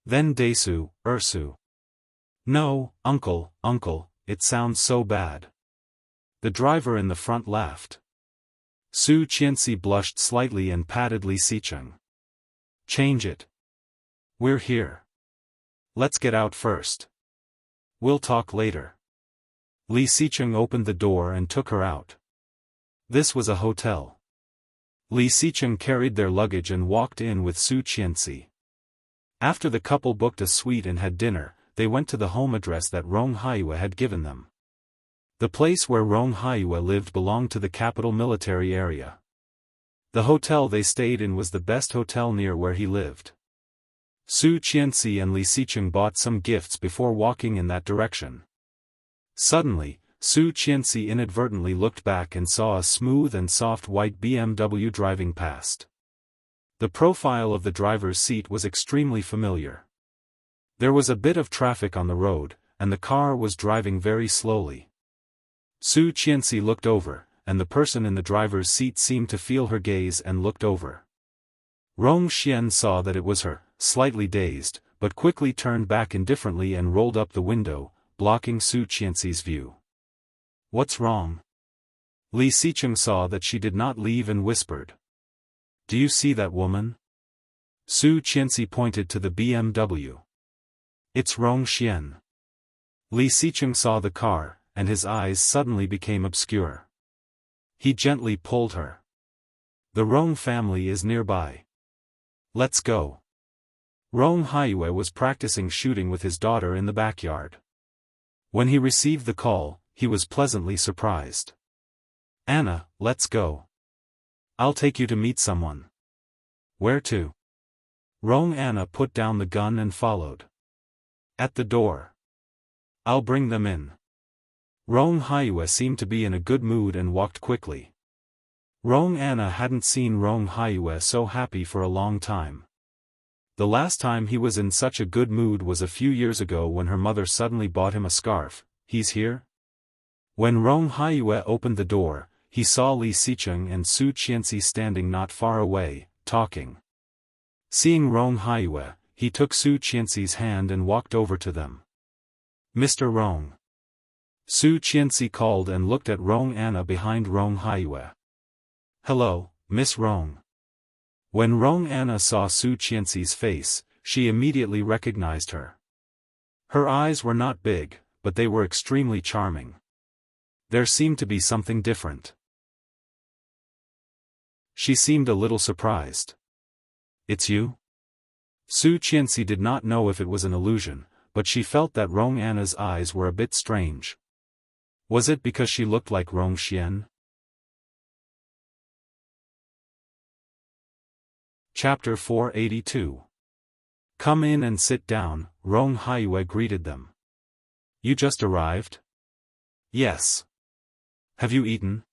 Then Desu, Ursu. No, uncle, it sounds so bad. The driver in the front laughed. Su Qianxi blushed slightly and patted Li Xicheng. Change it. We're here. Let's get out first. We'll talk later. Li Xicheng opened the door and took her out. This was a hotel. Li Xicheng carried their luggage and walked in with Su Qianxi. After the couple booked a suite and had dinner, they went to the home address that Rong Haiyue had given them. The place where Rong Haiyue lived belonged to the capital military area. The hotel they stayed in was the best hotel near where he lived. Su Qianxi and Li Xicheng bought some gifts before walking in that direction. Suddenly, Su Qianxi inadvertently looked back and saw a smooth and soft white BMW driving past. The profile of the driver's seat was extremely familiar. There was a bit of traffic on the road, and the car was driving very slowly. Su Qianxi looked over, and the person in the driver's seat seemed to feel her gaze and looked over. Rong Xian saw that it was her, slightly dazed, but quickly turned back indifferently and rolled up the window, blocking Su Qianxi's view. What's wrong? Li Xicheng saw that she did not leave and whispered. Do you see that woman? Su Qianxi pointed to the BMW. It's Rong Xian. Li Xicheng saw the car, and his eyes suddenly became obscure. He gently pulled her. The Rong family is nearby. Let's go. Rong Haiyue was practicing shooting with his daughter in the backyard. When he received the call, he was pleasantly surprised. Anna, let's go. I'll take you to meet someone. Where to? Rong Anna put down the gun and followed. At the door. I'll bring them in. Rong Haiyue seemed to be in a good mood and walked quickly. Rong Anna hadn't seen Rong Haiyue so happy for a long time. The last time he was in such a good mood was a few years ago when her mother suddenly bought him a scarf. He's here? When Rong Haiyue opened the door, he saw Li Xicheng and Su Qianxi standing not far away, talking. Seeing Rong Haiyue, he took Su Qianxi's hand and walked over to them. Mr. Rong. Su Qianxi called and looked at Rong Anna behind Rong Haiyue. Hello, Miss Rong. When Rong Anna saw Su Qianxi's face, she immediately recognized her. Her eyes were not big, but they were extremely charming. There seemed to be something different. She seemed a little surprised. It's you? Su Qianxi did not know if it was an illusion, but she felt that Rong Anna's eyes were a bit strange. Was it because she looked like Rong Xian? Chapter 482. Come in and sit down, Rong Haiyue greeted them. You just arrived? Yes. Have you eaten?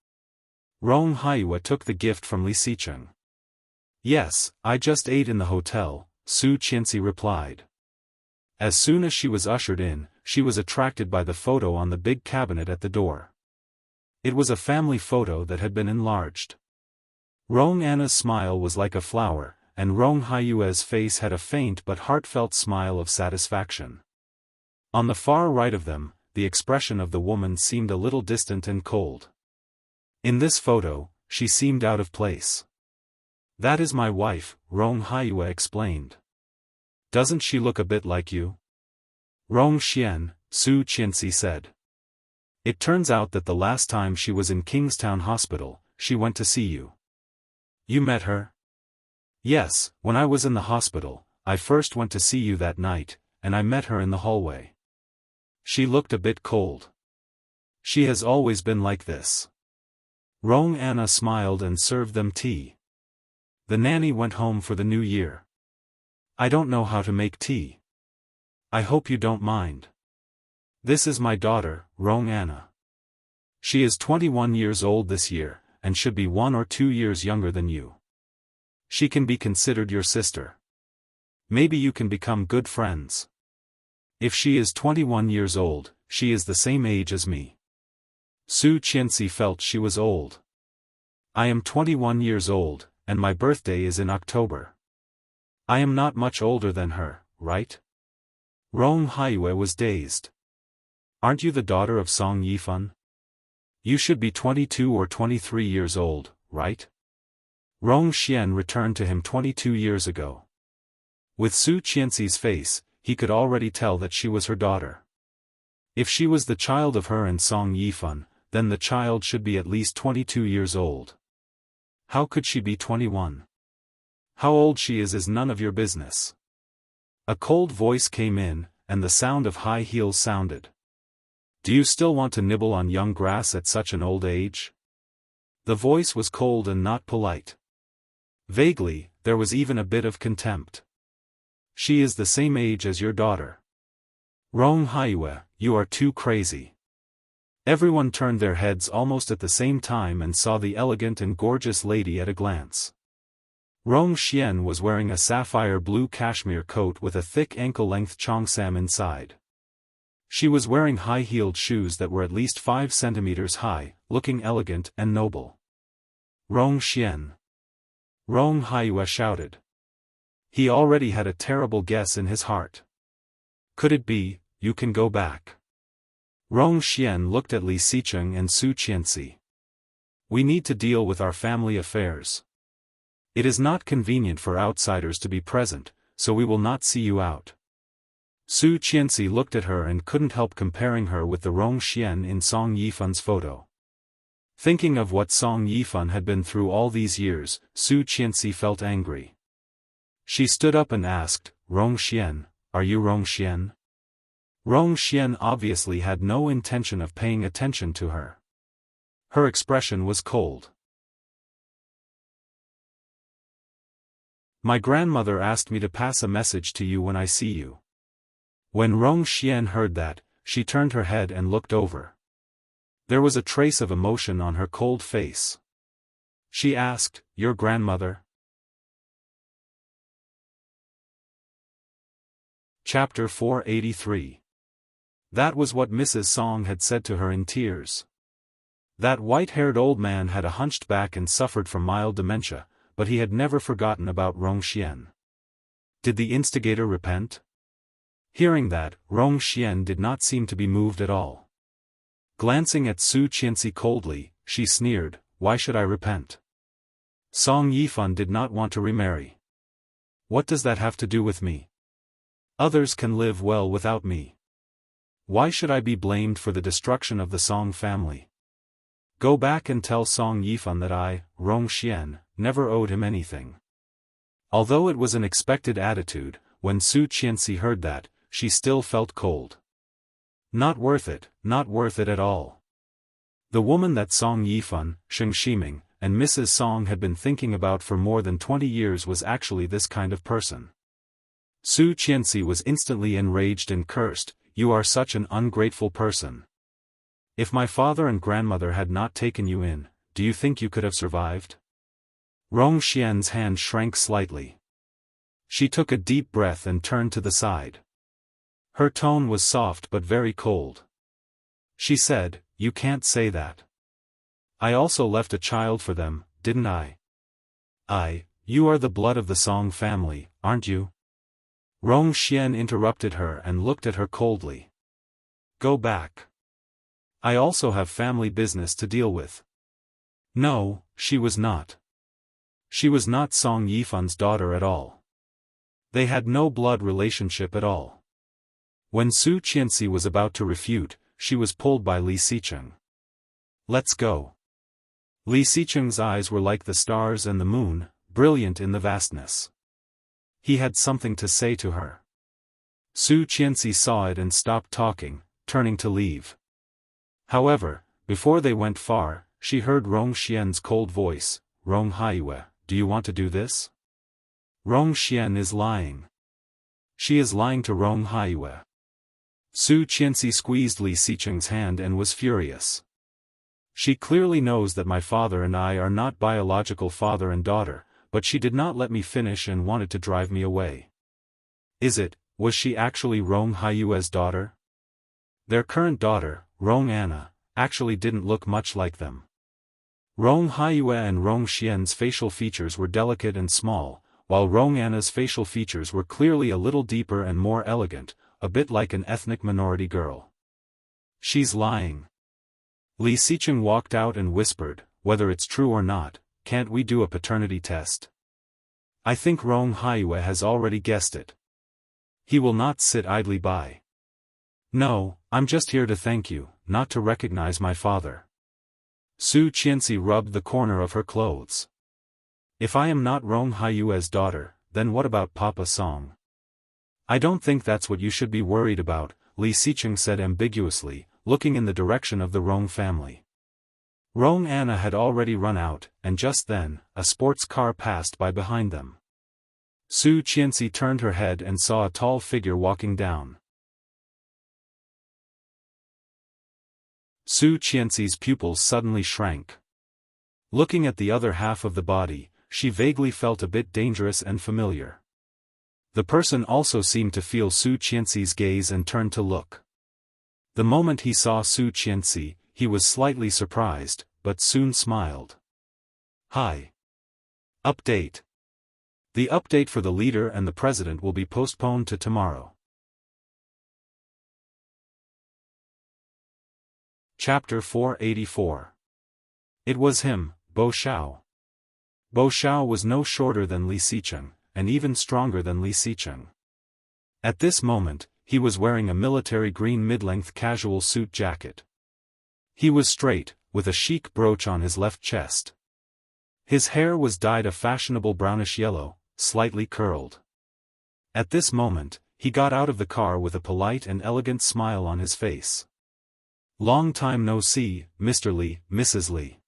Rong Haiyue took the gift from Li Xicheng. Yes, I just ate in the hotel, Su Qianxi replied. As soon as she was ushered in, she was attracted by the photo on the big cabinet at the door. It was a family photo that had been enlarged. Rong Anna's smile was like a flower, and Rong Haiyue's face had a faint but heartfelt smile of satisfaction. On the far right of them, the expression of the woman seemed a little distant and cold. In this photo, she seemed out of place. "That is my wife," Rong Haiyue explained. "Doesn't she look a bit like you?" "Rong Xian," Su Qianxi said. "It turns out that the last time she was in Kingstown Hospital, she went to see you." "You met her?" "Yes, when I was in the hospital, I first went to see you that night, and I met her in the hallway. She looked a bit cold. She has always been like this." Rong Anna smiled and served them tea. The nanny went home for the new year. "I don't know how to make tea. I hope you don't mind. This is my daughter, Rong Anna. She is 21 years old this year, and should be 1 or 2 years younger than you. She can be considered your sister. Maybe you can become good friends. If she is 21 years old, she is the same age as me." Su Qianxi felt she was old. "I am 21 years old, and my birthday is in October. I am not much older than her, right?" Rong Haiyue was dazed. "Aren't you the daughter of Song Yifan? You should be 22 or 23 years old, right?" Rong Xian returned to him 22 years ago. With Su Qianxi's face, he could already tell that she was her daughter. If she was the child of her and Song Yifan, then the child should be at least 22 years old. How could she be 21? How old she is none of your business. A cold voice came in, and the sound of high heels sounded. "Do you still want to nibble on young grass at such an old age?" The voice was cold and not polite. Vaguely, there was even a bit of contempt. "She is the same age as your daughter. Rong Haiyue, you are too crazy." Everyone turned their heads almost at the same time and saw the elegant and gorgeous lady at a glance. Rong Xian was wearing a sapphire blue cashmere coat with a thick ankle-length cheongsam inside. She was wearing high-heeled shoes that were at least 5 centimeters high, looking elegant and noble. "Rong Xian!" Rong Haiyue shouted. He already had a terrible guess in his heart. "Could it be, you can go back?" Rong Xian looked at Li Xicheng and Su Qianxi. "We need to deal with our family affairs. It is not convenient for outsiders to be present, so we will not see you out." Su Qianxi looked at her and couldn't help comparing her with the Rong Xian in Song Yifan's photo. Thinking of what Song Yifan had been through all these years, Su Qianxi felt angry. She stood up and asked, "Rong Xian, are you Rong Xian?" Rong Xian obviously had no intention of paying attention to her. Her expression was cold. "My grandmother asked me to pass a message to you when I see you." When Rong Xian heard that, she turned her head and looked over. There was a trace of emotion on her cold face. She asked, "Your grandmother?" Chapter 483. That was what Mrs. Song had said to her in tears. That white-haired old man had a hunched back and suffered from mild dementia, but he had never forgotten about Rong Xian. Did the instigator repent? Hearing that, Rong Xian did not seem to be moved at all. Glancing at Su Qianxi coldly, she sneered, "Why should I repent? Song Yifan did not want to remarry. What does that have to do with me? Others can live well without me. Why should I be blamed for the destruction of the Song family? Go back and tell Song Yifan that I, Rong Xian, never owed him anything." Although it was an expected attitude, when Su Qianxi heard that, she still felt cold. Not worth it at all. The woman that Song Yifan, Sheng Shiming, and Mrs. Song had been thinking about for more than 20 years was actually this kind of person. Su Qianxi was instantly enraged and cursed, "You are such an ungrateful person. If my father and grandmother had not taken you in, do you think you could have survived?" Rong Xian's hand shrank slightly. She took a deep breath and turned to the side. Her tone was soft but very cold. She said, "You can't say that. I also left a child for them, didn't I? You are the blood of the Song family, aren't you? Rong Xian interrupted her and looked at her coldly. Go back. I also have family business to deal with. No, she was not. She was not Song Yifan's daughter at all. They had no blood relationship at all. When Su Qianxi was about to refute, she was pulled by Li Xicheng. Let's go. Li Xicheng's eyes were like the stars and the moon, brilliant in the vastness. He had something to say to her. Su Qianxi saw it and stopped talking, turning to leave. However, before they went far, she heard Rong Xian's cold voice, Rong Haiyue, do you want to do this? Rong Xian is lying. She is lying to Rong Haiyue. Su Qianxi squeezed Li Xicheng's hand and was furious. She clearly knows that my father and I are not biological father and daughter, but she did not let me finish and wanted to drive me away. Was she actually Rong Haiyue's daughter? Their current daughter, Rong Anna, actually didn't look much like them. Rong Haiyue and Rong Xian's facial features were delicate and small, while Rong Anna's facial features were clearly a little deeper and more elegant, a bit like an ethnic minority girl. She's lying. Li Xicheng walked out and whispered, whether it's true or not, can't we do a paternity test? I think Rong Haiyue has already guessed it. He will not sit idly by. No, I'm just here to thank you, not to recognize my father. Su Qianxi rubbed the corner of her clothes. If I am not Rong Haiyue's daughter, then what about Papa Song? I don't think that's what you should be worried about, Li Xicheng said ambiguously, looking in the direction of the Rong family. Rong Anna had already run out, and just then, a sports car passed by behind them. Su Qianxi turned her head and saw a tall figure walking down. Su Qianxi's pupils suddenly shrank. Looking at the other half of the body, she vaguely felt a bit dangerous and familiar. The person also seemed to feel Su Qianxi's gaze and turned to look. The moment he saw Su Qianxi, he was slightly surprised, but soon smiled. Hi. Update. The update for the leader and the president will be postponed to tomorrow. Chapter 484. It was him, Bo Xiao. Bo Xiao was no shorter than Li Xicheng, and even stronger than Li Xicheng. At this moment, he was wearing a military green mid-length casual suit jacket. He was straight, with a chic brooch on his left chest. His hair was dyed a fashionable brownish yellow, slightly curled. At this moment, he got out of the car with a polite and elegant smile on his face. Long time no see, Mr. Li, Mrs. Li.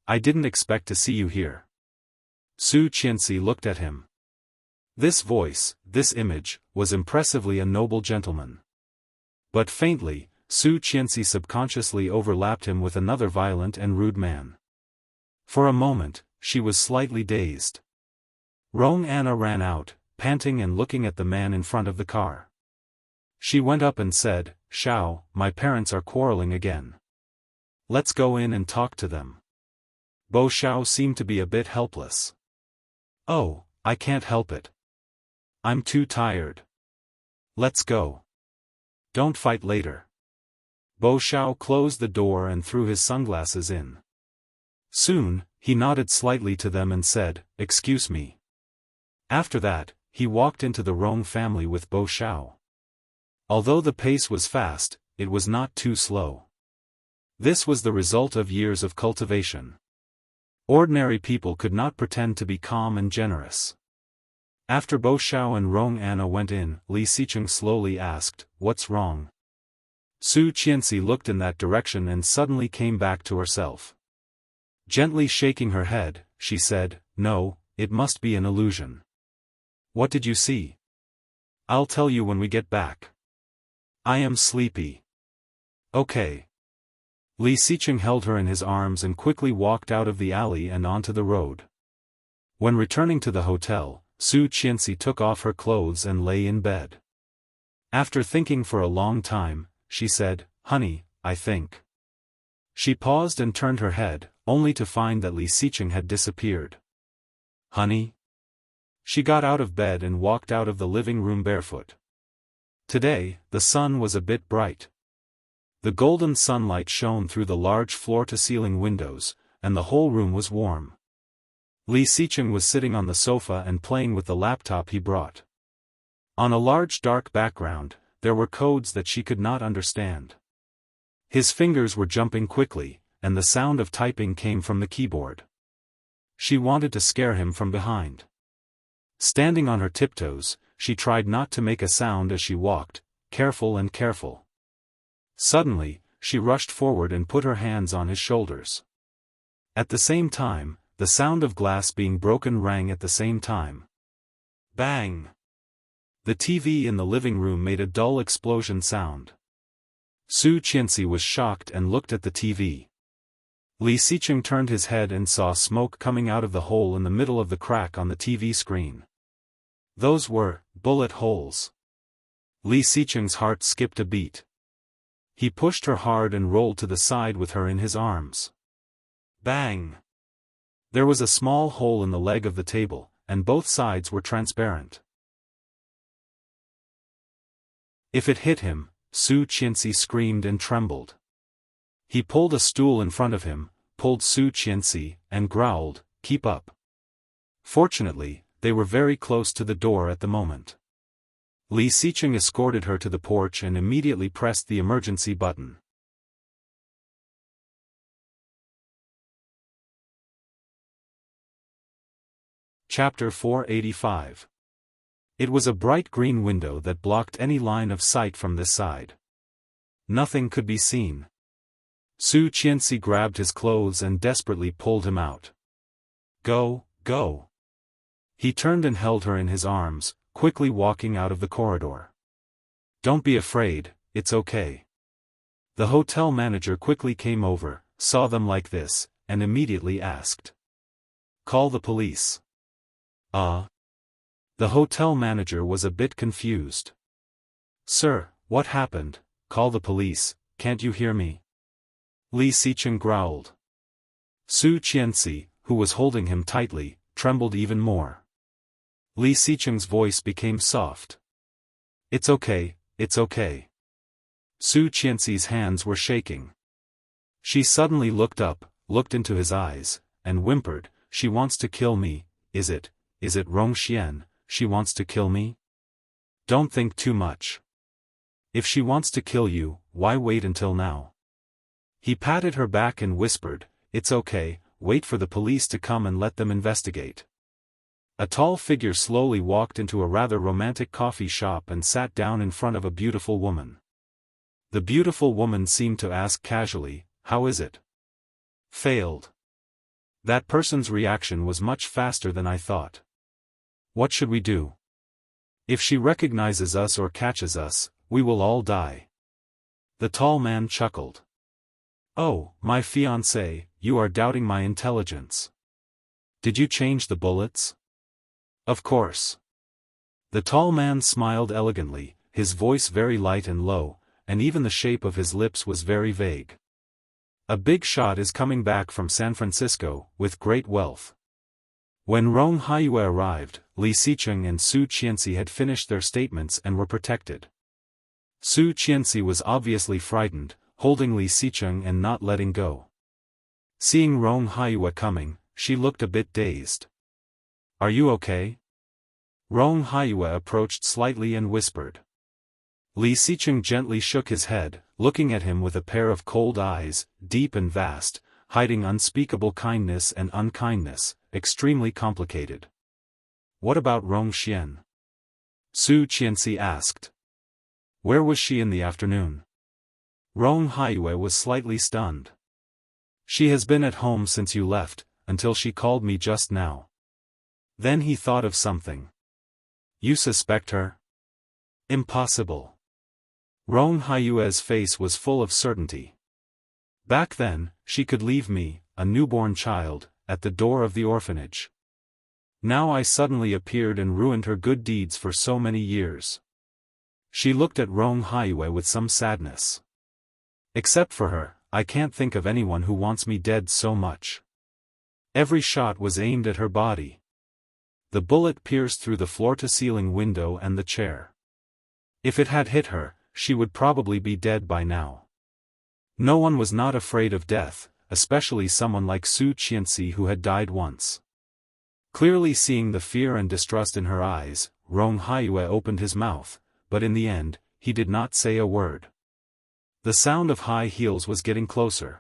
I didn't expect to see you here. Su Qianxi looked at him. This voice, this image, was impressively a noble gentleman. But faintly, Su Qianxi subconsciously overlapped him with another violent and rude man. For a moment, she was slightly dazed. Rong Anna ran out, panting and looking at the man in front of the car. She went up and said, Xiao, my parents are quarreling again. Let's go in and talk to them. Bo Xiao seemed to be a bit helpless. Oh, I can't help it. I'm too tired. Let's go. Don't fight later. Bo Xiao closed the door and threw his sunglasses in. Soon, he nodded slightly to them and said, Excuse me. After that, he walked into the Rong family with Bo Xiao. Although the pace was fast, it was not too slow. This was the result of years of cultivation. Ordinary people could not pretend to be calm and generous. After Bo Xiao and Rong Anna went in, Li Xicheng slowly asked, What's wrong? Su Qianxi looked in that direction and suddenly came back to herself. Gently shaking her head, she said, No, it must be an illusion. What did you see? I'll tell you when we get back. I am sleepy. Okay. Li Xicheng held her in his arms and quickly walked out of the alley and onto the road. When returning to the hotel, Su Qianxi took off her clothes and lay in bed. After thinking for a long time, she said, Honey, I think. She paused and turned her head, only to find that Li Xicheng had disappeared. Honey? She got out of bed and walked out of the living room barefoot. Today, the sun was a bit bright. The golden sunlight shone through the large floor-to-ceiling windows, and the whole room was warm. Li Xicheng was sitting on the sofa and playing with the laptop he brought. On a large dark background, there were codes that she could not understand. His fingers were jumping quickly, and the sound of typing came from the keyboard. She wanted to scare him from behind. Standing on her tiptoes, she tried not to make a sound as she walked, careful and careful. Suddenly, she rushed forward and put her hands on his shoulders. At the same time, the sound of glass being broken rang at the same time. Bang! The TV in the living room made a dull explosion sound. Su Qianxi was shocked and looked at the TV. Li Xicheng turned his head and saw smoke coming out of the hole in the middle of the crack on the TV screen. Those were bullet holes. Li Xicheng's heart skipped a beat. He pushed her hard and rolled to the side with her in his arms. Bang! There was a small hole in the leg of the table, and both sides were transparent. If it hit him, Su Qianxi screamed and trembled. He pulled a stool in front of him, pulled Su Qianxi, and growled, "Keep up." Fortunately, they were very close to the door at the moment. Li Xicheng escorted her to the porch and immediately pressed the emergency button. Chapter 485. It was a bright green window that blocked any line of sight from this side. Nothing could be seen. Su Qianxi grabbed his clothes and desperately pulled him out. "Go, go." He turned and held her in his arms, quickly walking out of the corridor. "Don't be afraid, it's okay." The hotel manager quickly came over, saw them like this, and immediately asked, "Call the police." The hotel manager was a bit confused. "Sir, what happened? Call the police, can't you hear me?" Li Xicheng growled. Su Qianxi, who was holding him tightly, trembled even more. Li Xicheng's voice became soft. "It's okay, it's okay." Su Qianxi's hands were shaking. She suddenly looked up, looked into his eyes, and whimpered, "She wants to kill me, is it Rongxian, she wants to kill me? Don't think too much. If she wants to kill you, why wait until now?" He patted her back and whispered, "It's okay, wait for the police to come and let them investigate." A tall figure slowly walked into a rather romantic coffee shop and sat down in front of a beautiful woman. The beautiful woman seemed to ask casually, "How is it?" "Failed." That person's reaction was much faster than I thought. "What should we do? If she recognizes us or catches us, we will all die." The tall man chuckled. "Oh, my fiancé, you are doubting my intelligence. Did you change the bullets?" "Of course." The tall man smiled elegantly, his voice very light and low, and even the shape of his lips was very vague. "A big shot is coming back from San Francisco, with great wealth." When Rong Haiyue arrived, Li Xicheng and Su Qianxi had finished their statements and were protected. Su Qianxi was obviously frightened, holding Li Xicheng and not letting go. Seeing Rong Haiyue coming, she looked a bit dazed. "Are you okay?" Rong Haiyue approached slightly and whispered. Li Xicheng gently shook his head, looking at him with a pair of cold eyes, deep and vast, hiding unspeakable kindness and unkindness, extremely complicated. "What about Rongxian?" Su Qianxi asked. "Where was she in the afternoon?" Rong Haiyue was slightly stunned. "She has been at home since you left, until she called me just now." Then he thought of something. "You suspect her?" "Impossible." Rong Haiyue's face was full of certainty. "Back then, she could leave me, a newborn child, at the door of the orphanage. Now I suddenly appeared and ruined her good deeds for so many years." She looked at Rong Haiyue with some sadness. "Except for her, I can't think of anyone who wants me dead so much. Every shot was aimed at her body." the bullet pierced through the floor-to-ceiling window and the chair. If it had hit her, she would probably be dead by now. No one was not afraid of death, especially someone like Su Qianxi who had died once. Clearly seeing the fear and distrust in her eyes, Rong Haiyue opened his mouth, but in the end, he did not say a word. The sound of high heels was getting closer.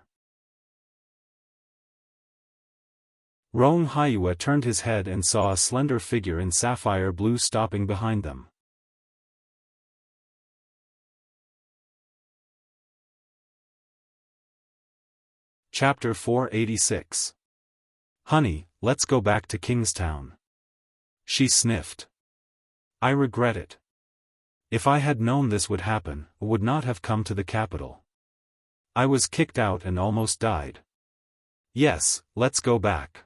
Rong Haiyue turned his head and saw a slender figure in sapphire blue stopping behind them. Chapter 486. Honey, let's go back to Kingstown. She sniffed. I regret it. If I had known this would happen, I would not have come to the capital. I was kicked out and almost died. Yes, let's go back.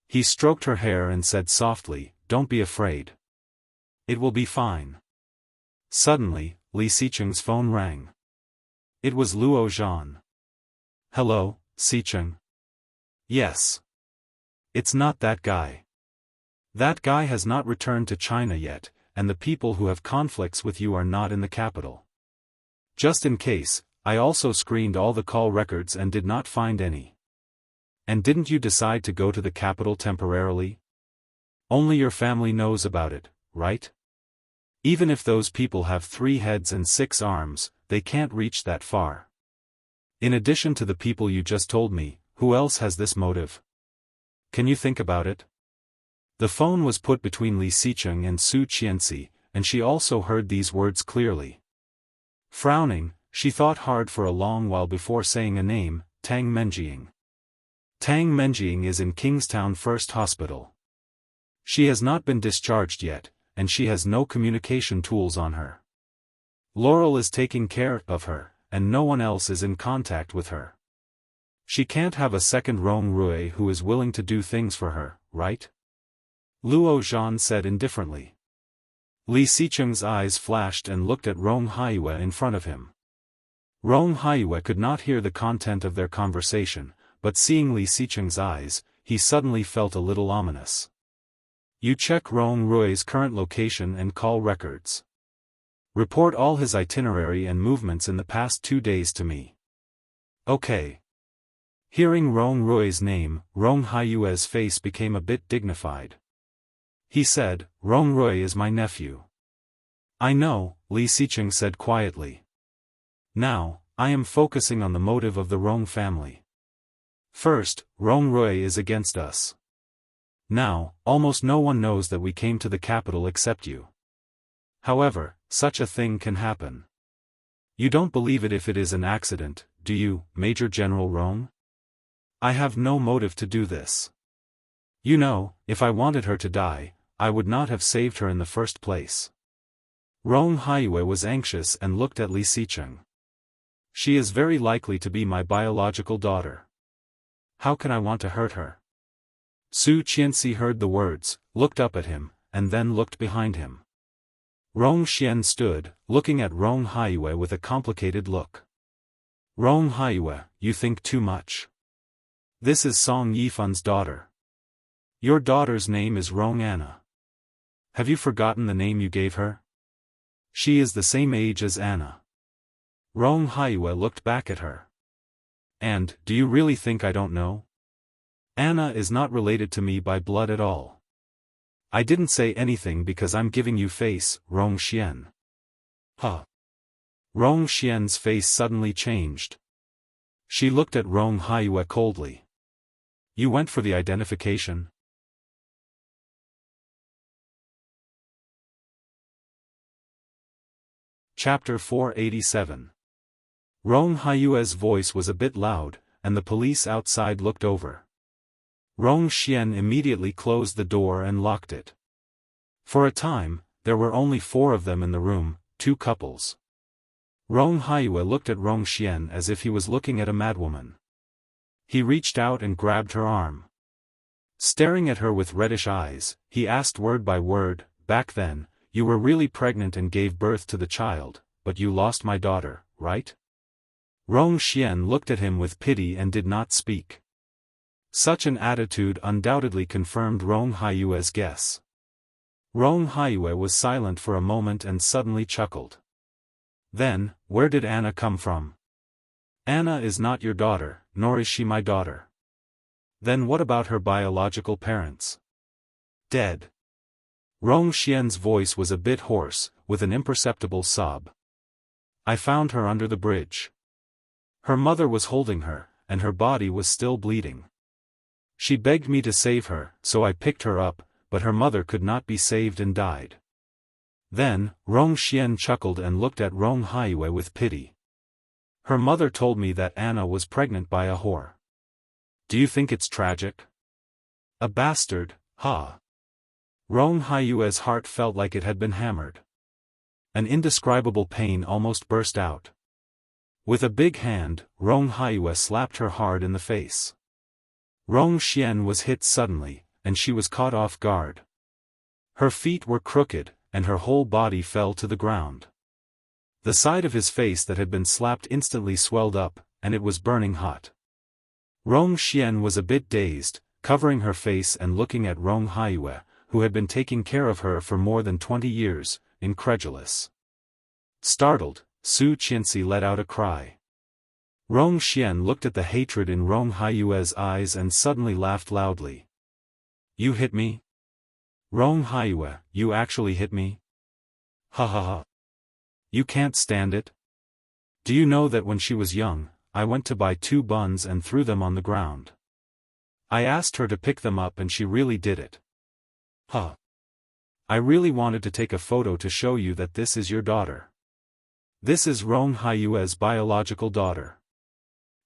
He stroked her hair and said softly, don't be afraid. It will be fine. Suddenly, Li Xicheng's phone rang. It was Luo Zhan. Hello, Xicheng. Yes. It's not that guy. That guy has not returned to China yet, and the people who have conflicts with you are not in the capital. Just in case, I also screened all the call records and did not find any. And didn't you decide to go to the capital temporarily? Only your family knows about it, right? Even if those people have 3 heads and 6 arms, they can't reach that far. In addition to the people you just told me, who else has this motive? Can you think about it? The phone was put between Li Xicheng and Su Qianxi, and she also heard these words clearly. Frowning, she thought hard for a long while before saying a name, Tang Menjing. Tang Menjing is in Kingstown First Hospital. She has not been discharged yet, and she has no communication tools on her. Laurel is taking care of her, and no one else is in contact with her. She can't have a second Rong Rui who is willing to do things for her, right? Luo Zhan said indifferently. Li Xicheng's eyes flashed and looked at Rong Haiyue in front of him. Rong Haiyue could not hear the content of their conversation, but seeing Li Xicheng's eyes, he suddenly felt a little ominous. You check Rong Rui's current location and call records. Report all his itinerary and movements in the past 2 days to me. Okay. Hearing Rong Rui's name, Rong Haiyue's face became a bit dignified. He said, Rong Rui is my nephew. I know, Li Xicheng said quietly. Now, I am focusing on the motive of the Rong family. First, Rong Rui is against us. Now, almost no one knows that we came to the capital except you. However, such a thing can happen. You don't believe it if it is an accident, do you, Major General Rong? I have no motive to do this. You know, if I wanted her to die, I would not have saved her in the first place. Rong Haiyue was anxious and looked at Li Xicheng. She is very likely to be my biological daughter. How can I want to hurt her? Su Qianxi heard the words, looked up at him, and then looked behind him. Rong Xian stood, looking at Rong Haiyue with a complicated look. Rong Haiyue, you think too much. This is Song Yifan's daughter. Your daughter's name is Rong Anna. Have you forgotten the name you gave her? She is the same age as Anna. Rong Haiyue looked back at her. And, do you really think I don't know? Anna is not related to me by blood at all. I didn't say anything because I'm giving you face, Rong Xian. Huh. Rong Xian's face suddenly changed. She looked at Rong Haiyue coldly. You went for the identification? Chapter 487. Rong Haiyue's voice was a bit loud, and the police outside looked over. Rong Xian immediately closed the door and locked it. For a time, there were only 4 of them in the room, 2 couples. Rong Haiyue looked at Rong Xian as if he was looking at a madwoman. He reached out and grabbed her arm. Staring at her with reddish eyes, he asked word by word, back then, you were really pregnant and gave birth to the child, but you lost my daughter, right? Rong Xian looked at him with pity and did not speak. Such an attitude undoubtedly confirmed Rong Haiyue's guess. Rong Haiyue was silent for a moment and suddenly chuckled. Then, where did Anna come from? Anna is not your daughter, nor is she my daughter. Then what about her biological parents? Dead. Rong Xian's voice was a bit hoarse, with an imperceptible sob. I found her under the bridge. Her mother was holding her, and her body was still bleeding. She begged me to save her, so I picked her up, but her mother could not be saved and died. Then, Rong Xian chuckled and looked at Rong Haiyue with pity. Her mother told me that Anna was pregnant by a whore. Do you think it's tragic? A bastard, ha! Rong Haiyue's heart felt like it had been hammered. An indescribable pain almost burst out. With a big hand, Rong Haiyue slapped her hard in the face. Rong Xian was hit suddenly, and she was caught off guard. Her feet were crooked, and her whole body fell to the ground. The side of his face that had been slapped instantly swelled up, and it was burning hot. Rong Xian was a bit dazed, covering her face and looking at Rong Haiyue, who had been taking care of her for more than 20 years, incredulous. Startled, Su Qianxi let out a cry. Rong Xian looked at the hatred in Rong Haiyue's eyes and suddenly laughed loudly. You hit me? Rong Haiyue, you actually hit me? Ha ha ha. You can't stand it? Do you know that when she was young, I went to buy 2 buns and threw them on the ground. I asked her to pick them up and she really did it. Huh. I really wanted to take a photo to show you that this is your daughter. This is Rong Haiyue's biological daughter.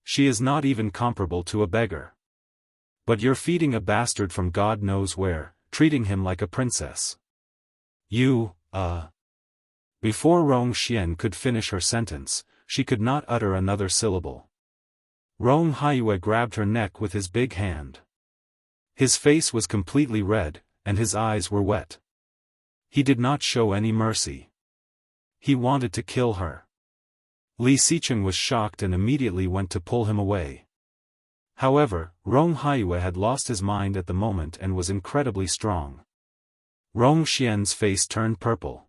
She is not even comparable to a beggar. But you're feeding a bastard from God knows where, treating him like a princess. You, Before Rong Xian could finish her sentence, she could not utter another syllable. Rong Haiyue grabbed her neck with his big hand. His face was completely red, and his eyes were wet. He did not show any mercy. He wanted to kill her. Li Xicheng was shocked and immediately went to pull him away. However, Rong Haiyue had lost his mind at the moment and was incredibly strong. Rong Xian's face turned purple.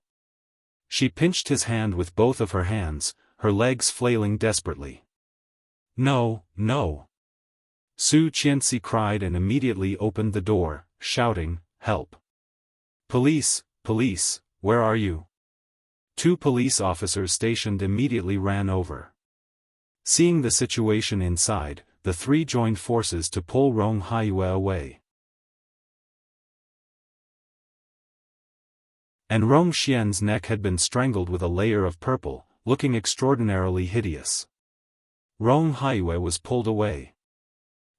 She pinched his hand with both of her hands, her legs flailing desperately. No, no! Su Qianxi cried and immediately opened the door, shouting, Help! Police, police, where are you? 2 police officers stationed immediately ran over. Seeing the situation inside, the 3 joined forces to pull Rong Haiyue away. And Rong Xian's neck had been strangled with a layer of purple, looking extraordinarily hideous. Rong Haiyue was pulled away.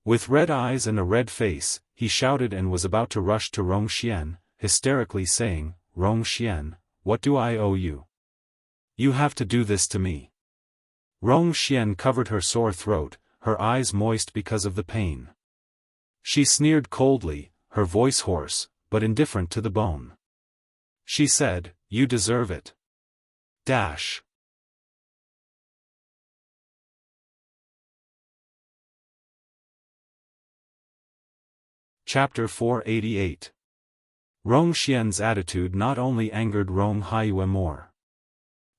With red eyes and a red face, he shouted and was about to rush to Rong Xian, hysterically saying, Rong Xian, what do I owe you? You have to do this to me. Rong Xian covered her sore throat, her eyes moist because of the pain. She sneered coldly, her voice hoarse, but indifferent to the bone. She said, You deserve it. Dash. Chapter 488. Rong Xian's attitude not only angered Rong Haiyue more.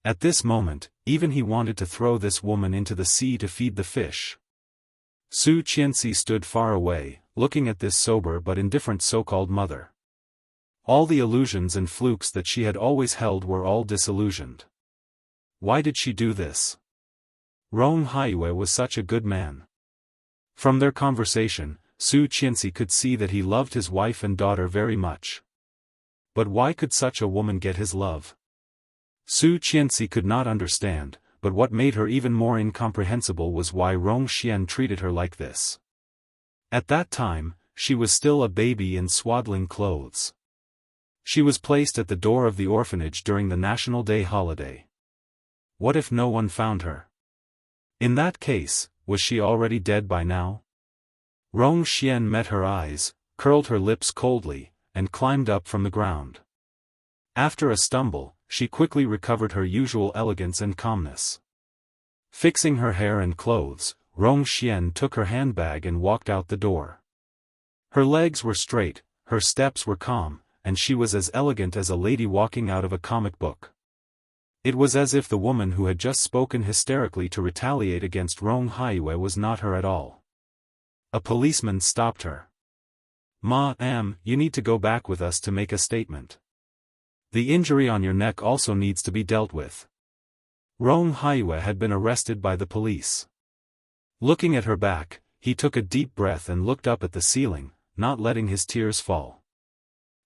At this moment, even he wanted to throw this woman into the sea to feed the fish. Su Qianxi stood far away, looking at this sober but indifferent so-called mother. All the illusions and flukes that she had always held were all disillusioned. Why did she do this? Rong Haiyue was such a good man. From their conversation, Su Qianxi could see that he loved his wife and daughter very much. But why could such a woman get his love? Su Qianxi could not understand, but what made her even more incomprehensible was why Rong Xian treated her like this. At that time, she was still a baby in swaddling clothes. She was placed at the door of the orphanage during the National Day holiday. What if no one found her? In that case, was she already dead by now? Rong Xian met her eyes, curled her lips coldly, and climbed up from the ground. After a stumble, she quickly recovered her usual elegance and calmness. Fixing her hair and clothes, Rong Xian took her handbag and walked out the door. Her legs were straight, her steps were calm, and she was as elegant as a lady walking out of a comic book. It was as if the woman who had just spoken hysterically to retaliate against Rong Haiyue was not her at all. A policeman stopped her. "Ma'am, you need to go back with us to make a statement. The injury on your neck also needs to be dealt with." Rong Haiyue had been arrested by the police. Looking at her back, he took a deep breath and looked up at the ceiling, not letting his tears fall.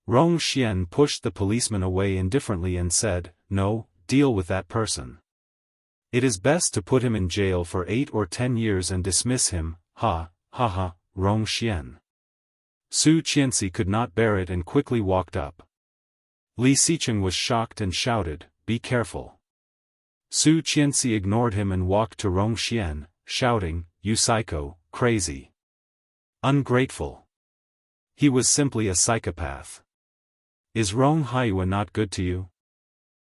Rong Xian pushed the policeman away indifferently and said, "No, deal with that person. It is best to put him in jail for 8 or 10 years and dismiss him." Ha, ha ha, Rong Xian. Su Qianxi could not bear it and quickly walked up. Li Xicheng was shocked and shouted, "Be careful." Su Qianxi ignored him and walked to Rong Xian, shouting, "You psycho, crazy. Ungrateful. He was simply a psychopath. Is Rong Haiyue not good to you?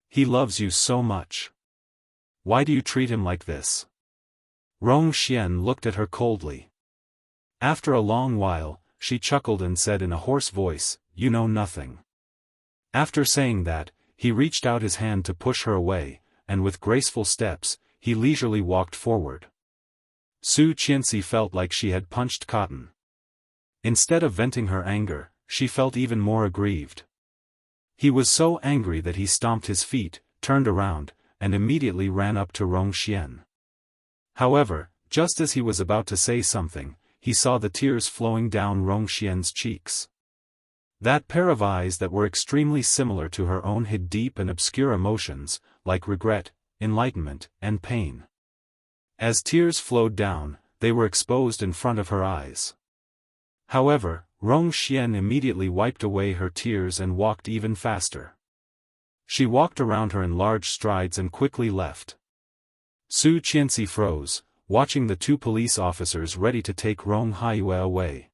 He loves you so much. Why do you treat him like this?" Rong Xian looked at her coldly. After a long while, she chuckled and said in a hoarse voice, "You know nothing." After saying that, he reached out his hand to push her away, and with graceful steps, he leisurely walked forward. Su Qianxi felt like she had punched cotton. Instead of venting her anger, she felt even more aggrieved. He was so angry that he stomped his feet, turned around, and immediately ran up to Rong Xian. However, just as he was about to say something, he saw the tears flowing down Rong Xian's cheeks. That pair of eyes that were extremely similar to her own hid deep and obscure emotions, like regret, enlightenment, and pain. As tears flowed down, they were exposed in front of her eyes. However, Rong Xian immediately wiped away her tears and walked even faster. She walked around her in large strides and quickly left. Su Qianxi froze, watching the 2 police officers ready to take Rong Haiyue away.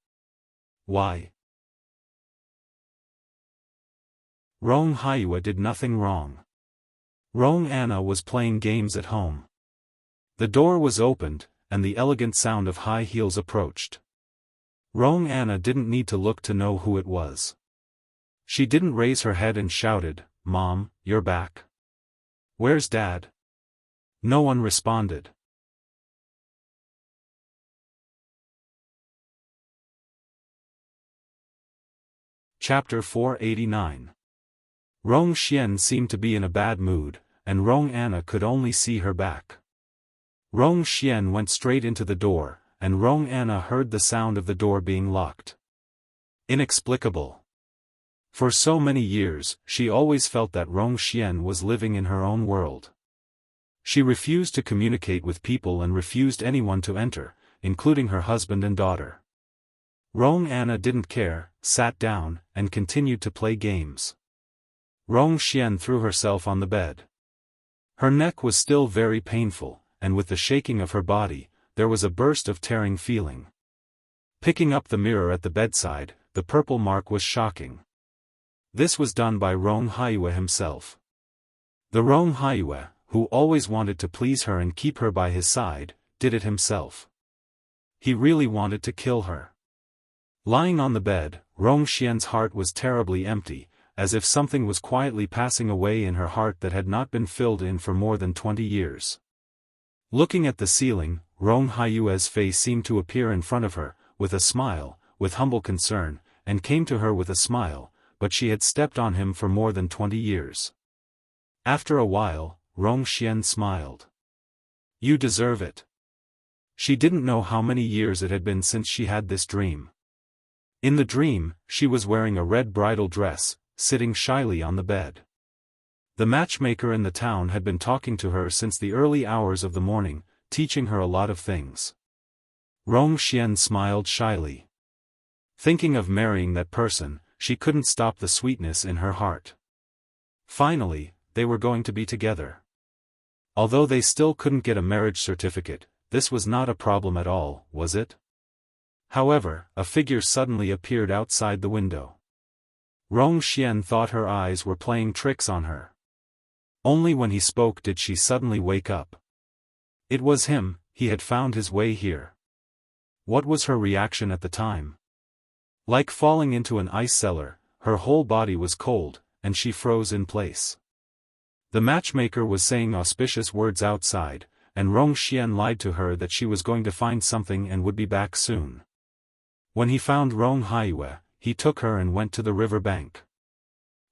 Why? Rong Haiyue did nothing wrong. Rong Anna was playing games at home. The door was opened, and the elegant sound of high heels approached. Rong Anna didn't need to look to know who it was. She didn't raise her head and shouted, "Mom, you're back. Where's Dad?" No one responded. Chapter 489. Rong Xian seemed to be in a bad mood, and Rong Anna could only see her back. Rong Xian went straight into the door, and Rong Anna heard the sound of the door being locked. Inexplicable. For so many years, she always felt that Rong Xian was living in her own world. She refused to communicate with people and refused anyone to enter, including her husband and daughter. Rong Anna didn't care, sat down, and continued to play games. Rong Xian threw herself on the bed. Her neck was still very painful, and with the shaking of her body, there was a burst of tearing feeling. Picking up the mirror at the bedside, the purple mark was shocking. This was done by Rong Haiyue himself. The Rong Haiyue, who always wanted to please her and keep her by his side, did it himself. He really wanted to kill her. Lying on the bed, Rong Xian's heart was terribly empty, as if something was quietly passing away in her heart that had not been filled in for more than 20 years. Looking at the ceiling, Rong Haiyue's face seemed to appear in front of her, with a smile, with humble concern, and came to her with a smile, but she had stepped on him for more than 20 years. After a while, Rong Xian smiled. "You deserve it." She didn't know how many years it had been since she had this dream. In the dream, she was wearing a red bridal dress, sitting shyly on the bed. The matchmaker in the town had been talking to her since the early hours of the morning, teaching her a lot of things. Rong Xian smiled shyly. Thinking of marrying that person, she couldn't stop the sweetness in her heart. Finally, they were going to be together. Although they still couldn't get a marriage certificate, this was not a problem at all, was it? However, a figure suddenly appeared outside the window. Rong Xian thought her eyes were playing tricks on her. Only when he spoke did she suddenly wake up. It was him, he had found his way here. What was her reaction at the time? Like falling into an ice cellar, her whole body was cold, and she froze in place. The matchmaker was saying auspicious words outside, and Rong Xian lied to her that she was going to find something and would be back soon. When he found Rong Haiyue, he took her and went to the river bank.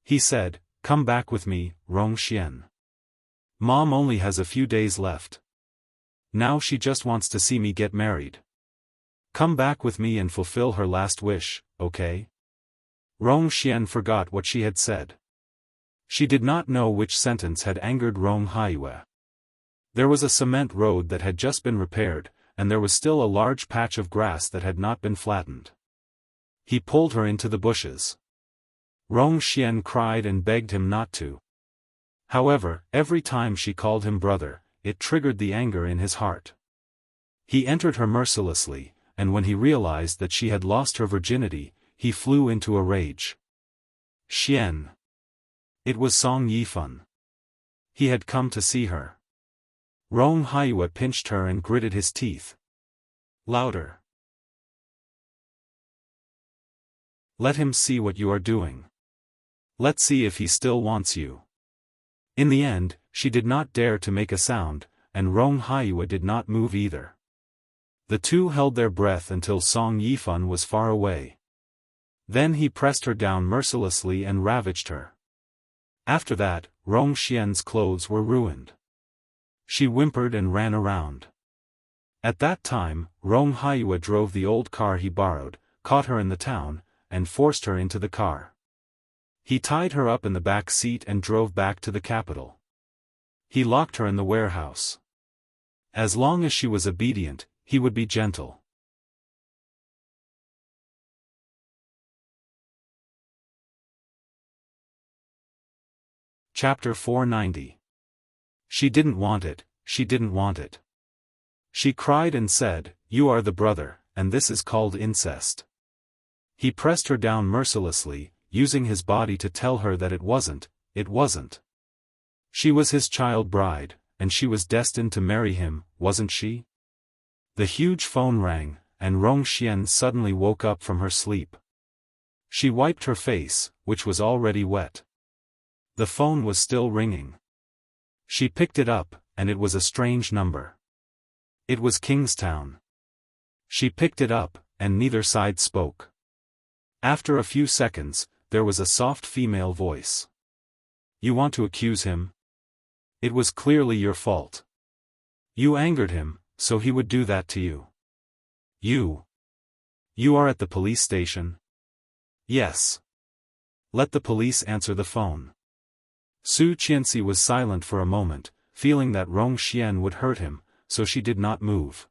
He said, "Come back with me, Rong Xian. Mom only has a few days left. Now she just wants to see me get married. Come back with me and fulfill her last wish, okay?" Rong Xian forgot what she had said. She did not know which sentence had angered Rong Haiyue. There was a cement road that had just been repaired, and there was still a large patch of grass that had not been flattened. He pulled her into the bushes. Rong Xian cried and begged him not to. However, every time she called him brother, it triggered the anger in his heart. He entered her mercilessly, and when he realized that she had lost her virginity, he flew into a rage. Xian. It was Song Yifan. He had come to see her. Rong Haiyue pinched her and gritted his teeth. Louder. Let him see what you are doing. Let's see if he still wants you. In the end, she did not dare to make a sound, and Rong Haiyue did not move either. The two held their breath until Song Yifan was far away. Then he pressed her down mercilessly and ravaged her. After that, Rong Xian's clothes were ruined. She whimpered and ran around. At that time, Rong Haiyue drove the old car he borrowed, caught her in the town, and forced her into the car. He tied her up in the back seat and drove back to the capital. He locked her in the warehouse. As long as she was obedient, he would be gentle. Chapter 490. She didn't want it, she didn't want it. She cried and said, "You are the brother, and this is called incest." He pressed her down mercilessly, using his body to tell her that it wasn't. She was his child bride, and she was destined to marry him, wasn't she? The huge phone rang, and Rong Xian suddenly woke up from her sleep. She wiped her face, which was already wet. The phone was still ringing. She picked it up, and it was a strange number. It was Kingstown. She picked it up, and neither side spoke. After a few seconds, there was a soft female voice. "You want to accuse him? It was clearly your fault. You angered him, so he would do that to you. You are at the police station?" "Yes." "Let the police answer the phone." Su Qianxi was silent for a moment, feeling that Rong Xian would hurt him, so she did not move.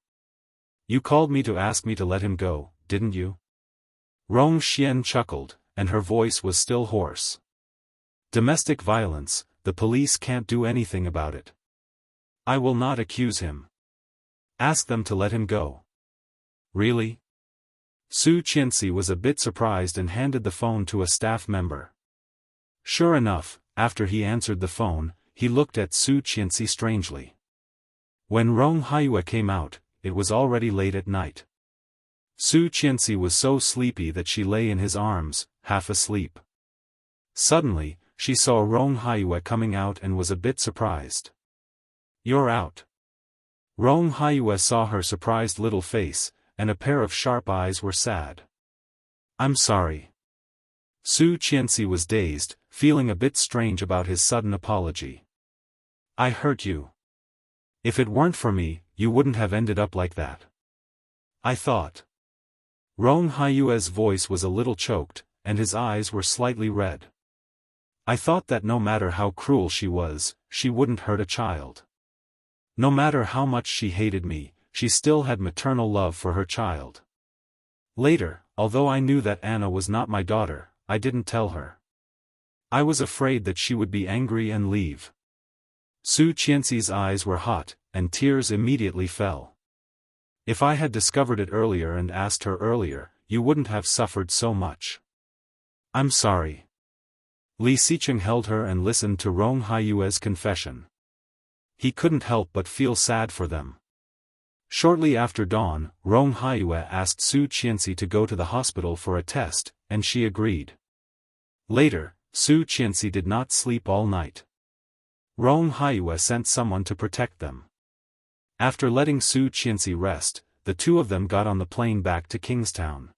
"You called me to ask me to let him go, didn't you?" Rong Xian chuckled, and her voice was still hoarse. "Domestic violence, the police can't do anything about it. I will not accuse him. Ask them to let him go." "Really?" Su Qianxi was a bit surprised and handed the phone to a staff member. Sure enough, after he answered the phone, he looked at Su Qianxi strangely. When Rong Haiyue came out, it was already late at night. Su Qianxi was so sleepy that she lay in his arms, half asleep. Suddenly, she saw Rong Haiyue coming out and was a bit surprised. "You're out." Rong Haiyue saw her surprised little face, and a pair of sharp eyes were sad. "I'm sorry." Su Qianxi was dazed, feeling a bit strange about his sudden apology. "I hurt you. If it weren't for me, you wouldn't have ended up like that. I thought." Rong Haiyue's voice was a little choked, and his eyes were slightly red. "I thought that no matter how cruel she was, she wouldn't hurt a child. No matter how much she hated me, she still had maternal love for her child. Later, although I knew that Anna was not my daughter, I didn't tell her. I was afraid that she would be angry and leave." Su Qianxi's eyes were hot, and tears immediately fell. "If I had discovered it earlier and asked her earlier, you wouldn't have suffered so much. I'm sorry." Li Xicheng held her and listened to Rong Haiyue's confession. He couldn't help but feel sad for them. Shortly after dawn, Rong Haiyue asked Su Qianxi to go to the hospital for a test, and she agreed. Later, Su Qianxi did not sleep all night. Rong Haiyue sent someone to protect them. After letting Su Qianxi rest, the two of them got on the plane back to Kingstown.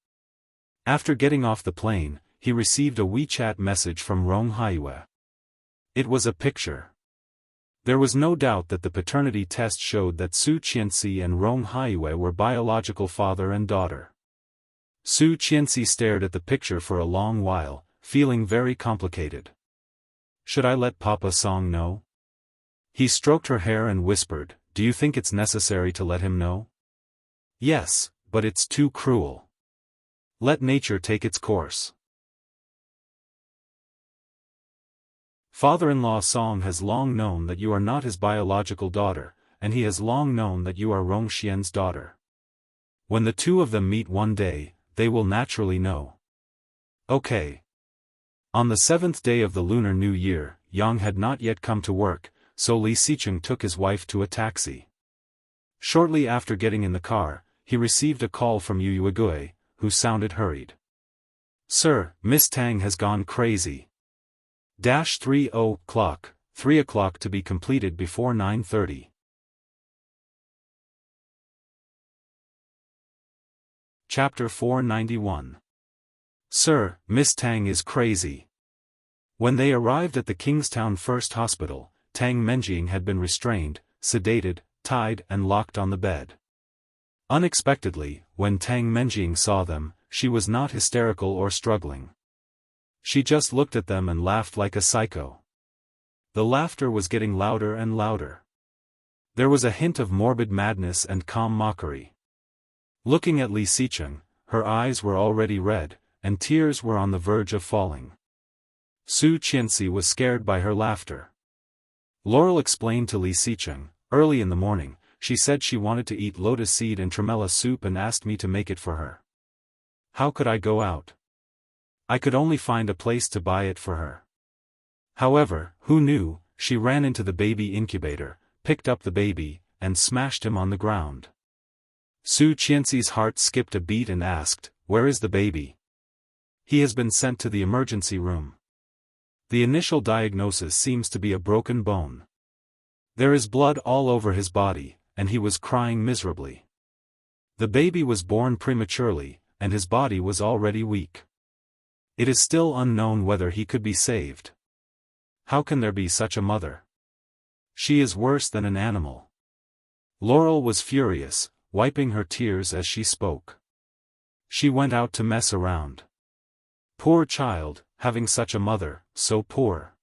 After getting off the plane, he received a WeChat message from Rong Haiyue. It was a picture. There was no doubt that the paternity test showed that Su Qianxi and Rong Haiyue were biological father and daughter. Su Qianxi stared at the picture for a long while, feeling very complicated. Should I let Papa Song know? He stroked her hair and whispered, "Do you think it's necessary to let him know?" "Yes, but it's too cruel. Let nature take its course." Father-in-law Song has long known that you are not his biological daughter, and he has long known that you are Rong Xian's daughter. When the two of them meet one day, they will naturally know. Okay. On the 7th day of the Lunar New Year, Yang had not yet come to work, so Li Xicheng took his wife to a taxi. Shortly after getting in the car, he received a call from Yu Yuegui, who sounded hurried. "Sir, Miss Tang has gone crazy. 3 o'clock, 3 o'clock to be completed before 9:30. Chapter 491. Sir, Miss Tang is crazy. When they arrived at the Kingstown First Hospital, Tang Menjing had been restrained, sedated, tied and locked on the bed. Unexpectedly, when Tang Menjing saw them, she was not hysterical or struggling. She just looked at them and laughed like a psycho. The laughter was getting louder and louder. There was a hint of morbid madness and calm mockery. Looking at Li Xicheng, her eyes were already red, and tears were on the verge of falling. Su Qianxi was scared by her laughter. Laurel explained to Li Xicheng, early in the morning, she said she wanted to eat lotus seed and tremella soup and asked me to make it for her. How could I go out? I could only find a place to buy it for her. However, who knew, she ran into the baby incubator, picked up the baby, and smashed him on the ground. Su Qianxi's heart skipped a beat and asked, "Where is the baby?" "He has been sent to the emergency room. The initial diagnosis seems to be a broken bone. There is blood all over his body, and he was crying miserably. The baby was born prematurely, and his body was already weak. It is still unknown whether he could be saved. How can there be such a mother? She is worse than an animal." Laurel was furious, wiping her tears as she spoke. She went out to mess around. Poor child, having such a mother, so poor.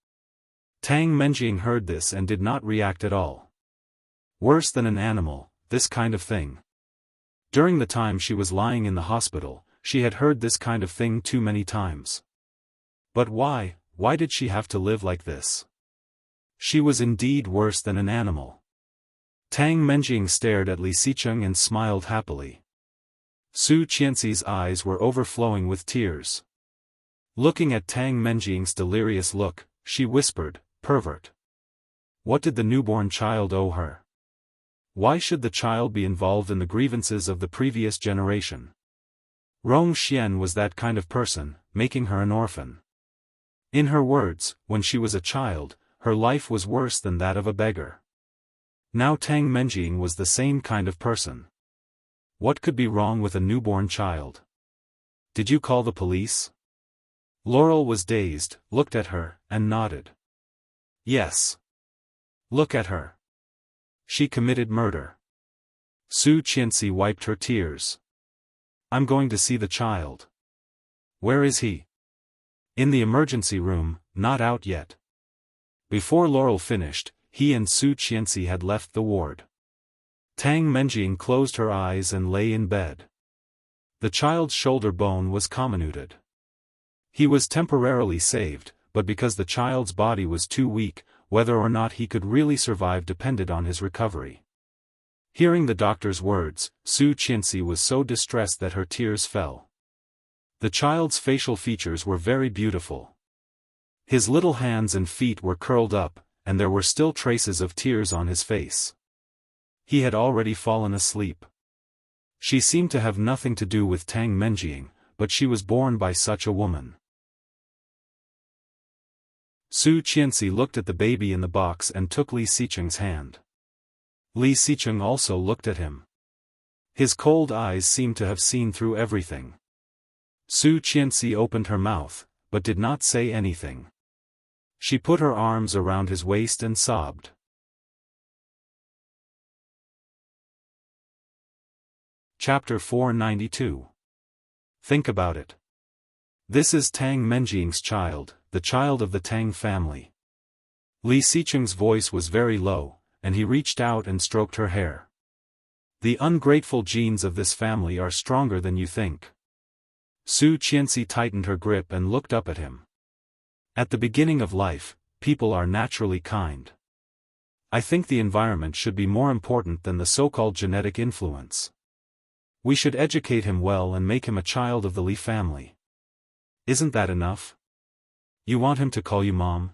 Tang Menjing heard this and did not react at all. Worse than an animal, this kind of thing. During the time she was lying in the hospital, she had heard this kind of thing too many times. But why did she have to live like this? She was indeed worse than an animal. Tang Menjing stared at Li Xicheng and smiled happily. Su Qianxi's eyes were overflowing with tears. Looking at Tang Menjing's delirious look, she whispered, "Pervert. What did the newborn child owe her? Why should the child be involved in the grievances of the previous generation? Rong Xian was that kind of person, making her an orphan. In her words, when she was a child, her life was worse than that of a beggar. Now Tang Menjing was the same kind of person. What could be wrong with a newborn child? Did you call the police?" Laurel was dazed, looked at her, and nodded. "Yes. Look at her. She committed murder." Su Qianxi wiped her tears. "I'm going to see the child." "Where is he?" "In the emergency room, not out yet." Before Laurel finished, he and Su Qianxi had left the ward. Tang Menjing closed her eyes and lay in bed. The child's shoulder bone was comminuted. He was temporarily saved, but because the child's body was too weak, whether or not he could really survive depended on his recovery. Hearing the doctor's words, Su Qianxi was so distressed that her tears fell. The child's facial features were very beautiful. His little hands and feet were curled up, and there were still traces of tears on his face. He had already fallen asleep. She seemed to have nothing to do with Tang Menjing, but she was born by such a woman. Su Qianxi looked at the baby in the box and took Li Xicheng's hand. Li Xicheng also looked at him. His cold eyes seemed to have seen through everything. Su Qianxi opened her mouth, but did not say anything. She put her arms around his waist and sobbed. Chapter 492. Think about it. This is Tang Menjing's child, the child of the Tang family. Li Xicheng's voice was very low, and he reached out and stroked her hair. The ungrateful genes of this family are stronger than you think. Su Qianxi tightened her grip and looked up at him. At the beginning of life, people are naturally kind. I think the environment should be more important than the so-called genetic influence. We should educate him well and make him a child of the Li family. Isn't that enough? You want him to call you mom?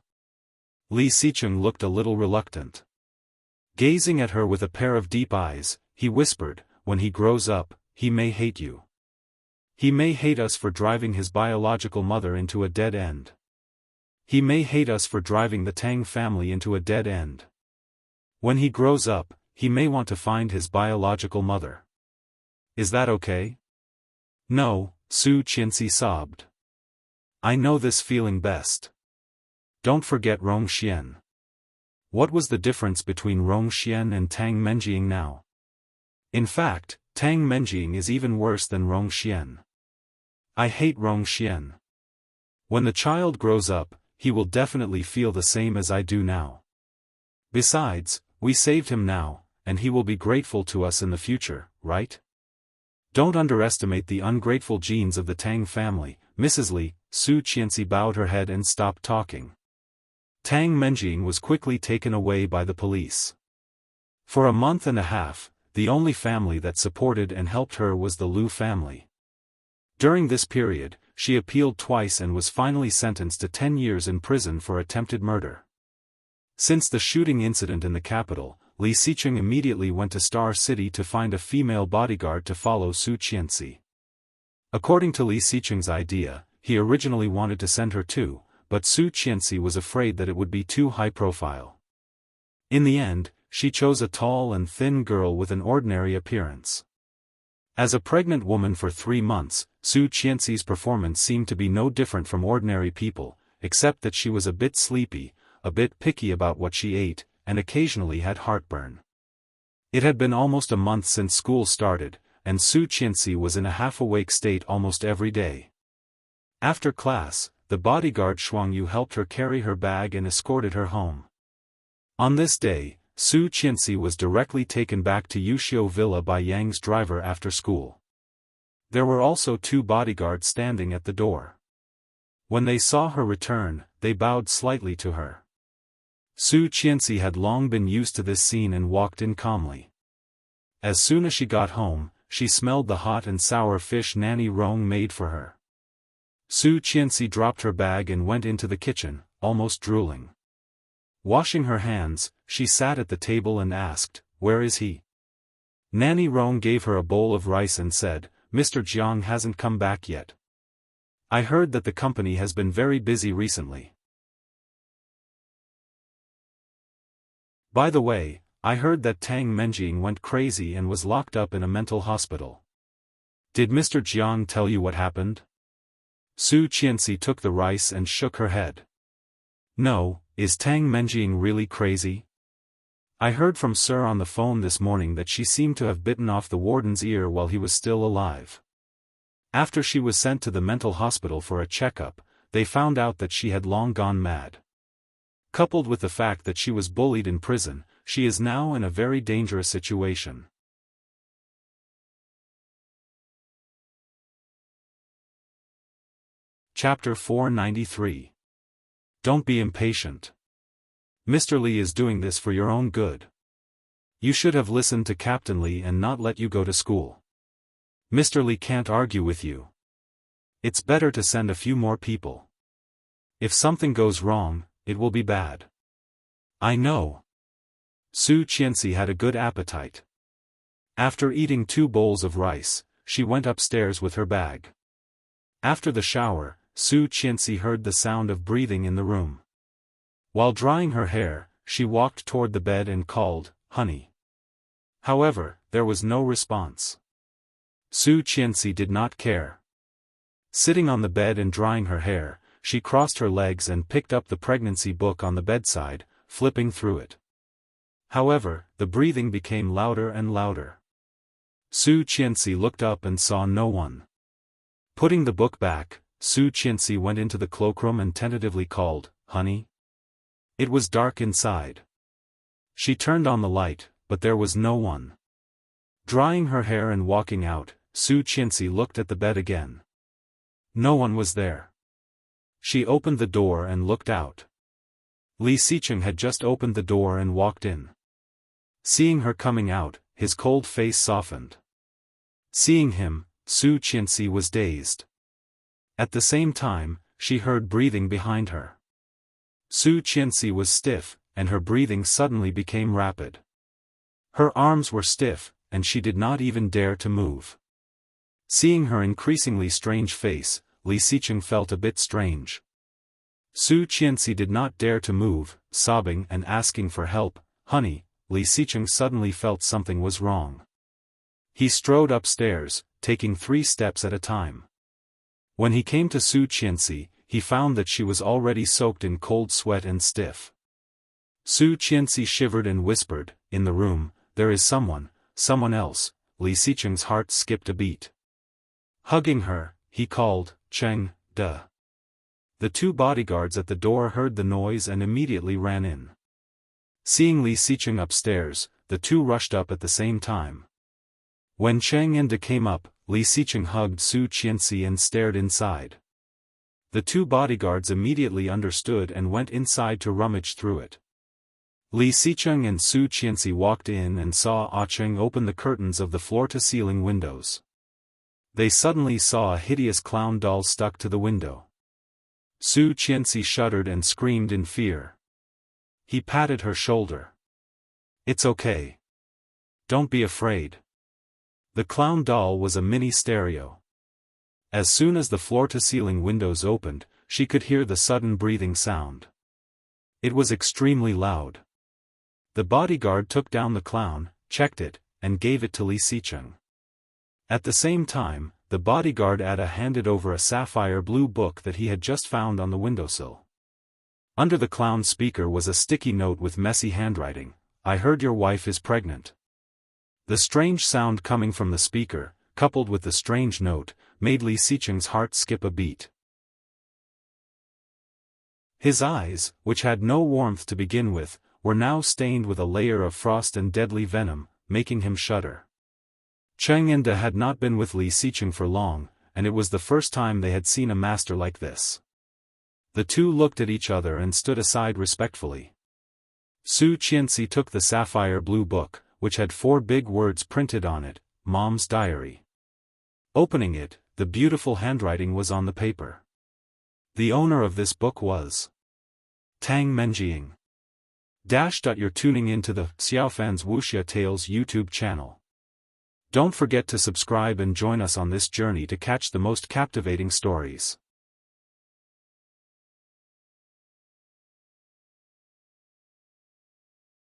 Li Xicheng looked a little reluctant. Gazing at her with a pair of deep eyes, he whispered, when he grows up, he may hate you. He may hate us for driving his biological mother into a dead end. He may hate us for driving the Tang family into a dead end. When he grows up, he may want to find his biological mother. Is that okay? No, Su Qianxi sobbed. I know this feeling best. Don't forget Rongxian. What was the difference between Rongxian and Tang Menjing now? In fact, Tang Menjing is even worse than Rongxian. I hate Rongxian. When the child grows up, he will definitely feel the same as I do now. Besides, we saved him now, and he will be grateful to us in the future, right? Don't underestimate the ungrateful genes of the Tang family, Mrs. Li. Su Qianxi bowed her head and stopped talking. Tang Menjing was quickly taken away by the police. For a month and a half, the only family that supported and helped her was the Lu family. During this period, she appealed twice and was finally sentenced to 10 years in prison for attempted murder. Since the shooting incident in the capital, Li Xicheng immediately went to Star City to find a female bodyguard to follow Su Qianxi. According to Li Xicheng's idea, he originally wanted to send her too, but Su Qianxi was afraid that it would be too high profile. In the end, she chose a tall and thin girl with an ordinary appearance. As a pregnant woman for 3 months, Su Qianxi's performance seemed to be no different from ordinary people, except that she was a bit sleepy, a bit picky about what she ate, and occasionally had heartburn. It had been almost a month since school started, and Su Qianxi was in a half-awake state almost every day. After class, the bodyguard Shuangyu helped her carry her bag and escorted her home. On this day, Su Qianxi was directly taken back to Wuxia Villa by Yang's driver after school. There were also 2 bodyguards standing at the door. When they saw her return, they bowed slightly to her. Su Qianxi had long been used to this scene and walked in calmly. As soon as she got home, she smelled the hot and sour fish Nanny Rong made for her. Su Qianxi dropped her bag and went into the kitchen, almost drooling. Washing her hands, she sat at the table and asked, "Where is he?" Nanny Rong gave her a bowl of rice and said, "Mr. Jiang hasn't come back yet. I heard that the company has been very busy recently. By the way, I heard that Tang Menjing went crazy and was locked up in a mental hospital. Did Mr. Jiang tell you what happened?" Su Qianxi took the rice and shook her head. "No, is Tang Menjing really crazy? I heard from Sir on the phone this morning that she seemed to have bitten off the warden's ear while he was still alive. After she was sent to the mental hospital for a checkup, they found out that she had long gone mad. Coupled with the fact that she was bullied in prison, she is now in a very dangerous situation." Chapter 493. Don't be impatient. Mr. Li is doing this for your own good. You should have listened to Captain Li and not let you go to school. Mr. Li can't argue with you. It's better to send a few more people. If something goes wrong, it will be bad. I know. Su Qianxi had a good appetite. After eating 2 bowls of rice, she went upstairs with her bag. After the shower, Su Qianxi heard the sound of breathing in the room. While drying her hair, she walked toward the bed and called, "Honey." However, there was no response. Su Qianxi did not care. Sitting on the bed and drying her hair, she crossed her legs and picked up the pregnancy book on the bedside, flipping through it. However, the breathing became louder and louder. Su Qianxi looked up and saw no one. Putting the book back, Su Qianxi went into the cloakroom and tentatively called, "Honey?" It was dark inside. She turned on the light, but there was no one. Drying her hair and walking out, Su Qianxi looked at the bed again. No one was there. She opened the door and looked out. Li Xicheng had just opened the door and walked in. Seeing her coming out, his cold face softened. Seeing him, Su Qianxi was dazed. At the same time, she heard breathing behind her. Su Qianxi was stiff, and her breathing suddenly became rapid. Her arms were stiff, and she did not even dare to move. Seeing her increasingly strange face, Li Xicheng felt a bit strange. Su Qianxi did not dare to move, sobbing and asking for help. "Honey," Li Xicheng suddenly felt something was wrong. He strode upstairs, taking 3 steps at a time. When he came to Su Qianxi, he found that she was already soaked in cold sweat and stiff. Su Qianxi shivered and whispered, "In the room, there is someone else." Li Xicheng's heart skipped a beat. Hugging her, he called, "Cheng, de." The 2 bodyguards at the door heard the noise and immediately ran in. Seeing Li Xicheng upstairs, the 2 rushed up at the same time. When Cheng and De came up, Li Xicheng hugged Su Qianxi and stared inside. The 2 bodyguards immediately understood and went inside to rummage through it. Li Xicheng and Su Qianxi walked in and saw Ah Cheng open the curtains of the floor-to-ceiling windows. They suddenly saw a hideous clown doll stuck to the window. Su Qianxi shuddered and screamed in fear. He patted her shoulder. "It's okay. Don't be afraid." The clown doll was a mini stereo. As soon as the floor-to-ceiling windows opened, she could hear the sudden breathing sound. It was extremely loud. The bodyguard took down the clown, checked it, and gave it to Li Xicheng. At the same time, the bodyguard Ada handed over a sapphire blue book that he had just found on the windowsill. Under the clown's speaker was a sticky note with messy handwriting. "I heard your wife is pregnant." The strange sound coming from the speaker, coupled with the strange note, made Li Xicheng's heart skip a beat. His eyes, which had no warmth to begin with, were now stained with a layer of frost and deadly venom, making him shudder. Cheng and De had not been with Li Xicheng for long, and it was the first time they had seen a master like this. The 2 looked at each other and stood aside respectfully. Su Qianxi took the sapphire blue book, which had 4 big words printed on it, "Mom's Diary." Opening it, the beautiful handwriting was on the paper. The owner of this book was Tang Menjiang. You're tuning into the Xiaofan's Wuxia Tales YouTube channel. Don't forget to subscribe and join us on this journey to catch the most captivating stories.